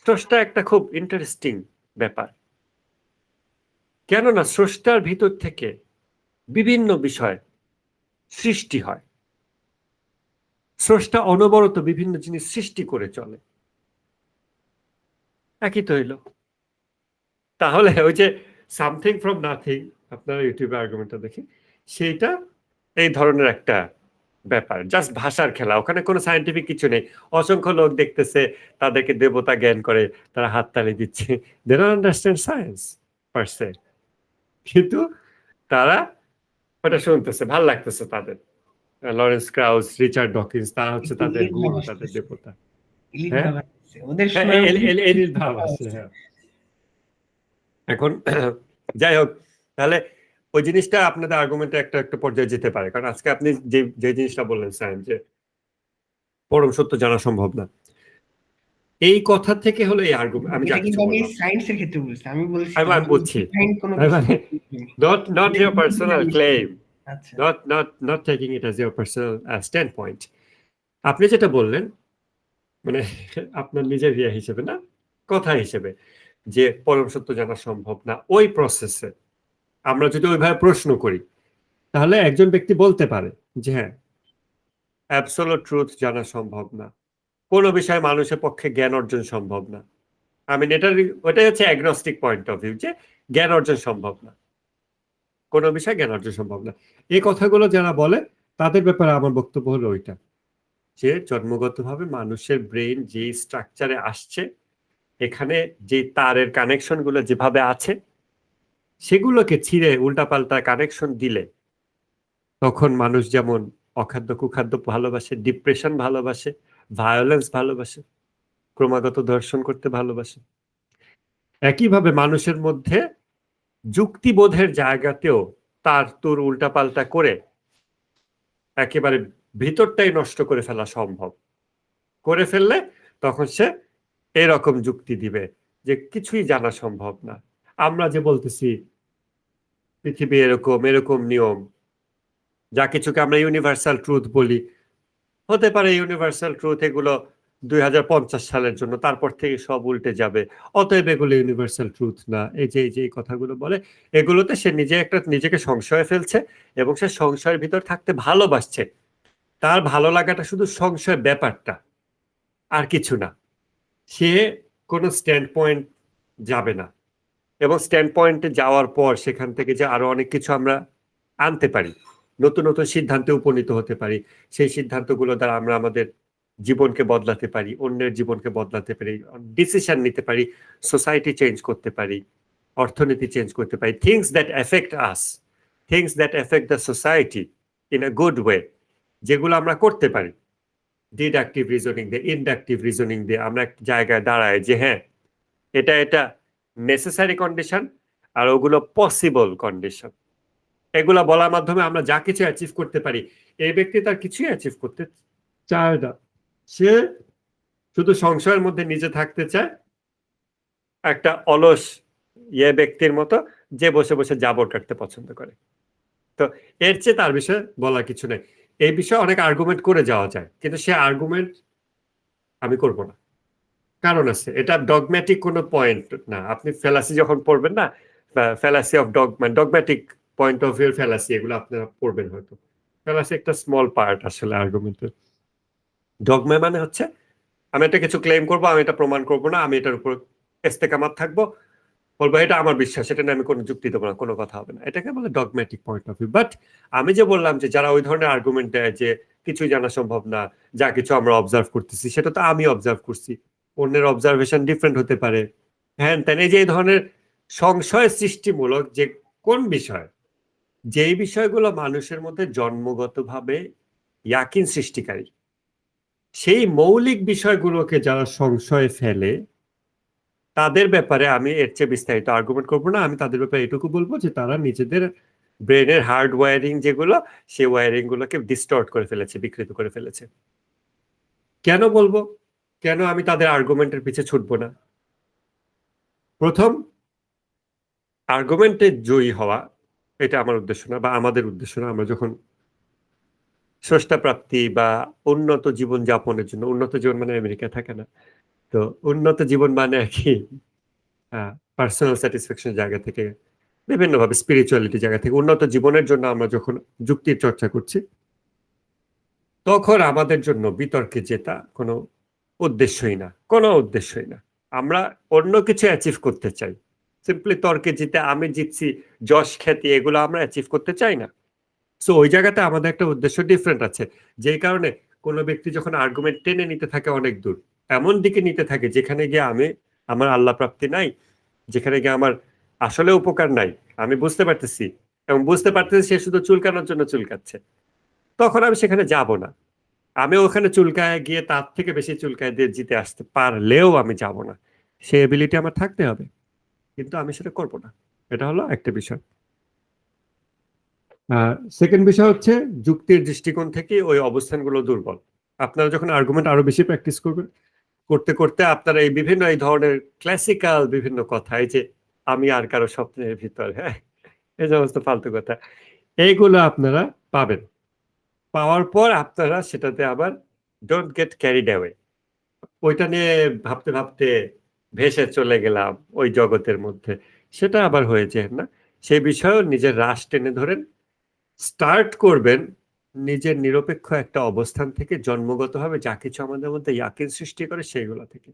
স্রষ্টা একটা খুব ইন্টারেস্টিং ব্যাপার, কেননা স্রষ্টার ভিতর থেকে বিভিন্ন বিষয় সৃষ্টি হয়, স্রষ্টা অনবরত বিভিন্ন জিনিস সৃষ্টি করে চলে, একই তো হইল। তাহলে ওই যে সামথিং ফ্রম নাথিং, আপনারা ইউটিউবে আর্গুমেন্টটা দেখি, সেইটা এই ধরনের একটা ব্যাপার, জাস্ট ভাষার খেলা। ওখানে কোনো সায়েন্টিফিক কিছু নেই। অসংখ্য লোক দেখতেছে, তাদেরকে দেবতা জ্ঞান করে, তারা হাততালি দিচ্ছে, দে ডোন্ট আন্ডারস্ট্যান্ড সায়েন্স পার সে, কিন্তু তারা ওটা শুনতেছে, ভাল লাগতেছে তাদের। লরেন্স ক্রাউস, রিচার্ড ডকিন্স, তারা হচ্ছে একটু তাদের ইলিট ভাব গুরু, তাদের আসতেছে, দেবতা। ইলিট হ্যাঁ, ভাব আসতেছে ওদের হ্যাঁ, শোনার এলিট ভাব আছে। হ্যাঁ, এখন যাই হোক, তাহলে ওই জিনিসটা আপনাদের আর্গুমেন্টে একটা একটা পর্যায়ে যেতে পারে, কারণ আজকে আপনি যে যে জিনিসটা বললেন সায়েন্স, যে পরম সত্য জানা সম্ভব না, এই কথা থেকে হলো এই আর্গুমেন্ট আমি যা এটা কিছু কিন্তু আমি বললাম। সায়েন্সের ক্ষেত্রে বলছি, আমি বলছি আমি আমি বুঝছি, ডিফাইন কোনো কিছু মানে not your personal claim, আচ্ছা not taking it as your personal standpoint. আপনি যেটা বললেন, মানে আপনার নিজের ইয়ে হিসেবে না, কথা হিসেবে, যে পরম সত্য জানা সম্ভব না, ওই প্রসেসে আমরা যদি ওইভাবে প্রশ্ন করি, তাহলে একজন ব্যক্তি বলতে পারে যে হ্যাঁ, অ্যাবসোলিউট ট্রুথ জানা সম্ভব না, কোনো বিষয়ে মানুষের পক্ষে জ্ঞান অর্জন সম্ভব না। আমি ওটাই হচ্ছে অ্যাগনস্টিক পয়েন্ট অফ ভিউ, যে জ্ঞান অর্জন সম্ভব না, কোনো বিষয়ে জ্ঞান অর্জন সম্ভব না। এই কথাগুলো যারা বলে তাদের ব্যাপারে আমার বক্তব্য হলো ওইটা, যে জন্মগতভাবে মানুষের ব্রেন যে স্ট্রাকচারে আসছে, এখানে যে তারের কানেকশন গুলো যেভাবে আছে, সেগুলোকে ছিঁড়ে উল্টাপাল্টা কানেকশন দিলে তখন মানুষ যেমন অখাদ্য কুখাদ্য ভালোবাসে, ডিপ্রেশন ভালোবাসে, ভায়োলেন্স ভালোবাসে, ক্রমাগত ধর্ষণ করতে ভালোবাসে, একইভাবে মানুষের মধ্যে যুক্তিবোধের জায়গাতেও তার তোর উল্টাপাল্টা করে একেবারে ভিতরটাই নষ্ট করে ফেলা সম্ভব। করে ফেললে তখন সে এরকম যুক্তি দিবে যে কিছুই জানা সম্ভব না, আমরা যে বলতেছি পৃথিবী এরকম এরকম নিয়ম, যা কিছুকে আমরা ইউনিভার্সাল ট্রুথ বলি, হতে পারে ইউনিভার্সাল ট্রুথ এগুলো 2050 সালের জন্য, তারপর থেকে সব উল্টে যাবে, অতএব এগুলো ইউনিভার্সাল ট্রুথ না। এই যে এই কথাগুলো বলে, এগুলোতে সে নিজেকে সংশয়ে ফেলছে, এবং সে সংশয়ের ভিতর থাকতে ভালোবাসছে। তার ভালো লাগাটা শুধু সংশয় ব্যাপারটা, আর কিছু না। সে কোনো স্ট্যান্ড পয়েন্ট যাবে না, এবং স্ট্যান্ড পয়েন্টে যাওয়ার পর সেখান থেকে যে আরো অনেক কিছু আমরা আনতে পারি, নতুন নতুন সিদ্ধান্তে উপনীত হতে পারি, সেই সিদ্ধান্তগুলো দ্বারা আমরা আমাদের জীবনকে বদলাতে পারি, অন্যের জীবনকে বদলাতে পারি, ডিসিশন নিতে পারি, সোসাইটি চেঞ্জ করতে পারি, অর্থনীতি চেঞ্জ করতে পারি, things that effect us, things that effect the society in a good way, যেগুলো আমরা করতে পারি ডিডাকটিভ রিজনিং দিয়ে, ইনডাকটিভ রিজনিং দিয়ে আমরা একটা জায়গায় দাঁড়াই যে হ্যাঁ, এটা নেসেসারি কন্ডিশন, আর ওগুলো পসিবল কন্ডিশন। এগুলা বলার মাধ্যমে আমরা যা কিছু অ্যাচিভ করতে পারি। এই ব্যক্তি তার কিছুই অ্যাচিভ করতে চায় না, সে শুধু সংশয়ের মধ্যে নিজে থাকতে চায়, একটা অলস ব্যক্তির মতো, যে বসে বসে জাবর কাটতে পছন্দ করে। তো এর চেয়ে তার বিষয়ে বলার কিছু নেই। এই বিষয়ে অনেক আর্গুমেন্ট করে যাওয়া যায়, কিন্তু সে আর্গুমেন্ট আমি করব না, কারণ আছে, এটা ডগম্যাটিক কোনো পয়েন্ট না। আপনি ফ্যালাসি যখন পড়বেন না, fallacy of dogmatic point of view fallacy, এগুলো আপনারা পড়বেন হয়তো। ফ্যালাসি একটা স্মল পার্ট আসলে আর্গুমেন্টের। ডগমা মানে হচ্ছে আমি একটা কিছু ক্লেম করব, আমি এটা প্রমাণ করব না, আমি এটার উপর ইস্তেকামাত থাকবো, বলবো এটা আমার বিশ্বাস, এটা নিয়ে আমি কোনো যুক্তি দেবো না, কোনো কথা হবে না, এটাকে বলে dogmatic point of view. But আমি যে বললাম যে যারা ওই ধরনের আর্গুমেন্ট দেয় যে কিছুই জানা সম্ভব না, যা কিছু আমরা অবজার্ভ করতেছি সেটা তো আমি অবজার্ভ করছি, অন্যের অবজারভেশন ডিফারেন্ট হতে পারে, হ্যান তেন, এই যে এই ধরনের সংশয় সৃষ্টিমূলক যে কোন বিষয়, যেই বিষয়গুলো মানুষের মধ্যে জন্মগতভাবে ইয়াকিন সৃষ্টিকারী, সেই মৌলিক বিষয়গুলোকে যারা সংশয়ে ফেলে, তাদের ব্যাপারে আমি এর চেয়ে বিস্তারিত আর্গুমেন্ট করবো না। আমি তাদের ব্যাপারে এটুকু বলবো যে তারা নিজেদের ব্রেনের হার্ড ওয়ারিং যেগুলো, সেই ওয়ারিং গুলোকে ডিস্টর্ট করে ফেলেছে, বিকৃত করে ফেলেছে। কেন বলবো, কেন আমি তাদের আর্গুমেন্টের পিছে ছুটবো না? প্রথম, আর্গুমেন্টে জয়ী হওয়া এটা আমার উদ্দেশ্য না, বা আমাদের উদ্দেশ্য না। আমরা যখন স্রষ্টা প্রাপ্তি বা উন্নত জীবন যাপনের জন্য, উন্নত জীবন মানে আমেরিকা থাকে না তো, উন্নত জীবন মানে আর কি পার্সোনাল স্যাটিসফ্যাকশন জায়গা থেকে, বিভিন্নভাবে স্পিরিচুয়ালিটি জায়গা থেকে উন্নত জীবনের জন্য আমরা যখন যুক্তির চর্চা করছি, তখন আমাদের জন্য বিতর্কে জেতা কোনো উদ্দেশ্যই না, কোনো উদ্দেশ্যই না। আমরা অন্য কিছু অ্যাচিভ করতে চাই। সিম্পলি তর্কে জিতে আমি জিতছি, যশ খ্যাতি, এগুলো আমরা অ্যাচিভ করতে চাই না। সো ওই জায়গাতে আমাদের একটা উদ্দেশ্য ডিফারেন্ট আছে, যেই কারণে কোনো ব্যক্তি যখন আর্গুমেন্ট টেনে নিতে থাকে অনেক দূর, এমন দিকে নিতে থাকে যেখানে গিয়ে আমার আল্লাহ প্রাপ্তি নাই, যেখানে গিয়ে আমার আসলে উপকার নাই, আমি বুঝতে পারতেছি এবং বুঝতে পারতেছে সে শুধু চুলকানোর জন্য চুলকাচ্ছে, তখন আমি সেখানে যাব না। আমি ওখানে চুলকায় গিয়ে তার থেকে বেশি চুলকায় দিয়ে জিতে আসতে পারলেও আমি যাব না। সেই এবিলিটি আমার থাকতে হবে, কিন্তু আমি সেটা করব না। এটা হলো একটা বিষয়। সেকেন্ড বিষয় হচ্ছে যুক্তির দৃষ্টিকোণ থেকে ওই অবস্থানগুলো দুর্বল। আপনারা যখন আর্গুমেন্ট আরো বেশি প্র্যাকটিস করবেন, করতে করতে আপনারা এই বিভিন্ন এই ধরনের ক্লাসিক্যাল বিভিন্ন কথা, এই যে আমি আর কারো স্বপ্নের ভিতর, হ্যাঁ, এই সমস্ত ফালতু কথা, এইগুলো আপনারা পাবেন। পাওয়ার পর আপনারা সেটাতে আবার ডোন্ট গেট ক্যারিড অ্যাওয়ে, ওইটা নিয়ে ভাবতে ভাবতে ভেসে চলে গেলাম ওই জগতের মধ্যে, সেটা আবার হয়ে যায় না। সেই বিষয়েও নিজের রাশ টেনে ধরেন, স্টার্ট করবেন নিজের নিরপেক্ষ একটা অবস্থান থেকে, জন্মগতভাবে যা কিছু আমাদের মধ্যে ইয়াকিন সৃষ্টি করে সেইগুলো থেকে।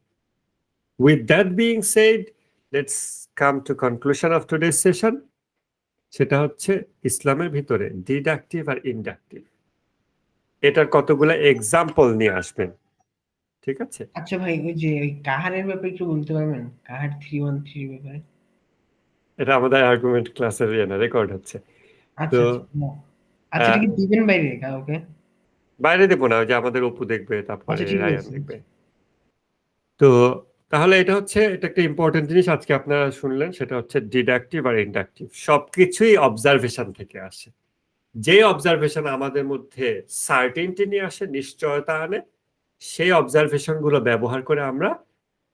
With that being said, let's come to conclusion of today's session. সেটা হচ্ছে ইসলামের ভিতরে ডিডাকটিভ আর ইনডাকটিভ, এটার কতগুলো এক্সাম্পল নিয়ে আসবেন, ঠিক আছে? আচ্ছা ভাই, ওই যে ওই কাহারের ব্যাপারে একটু বলতে পারবেন? কাহার 313 ব্যাপারে। এটা আমাদের আর্গুমেন্ট ক্লাসের রেকর্ড হচ্ছে। আচ্ছা তো আচ্ছা, আচ্ছা এটা কি দিবেন বাইরে কাউকে? বাইরে দেবো না, ওই যে আমাদের অপু দেখবে, তারপরে আচ্ছা ঠিক রায়ান আছে। দেখবে। তো তাহলে এটা হচ্ছে, এটা একটা ইম্পর্টেন্ট জিনিস আজকে আপনারা শুনলেন, সেটা হচ্ছে ডিডাকটিভ আর ইনডাকটিভ। সবকিছুই অবজারভেশন থেকে আসে। যে অবজারভেশন আমাদের মধ্যে সার্টেনটি নিয়ে আসে, নিশ্চয়তা আনে, সেই অবজারভেশন গুলো ব্যবহার করে আমরা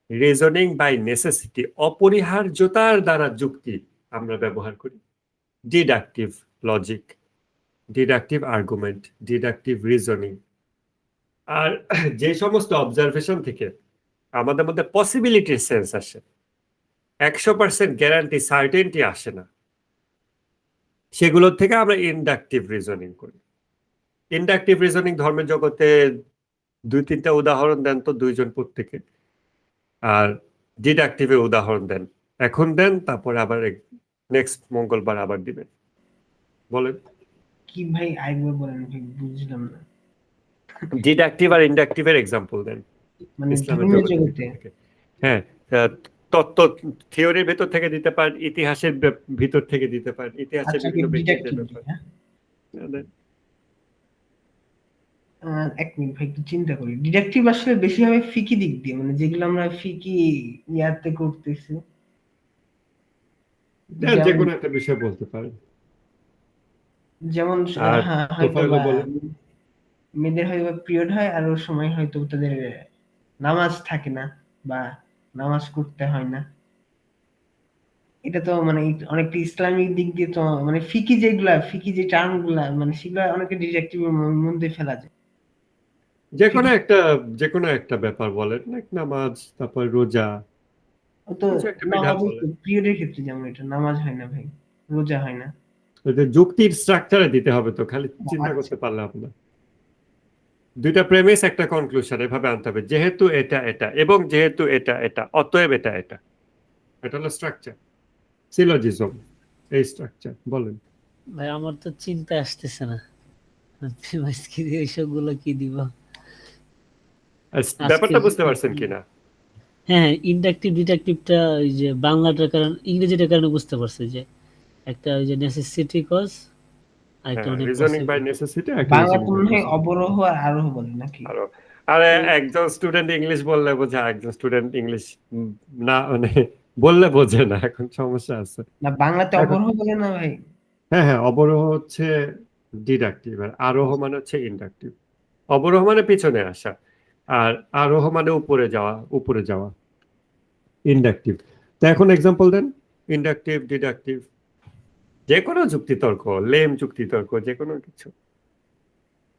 রিজনিং বাই নেসেসিটি, অপরিহার্যতার দ্বারা যুক্তি আমরা ব্যবহার করি। Deductive logic, deductive argument, deductive reasoning. আর যে সমস্ত অবজারভেশন থেকে আমাদের মধ্যে পসিবিলিটির সেন্স আসে, 100% গ্যারান্টি সার্টেনটি আসে না, সেগুলোর থেকে আমরা ইনডাকটিভ রিজনিং করি। ইনডাকটিভ রিজনিং ধর্মের জগতে 2-3টা উদাহরণ দেন তো দুইজন প্রত্যেকে, আর ডিডাকটিভের উদাহরণ দেন, এখন দেন, তারপরে আবার নেক্সট মঙ্গলবার আবার দিবেন। বলেন। কি ভাই আরেকবার বলেন ভাই, বুঝলাম না। ডিডাকটিভ আর ইনডাকটিভের এক্সাম্পল দেন মানে ইসলামের ধর্মীয় জগতের জগতে। ভিতর থেকে। হ্যাঁ, তত্ত্ব থিওরির ভেতর থেকে দিতে পারেন, ইতিহাসের ভিতর থেকে দিতে পারেন, ইতিহাসের আচ্ছা বিভিন্ন ব্যক্তিত্বের ডিডাকটিভ, ব্যাপার। হ্যাঁ। দেন। এক মিনিট ভাই, একটু চিন্তা করি। ডিডাকটিভ আসলে বেশি হবে ফিকি দিক দিয়ে, মানে যেগুলো আমরা ফিকি ইয়াতে করতেছি। যে যেমন কোনো একটা বিষয় বলতে পারেন। যেমন আর হ্যাঁ হয়তো তোফায়েল বা বলেন। মেয়েদের হয়তো পিরিয়ড হয় আর ওই সময় হয়তো তাদের নামাজ থাকে না বা নামাজ করতে হয় না। এটা তো মানে অনেকটা ইসলামিক দিক দিয়ে তো, মানে ফিকি যেগুলা, ফিকি যে টার্ম গুলা, মানে সেগুলা অনেকে ডিডাকটিভের মধ্যে ফেলা যায়। যে কোনো একটা ব্যাপার বলেন, লাইক নামাজ, তারপর রোজা, ও তো কিছু একটা বিধান নামাজের বলেন। পিরিয়ডের ক্ষেত্রে, যেমন এটা নামাজ হয় না ভাই, রোজা হয় না। ওই যে যুক্তির স্ট্রাকচারে দিতে হবে, তো খালি চিন্তা আচ্ছা করতে পারলে হবে না। দুইটা প্রেমিস একটা কনক্লুশন এভাবে আনতে হবে, যেহেতু এটা এটা এবং যেহেতু এটা এটা অতএব এটা এটা। এটা হলো স্ট্রাকচার, সিলোজিজম, এই স্ট্রাকচার। বলেন। ভাই আমার তো চিন্তা আসতেছে না, প্রিমাইস কি দিয়ে এইসব গুলো কি দিব ব্যাপারটা আজকে। বুঝতে পারছেন কিনা? হ্যাঁ, ইনডাকটিভ ডিডাকটিভটা ওই যে বাংলাটার কারণে, ইংরেজিটার কারণে বুঝতে পারছি যে একটা ওই যে নেসেসিটি কজ, আর একটা হ্যাঁ, মানে রিজনিং বাই নেসেসিটি, একটা বাংলা রিজনিং তো বাই মনে হয় নেসেসিটি। অবরোহ আর আরোহ বলে নাকি? আরো আরে একজন স্টুডেন্ট ইংলিশ বললে বোঝে, একজন স্টুডেন্ট ইংলিশ না মানে বললে বোঝে না, এখন সমস্যা আছে। না বাংলাতে এখন অবরোহ বলে না ভাই? হ্যাঁ হ্যাঁ, অবরোহ হচ্ছে ডিডাকটিভ, আর আরোহ মানে হচ্ছে ইনডাকটিভ। অবরোহ মানে পিছনে আসা, আর আরোহ মানে উপরে যাওয়া, উপরে যাওয়া, ইনডাকটিভ। তো এখন এক্সাম্পল দেন, ইনডাকটিভ, ডিডাকটিভ, যে কোনো যুক্তিতর্ক, লেম যুক্তিতর্ক, যে কোনো কিছু।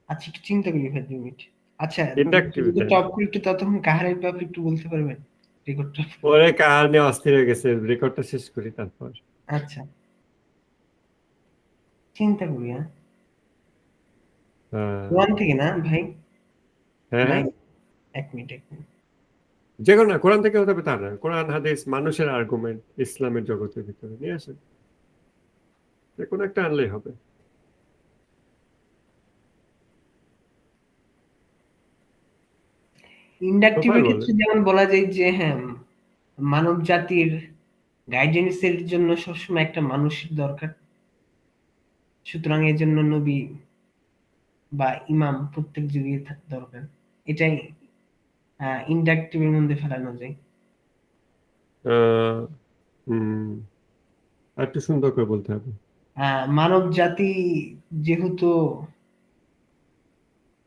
আচ্ছা একটু চিন্তা করি ভাই 2 মিনিট। আচ্ছা ইনডাকটিভ যদি দেন। টপ করে একটু ততক্ষণ কাহারের ব্যাপারে একটু বলতে পারবেন রেকর্ডটা? ওরে কার নিয়ে অস্থির হয়ে গেছে, রেকর্ডটা শেষ করি তারপর। আচ্ছা চিন্তা করি। হ্যাঁ হ্যাঁ কোরআন থেকে না ভাই? হ্যাঁ নাই, হ্যাঁ, এক মিনিট এক মিনিট। যে কোনো না, কোরআন থেকে হতে হবে তা না, কোরআন হাদিস মানুষের আর্গুমেন্ট ইসলামের জগতের ভিতরে নিয়ে আসেন, যে কোনো একটা আনলেই হবে। ইন্ডাকটিভের তোফায়েল ক্ষেত্রে বলেন। যেমন বলা যায় যে হ্যাঁ, মানব জাতির গাইডেন্স এর জন্য সবসময় একটা মানুষের দরকার। সুতরাং এর জন্য নবী বা ইমাম প্রত্যেক যুগে দরকার। এটাই ইন্ডাকটিভের মধ্যে ফেলানো যায়। আহ, উম, আর একটু সুন্দর করে বলতে হবে। মানব জাতি যেহেতু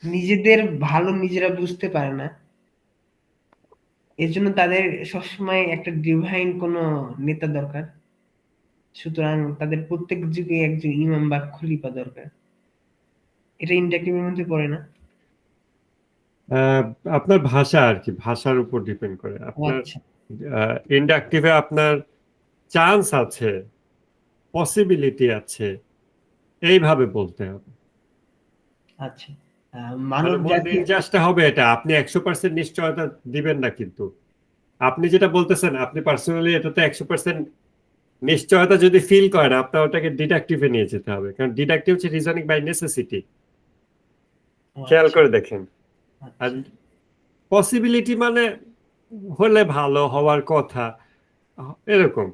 নিজেদের ভালো নিজেরা বুঝতে পারে না, এর জন্য তাদের সবসময় একটা ডিভাইন কোনো নেতা দরকার। সুতরাং তাদের প্রত্যেক যুগে একজন ইমাম বা খলিফা দরকার। এটা ইন্ডাকটিভের মধ্যে পড়ে না? আহ, আপনার ভাষা আর কি, ভাষার উপর ডিপেন্ড করে। ও আপনার আচ্ছা। ইন্ডাকটিভে আপনার চান্স আছে, পসিবিলিটি আছে, এইভাবে বলতে হবে। আচ্ছা। মানে মানব মূল জাতি নির্যাসটা হবে এটা, আপনি 100% নিশ্চয়তা দিবেন না কিন্তু। আপনি যেটা বলতেছেন, আপনি পার্সোনালি এটাতে 100% নিশ্চয়তা যদি ফিল করেন, আপনার ওটাকে ডিডাকটিভে নিয়ে যেতে হবে, কারণ ডিডাকটিভ হচ্ছে রিজনিং বাই নেসেসিটি। ও খেয়াল আচ্ছা, করে দেখেন। আর আচ্ছা। পসিবিলিটি মানে হলে ভালো হওয়ার কথা, এরকম।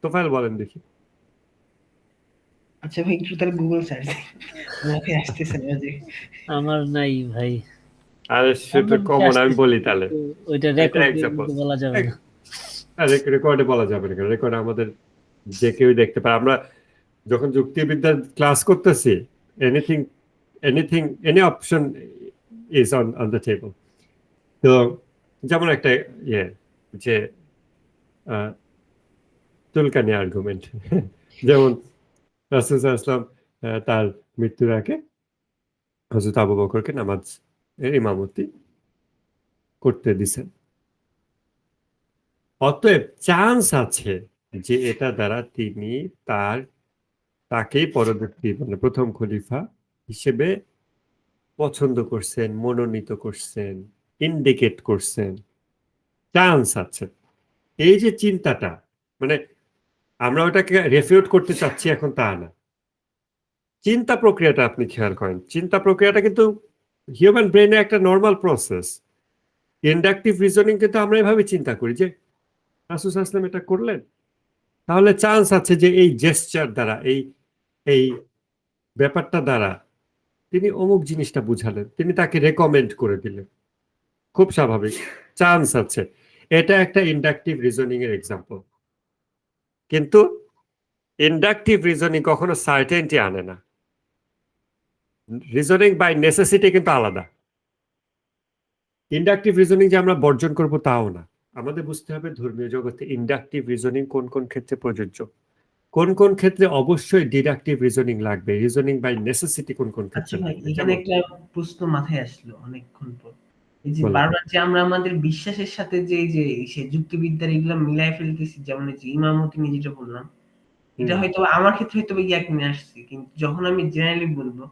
তোফায়েল বলেন দেখি। আচ্ছা ভাই, একটু তাহলে গুগল সার্চ দিন। মাথায় আসতেছে না যে। আমার নাই ভাই। আর সেটা আমার কমন, আমি আসতেছে, বলি তাহলে। কিন্তু ওইটা এটা রেকর্ডে এক্সাম্পল, বলা যাবে না। রেকর্ডে বলা যাবে না, রেকর্ডে আমাদের যে কেউ দেখতে পারে। আমরা যখন যুক্তিবিদ্যার ক্লাস করতেছি, anything anything any option is on the table. তো যেমন একটা ইয়ে, যে চুলকানি আর্গুমেন্ট, যেমন রাসূল সাল্লাল্লাহু আলাইহি ওয়াসাল্লাম তার মৃত্যুর আগে হযরত আবু বকরকে নামাজ ইমামতি করতে দিছেন। অতএব চান্স আছে যে এটা দ্বারা তিনি তাকেই পরবর্তী মানে প্রথম খলিফা হিসেবে পছন্দ করছেন, মনোনীত করছেন, ইন্ডিকেট করছেন। চান্স আছে। এই যে চিন্তাটা, মানে আমরা ওটাকে রেফিউট করতে চাচ্ছি এখন তা না। চিন্তা প্রক্রিয়াটা আপনি খেয়াল করেন, চিন্তা প্রক্রিয়াটা কিন্তু হিউম্যান ব্রেনে একটা নর্মাল প্রসেস। ইন্ডাকটিভ রিজনিং কিন্তু আমরা এভাবে চিন্তা করি যে রাসূল সাল্লাল্লাহু আলাইহি ওয়াসাল্লাম এটা করলেন, তাহলে চান্স আছে যে এই জেস্চার দ্বারা, এই এই ব্যাপারটা দ্বারা তিনি অমুক জিনিসটা বুঝালেন, তিনি তাকে রেকমেন্ড করে দিলেন। খুব স্বাভাবিক, চান্স আছে। এটা একটা ইন্ডাকটিভ রিজনিং এর এক্সাম্পল। কিন্তু ইন্ডাকটিভ রিজনিং কখনো সার্টেনটি আনে না। রিজনিং বাই নেসেসিটি কিন্তু আলাদা। ইন্ডাকটিভ রিজনিং যে আমরা বর্জন করব তাও না। আমাদের বুঝতে হবে ধর্মীয় জগতে ইন্ডাকটিভ রিজনিং কোন কোন ক্ষেত্রে প্রযোজ্য, কোন কোন ক্ষেত্রে অবশ্যই ডিডাকটিভ রিজনিং লাগবে, রিজনিং বাই নেসেসিটি কোন কোন আচ্ছা ক্ষেত্রে ভাই, লাগবে। এখানে যেমন একটা প্রশ্ন মাথায় আসলো অনেকক্ষণ পর। এই যে বলেন। বারবার যে আমরা আমাদের বিশ্বাসের সাথে যে সে যুক্তিবিদ্যার এগুলো মিলাই ফেলতেছি, যেমন এই যে ইমামতি নিয়ে যেটা বললাম, এটা হুম। হয়তো আমার ক্ষেত্রে হয়তো ইয়াক নিয়ে আসছে, কিন্তু যখন আমি জেনারেলি বলবো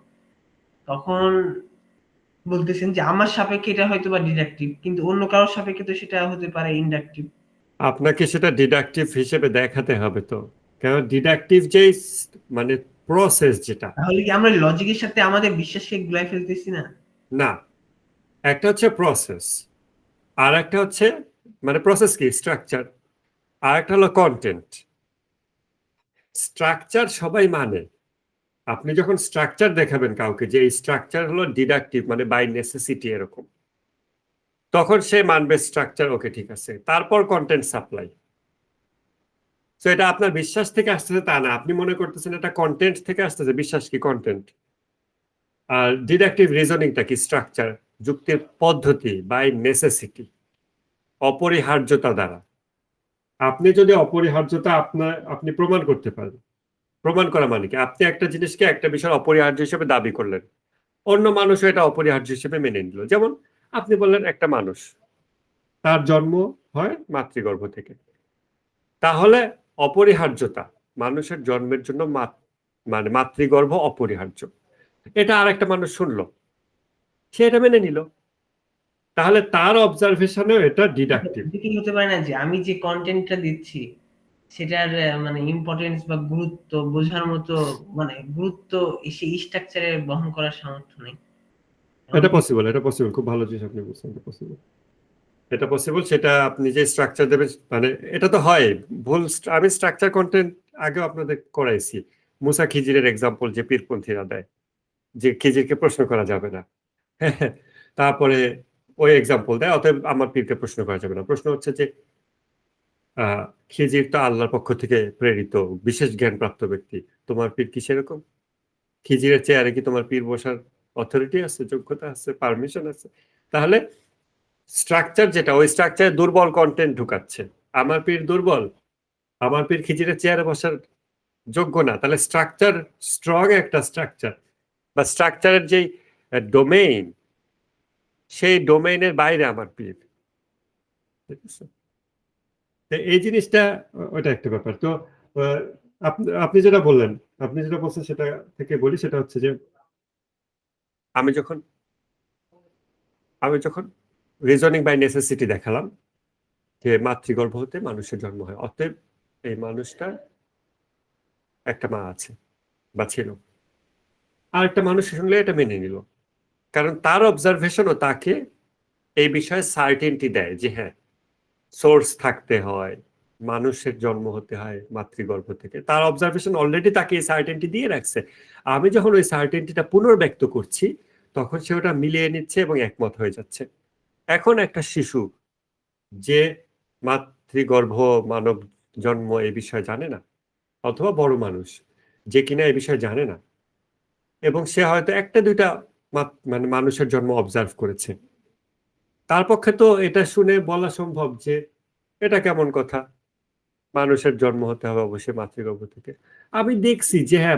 তখন বলতেছেন যে আমার সাপেক্ষে এটা হয়তো বা ডিডাকটিভ, কিন্তু অন্য কারোর সাপেক্ষে তো সেটা হতে পারে ইন্ডাকটিভ। আপনাকে সেটা ডিডাকটিভ হিসেবে দেখাতে হবে তো, কারণ ডিডাকটিভ যে মানে প্রসেস যেটা, তাহলে কি আমরা লজিকের সাথে আমাদের বিশ্বাসকে গুলাই ফেলতেছি না? না, একটা হচ্ছে প্রসেস, আর একটা হচ্ছে মানে প্রসেস কি স্ট্রাকচার, আর একটা হলো কন্টেন্ট। স্ট্রাকচার সবাই মানে, আপনি যখন স্ট্রাকচার দেখাবেন কাউকে যে এই স্ট্রাকচার হলো ডিডাকটিভ মানে বাই নেসেসিটি এরকম, তখন সে মানবে স্ট্রাকচার, ওকে ঠিক আছে, তারপর কন্টেন্ট সাপ্লাই। তো এটা আপনার বিশ্বাস থেকে আসতেছে তা না, আপনি মনে করতেছেন এটা কন্টেন্ট থেকে আসতেছে। বিশ্বাস কি কন্টেন্ট, আর ডিডাকটিভ রিজনিংটা কি স্ট্রাকচার, যুক্তির পদ্ধতি বাই নেসেসিটি, অপরিহার্যতা দ্বারা। আপনি যদি অপরিহার্যতা আপনি প্রমাণ করতে পারেন, প্রমাণ করা মানে কি, আপনি একটা জিনিসকে একটা বিষয় অপরিহার্য হিসেবে দাবি করলেন, অন্য মানুষও এটা অপরিহার্য হিসেবে মেনে নিল। যেমন আপনি বললেন একটা মানুষ তার জন্ম হয় মাতৃগর্ভ থেকে, তাহলে অপরিহার্যতা, মানুষের জন্মের জন্য মানে মাতৃগর্ভ অপরিহার্য, এটা আর একটা মানুষ শুনলো, সে এটা মেনে নিল, তাহলে তার অবজারভেশনেও এটা ডিডাকটিভ। এটা কি হতে পারে না যে আমি যে কন্টেন্টটা দিচ্ছি সেটার মানে ইম্পর্টেন্স বা গুরুত্ব বোঝার মতো, মানে গুরুত্ব সেই স্ট্রাকচারে বহন করার সামর্থ্য নেই? এটা এমনকি পসিবল, এটা পসিবল, খুব ভালো জিনিস আপনি বলছেন, এটা পসিবল, এটা পসিবল। সেটা আপনি যে স্ট্রাকচার দেবেন, মানে এটা তো হয় ভুল। আমি স্ট্রাকচার কন্টেন্ট আগেও আপনাদের করাইছি, মুসা খিজিরের এক্সাম্পল যে পীরপন্থীরা দেয় যে খিজিরকে প্রশ্ন করা যাবে না। তারপরে ওই এক্সাম্পল দেয়, অতএব আমার পীরকে প্রশ্ন করা যাবে না। প্রশ্ন হচ্ছে যে খিজির তো আল্লাহর পক্ষ থেকে প্রেরিত বিশেষ জ্ঞানপ্রাপ্ত ব্যক্তি, তোমার পীর কি সেরকম? খিজিরের চেয়ারে কি তোমার পীর বসার অথরিটি আছে, যোগ্যতা আছে, পারমিশন আছে? তাহলে স্ট্রাকচার যেটা, ওই স্ট্রাকচারে দুর্বল কন্টেন্ট ঢুকাচ্ছে। আমার পীর দুর্বল, আমার পীর খিজিরের চেয়ারে বসার যোগ্য না, তাহলে স্ট্রাকচার স্ট্রং একটা স্ট্রাকচার বা স্ট্রাকচারের যেই ডোমেইন, সেই ডোমেইনের বাইরে আমার পীর। ঠিক আছে? তো এই জিনিসটা ওটা একটা ব্যাপার। তো আপনি যেটা বললেন, আপনি যেটা বলছেন সেটা থেকে বলি, সেটা হচ্ছে যে আমি যখন রিজনিং বাই নেসেসিটি দেখালাম যে মাতৃগর্ভ হতে মানুষের জন্ম হয়, অতএব এই মানুষটার একটা মা আছে বা ছিল, আর একটা মানুষের সঙ্গে এটা মেনে নিল, কারণ তার অবজারভেশনও তাকে এই বিষয়ে সার্টেনটি দেয় যে হ্যাঁ, সোর্স থাকতে হয়, মানুষের জন্ম হতে হয় মাতৃগর্ভ থেকে। তার অবজারভেশন অলরেডি তাকে এই সার্টেনটি দিয়ে রাখছে। আমি যখন ওই সার্টেনটিটা পুনর্ব্যক্ত করছি, তখন সে ওটা মিলিয়ে নিচ্ছে এবং একমত হয়ে যাচ্ছে। এখন একটা শিশু যে মাতৃগর্ভ মানব জন্ম এই বিষয়ে জানে না, অথবা বড় মানুষ যে কিনা এই বিষয়ে জানে না, এবং সে হয়তো একটা দুইটা মানে মানুষের জন্ম অবজার্ভ করেছে, তার পক্ষে তো এটা শুনে বলা সম্ভব যে এটা কেমন কথা, মানুষের জন্ম হতে হবে অবশ্যই মাতৃগর্ভ থেকে। আমি দেখছি যে হ্যাঁ,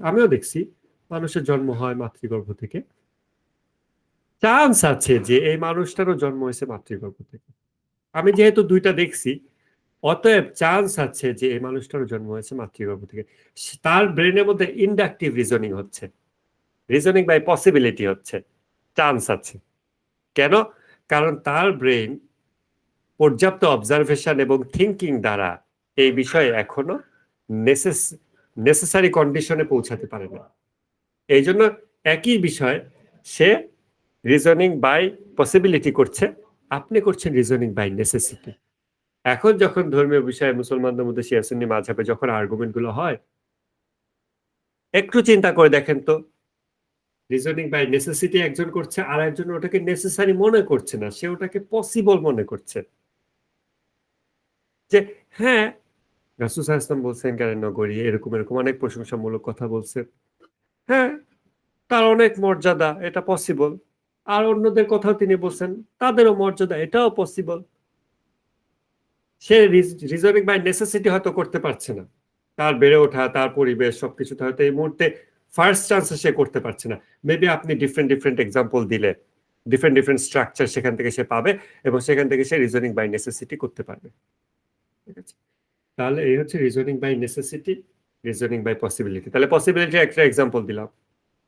আমিও দেখছি মানুষের জন্ম হয় মাতৃগর্ভ থেকে, চান্স আছে যে এই মানুষটারও জন্ম হয়েছে মাতৃগর্ভ থেকে। আমি যেহেতু দুইটা দেখছি, অতএব চান্স আছে যে এই মানুষটারও জন্ম হয়েছে মাতৃগর্ভ থেকে। তার ব্রেনের মধ্যে ইন্ডাকটিভ রিজনিং হচ্ছে, রিজনিং বাই পসিবিলিটি হচ্ছে, চান্স আছে। কেন? কারণ তার ব্রেন পর্যাপ্ত অবজারভেশন এবং থিঙ্কিং দ্বারা এই বিষয়ে এখনো নেসেসারি কন্ডিশনে পৌঁছাতে পারে না। এই জন্য একই বিষয় সে রিজনিং বাই পসিবিলিটি করছে, আপনি করছেন রিজনিং বাই নেসেসিটি। এখন যখন ধর্মীয় বিষয়ে মুসলমানদের মধ্যে শিয়া সুন্নি মাযহাবে যখন আর্গুমেন্ট গুলো হয়, একটু চিন্তা করে দেখেন তো, রিজনিং বাই নেসেসিটি একজন করছে, আর একজন ওটাকে নেসেসারি মনে করছে না, সে ওটাকে পসিবল মনে করছে। যে হ্যাঁ, রাসূল সাল্লাল্লাহু আলাইহি ওয়াসাল্লাম বলছেন কেন নগরী, এরকম এরকম অনেক প্রশংসামূলক কথা বলছেন, হ্যাঁ তার অনেক মর্যাদা, এটা পসিবল। আর অন্যদের কথাও তিনি বলছেন, তাদেরও মর্যাদা, এটাও পসিবল। সে রিজনিং বাই নেসেসিটি হয়তো করতে পারছে না, তার বেড়ে ওঠা, তার পরিবেশ, সবকিছুতে হয়তো এই মুহূর্তে ফার্স্ট চান্সে সে করতে পারছে না। মেবি আপনি ডিফারেন্ট এক্সাম্পল দিলে ডিফারেন্ট স্ট্রাকচার সেখান থেকে সে পাবে, এবং সেখান থেকে সে রিজনিং বাই নেসেসিটি করতে পারবে। ঠিক আছে? তাহলে এই হচ্ছে reasoning by necessity, reasoning by possibility. তাহলে পসিবিলিটির একটা এক্সাম্পল দিলাম,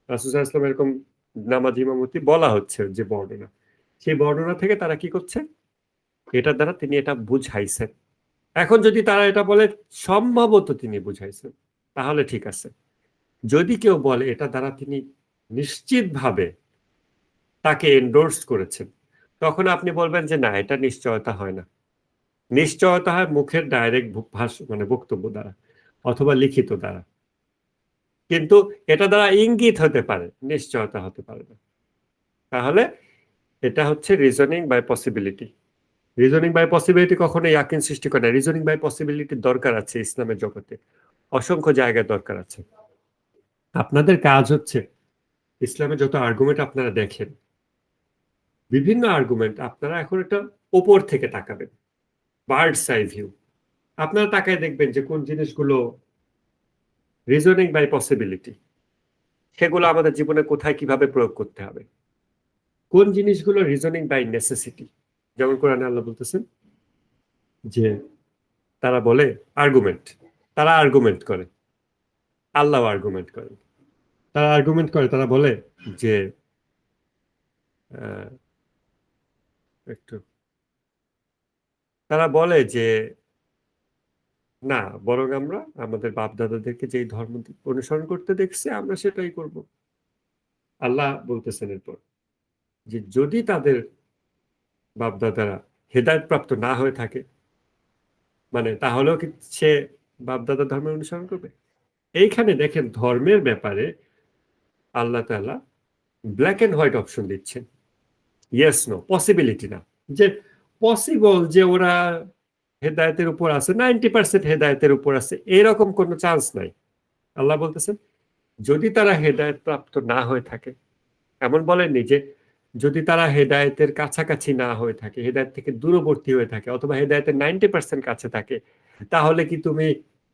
রাসূল সাল্লাল্লাহু আলাইহি ওয়াসাল্লাম এরকম নামাজ ইমামতি বলা হচ্ছে যে বর্ণনা, সেই বর্ণনা থেকে তারা কি করছে, এটার দ্বারা তিনি এটা বুঝাইছেন। এখন যদি তারা এটা বলে সম্ভবত তিনি বুঝাইছেন, তাহলে ঠিক আছে। যদি কেউ বলে এটা দ্বারা তিনি নিশ্চিতভাবে তাকে এন্ডোর্স করেছেন, তখন আপনি বলবেন যে না, এটা নিশ্চয়তা হয় না। নিশ্চয়তা হয় মুখের ডাইরেক্ট মানে বক্তব্য দ্বারা অথবা লিখিত দ্বারা, কিন্তু এটা দ্বারা ইঙ্গিত হতে পারে, নিশ্চয়তা হতে পারে না। তাহলে এটা হচ্ছে reasoning by possibility. Reasoning by possibility কখনো ইয়াকিন সৃষ্টি করে না। রিজনিং বাই পসিবিলিটির দরকার আছে ইসলামের জগতে, অসংখ্য জায়গায় দরকার আছে। আপনাদের কাজ হচ্ছে ইসলামে যত আর্গুমেন্ট আপনারা দেখেন, বিভিন্ন আর্গুমেন্ট আপনারা এখন একটা ওপর থেকে তাকাবেন, বার্ডস আই ভিউ। আপনারা তাকায় দেখবেন যে কোন জিনিসগুলো রিজনিং বাই পসিবিলিটি, সেগুলো আমাদের জীবনে কোথায় কিভাবে প্রয়োগ করতে হবে। কোন জিনিসগুলো রিজনিং বাই নেসেসিটি, যেমন কোরআনে আল্লাহ বলতেছেন যে তারা বলে তারা আর্গুমেন্ট করে, আল্লাহ আর্গুমেন্ট করেন। তারা আর্গুমেন্ট করে, তারা বলে যে একটু তারা বলে যে না, বরং আমরা আমাদের বাপ দাদাদেরকে যেই ধর্ম অনুসরণ করতে দেখছি আমরা সেটাই করব। আল্লাহ বলতেছেন এরপর যে যদি তাদের বাপ দাদারা হেদায়েত প্রাপ্ত না হয়ে থাকে, মানে তাহলেও কি সে বাপ দাদার ধর্মের অনুসরণ করবে? এইখানে দেখেন ধর্মের ব্যাপারে আল্লাহ তাআলা ব্ল্যাক এন্ড হোয়াইট অপশন দিচ্ছেন, ইয়েস নো, পসিবিলিটি না, যে পসিবল যে ওরা হেদায়েতের উপর আছে, 90% হেদায়েতের উপর আছে, এরকম কোনো চান্স নাই। আল্লাহ বলতেছেন যদি তারা হেদায়েত প্রাপ্ত না হয়ে থাকে, এমন বলেননি যে যদি তারা হেদায়েতের কাছাকাছি না হয়ে থাকে, হেদায়েত থেকে দূরবর্তী হয়ে থাকে, অথবা হেদায়েতের 90% কাছে থাকে, তাহলে কি তুমি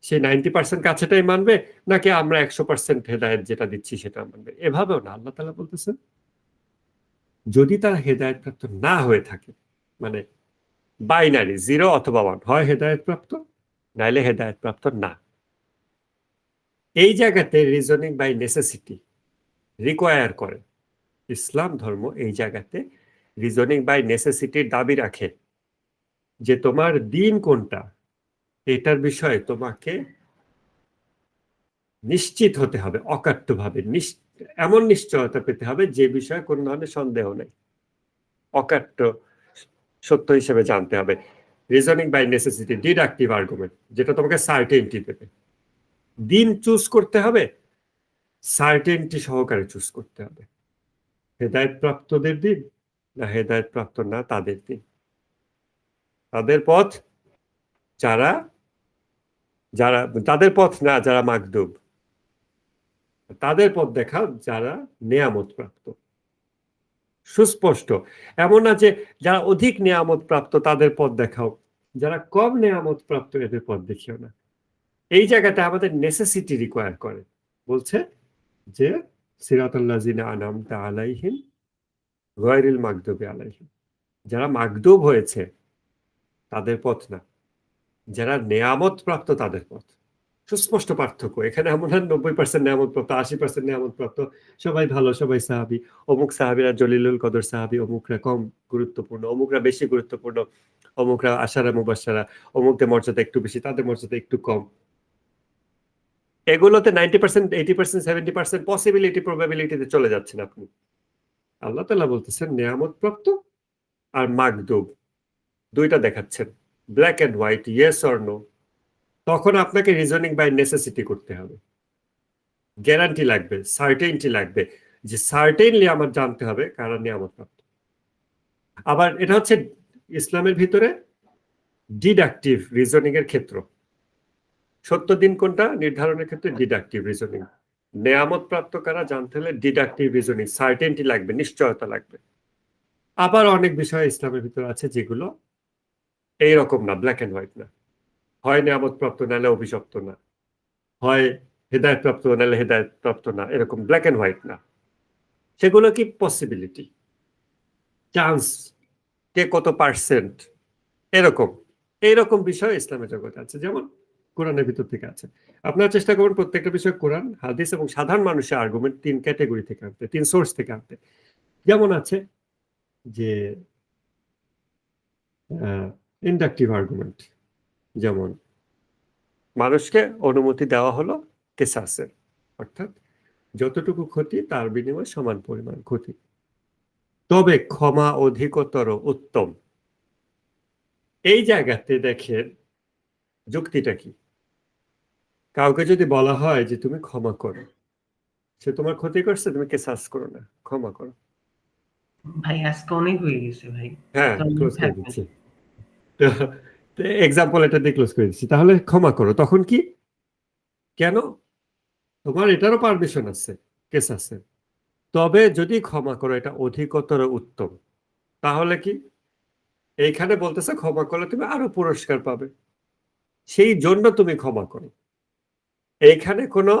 সেই 90% কাছেটাই মানবে, নাকি আমরা 100% হেদায়েত যেটা দিচ্ছি সেটা মানবে? এভাবেও না, আল্লাহ তাআলা বলতেছেন যদি তারা হেদায়েত প্রাপ্ত না হয়ে থাকে, মানে বাইনারি 0 অথবা 1, হয় হেদায়েত প্রাপ্ত নাইলে হেদায়েত প্রাপ্ত না। এই জায়গাতে রিজনিং বাই নেসেসিটি রিকোয়ার করে। ইসলাম ধর্ম এই জায়গাতে রিজনিং বাই নেসেসিটির দাবি রাখে যে তোমার দিন কোনটা এটার বিষয়ে তোমাকে নিশ্চিত হতে হবে, অকাট্যভাবে এমন নিশ্চয়তা পেতে হবে যে বিষয়ে কোন ধরনের সন্দেহ নেই, অকাট্য সত্য হিসেবে জানতে হবে। Reasoning by necessity, deductive argument, যেটা তোমাকে সার্টেনটি দেবে। দিন চুজ করতে হবে, সার্টেনটি সহকারে চুজ করতে হবে। হেদায়েত প্রাপ্তদের দিন না হেদায়েত প্রাপ্ত না তাদের দিন, তাদের পথ যারা যারা তাদের পথ না যারা মাগদুব, তাদের পথ দেখাও যারা নেয়ামত প্রাপ্ত। সুস্পষ্ট, এমন না যে যারা অধিক নেয়ামত প্রাপ্ত তাদের পথ দেখাও, যারা কম নেয়ামত প্রাপ্ত এদের পথ দেখিও না। এই জায়গাটা আমাদের নেসেসিটি রিকোয়ার করে, বলছে যে সিরাতাল্লাযিনা আনআমতা আলাইহিম গায়রিল মাগদুবি আলাইহিম, যারা মাগদুব হয়েছে তাদের পথ না, যারা নেয়ামত প্রাপ্ত তাদের পথ। সুস্পষ্ট পার্থক্য এখানে। এমন 90% নেয়ামত প্রাপ্ত, 80% নেয়ামত প্রাপ্ত, সবাই ভালো, সবাই সাহাবী, অমুক সাহাবীরা জলিলুল কদর সাহাবী, অমুকরা কম গুরুত্বপূর্ণ, অমুকরা বেশি গুরুত্বপূর্ণ, অমুকরা আশারা মুবাশশারা, অমুকদের মর্যাদা একটু বেশি, তাদের মর্যাদা একটু কম। এগুলোতে 90%, 80%, 70% পসিবিলিটি, প্রবাবিলিটিতে চলে যাচ্ছেন আপনি। আল্লাহ তাআলা বলতেছেন নেয়ামত প্রাপ্ত আর মাগদুব দুইটা দেখাচ্ছেন, black and white, yes or no. তখন আপনাকে রিজনিং বাই নেসেসিটি করতে হবে, গ্যারান্টি লাগবে, সার্টেনটি লাগবে, যে সার্টেনলি আমার জানতে হবে কারা নিয়ামত প্রাপ্ত। আবার এটা হচ্ছে ইসলামের ভিতরে ডিডাকটিভ রিজনিং এর ক্ষেত্র। সত্য দিন কোনটা নির্ধারণের ক্ষেত্রে ডিডাকটিভ রিজনিং, নেয়ামত প্রাপ্ত কারা জানতে হলে ডিডাকটিভ রিজনিং, সার্টেনটি লাগবে, নিশ্চয়তা লাগবে। আবার অনেক বিষয় ইসলামের ভিতরে আছে যেগুলো এইরকম না, ব্ল্যাক এন্ড হোয়াইট না, হয় নেয়ামত প্রাপ্ত নাহলে অভিশপ্ত না, হয় হেদায়েত প্রাপ্ত নাহলে হেদায়েত প্রাপ্ত না, এরকম ব্ল্যাক এন্ড হোয়াইট না। সেগুলো কি পসিবিলিটি, চান্স, কে কত পার্সেন্ট, এরকম এইরকম বিষয় ইসলামের জগতে আছে, যেমন কোরআনের ভিতর থেকে আছে। আপনারা চেষ্টা করুন প্রত্যেকটা বিষয় কোরআন, হাদিস এবং সাধারণ মানুষের আর্গুমেন্ট 3 ক্যাটাগরি থেকে আনতে, 3 সোর্স থেকে আনতে। যেমন আছে যে ইন্ডাকটিভ আর্গুমেন্ট, যেমন মানুষকে অনুমতি দেওয়া হলো কিসাসের, অর্থাৎ যতটুকু ক্ষতি তার বিনিময়ে সমান পরিমাণ ক্ষতি, তবে ক্ষমা অধিকতর উত্তম। এই জায়গাতে দেখেন যুক্তিটা কি। কাউকে যদি বলা হয় যে তুমি ক্ষমা করো, সে তোমার ক্ষতি করছে, তুমি কিসাস করো না, ক্ষমা করো। ভাই আজকে অনেক হয়ে গেছে ভাই। হ্যাঁ, তো ক্লোজ করে থাকবেন। দিচ্ছি। এক্সাম্পল এটা দিয়ে ক্লোজ করে দিচ্ছি। তাহলে ক্ষমা করো, তখন কি, কেন, তোমার এটারও পারমিশন আছে কেসাসে, তবে যদি ক্ষমা করো এটা অধিকতর উত্তম। তাহলে কি এইখানে বলতেছে ক্ষমা করলে তুমি আরো পুরস্কার পাবে, সেই জন্য তুমি ক্ষমা করো। এইখানে কোনো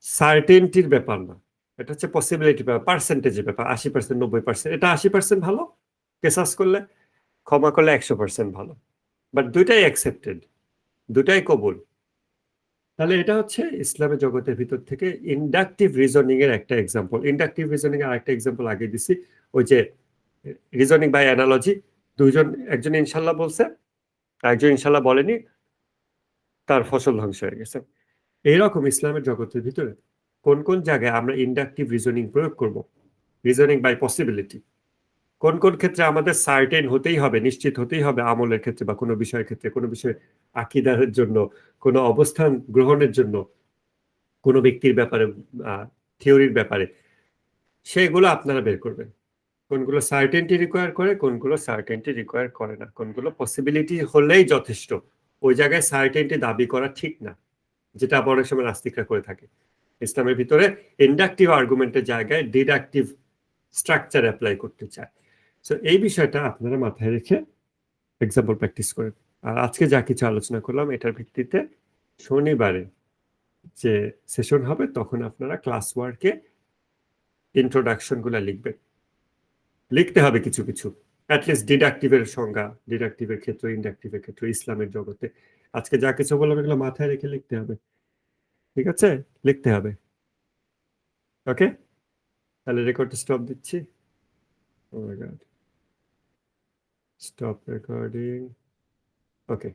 সার্টেনটির ব্যাপার না, এটা হচ্ছে পসিবিলিটি ব্যাপার, পার্সেন্টেজের ব্যাপার। 80%, 90%, এটা 80% ভালো কেসাস করলে, ক্ষমা করলে 100% ভালো, বাট দুইটাই অ্যাকসেপ্টেড, দুটাই কবুল। তাহলে এটা হচ্ছে ইসলামের জগতের ভিতর থেকে ইন্ডাকটিভ রিজনিং এর একটা এক্সাম্পল। ইন্ডাকটিভ রিজনিং এর আরেকটা এক্সাম্পল আগে দিছি, ওই যে রিজনিং বাই অ্যানালজি, একজন ইনশাল্লাহ বলছে, একজন ইনশাল্লাহ বলেনি, তার ফসল ধ্বংস হয়ে গেছে। এইরকম ইসলামের জগতের ভিতরে কোন কোন জায়গায় আমরা ইন্ডাকটিভ রিজনিং প্রয়োগ করব, রিজনিং বাই পসিবিলিটি, কোন কোন ক্ষেত্রে আমাদের সার্টেন হতেই হবে, নিশ্চিত হতেই হবে, আমলের ক্ষেত্রে বা কোনো বিষয়ের ক্ষেত্রে, কোনো বিষয়ে আকীদার জন্য, কোনো অবস্থান গ্রহণের জন্য, কোনো ব্যক্তির ব্যাপারে, থিওরির ব্যাপারে, সেগুলো আপনারা বের করবেন। কোনগুলো সার্টেনটি রিকোয়ার করে, কোনগুলো সার্টেনটি রিকোয়ার করে না, কোনগুলো পসিবিলিটি হলেই যথেষ্ট, ওই জায়গায় সার্টেনটি দাবি করা ঠিক না, যেটা আবার অনেক সময় নাস্তিকরা করে থাকে। ইসলামের ভিতরে ইন্ডাকটিভ আর্গুমেন্টের জায়গায় ডিডাকটিভ স্ট্রাকচার অ্যাপ্লাই করতে চায়। সো এই বিষয়টা আপনারা মাথায় রেখে এক্সাম্পল প্র্যাকটিস করেন। আর আজকে যা কিছু আলোচনা করলাম এটার ভিত্তিতে শনিবারে যে সেশন হবে তখন আপনারা ক্লাস ওয়ার্কে ইন্ট্রোডাকশন গুলা লিখবেন, লিখতে হবে কিছু কিছু, অ্যাটলিস্ট ডিডাকটিভের সংজ্ঞা, ডিডাকটিভের ক্ষেত্রে, ইন্ডাকটিভের ক্ষেত্রে, ইসলামের জগতে আজকে যা কিছু বললাম এগুলো মাথায় রেখে লিখতে হবে। ঠিক আছে, লিখতে হবে। ওকে, তাহলে রেকর্ডটা স্টপ দিচ্ছি। ও মাই গড, স্টপ রেকর্ডিং। ওকে।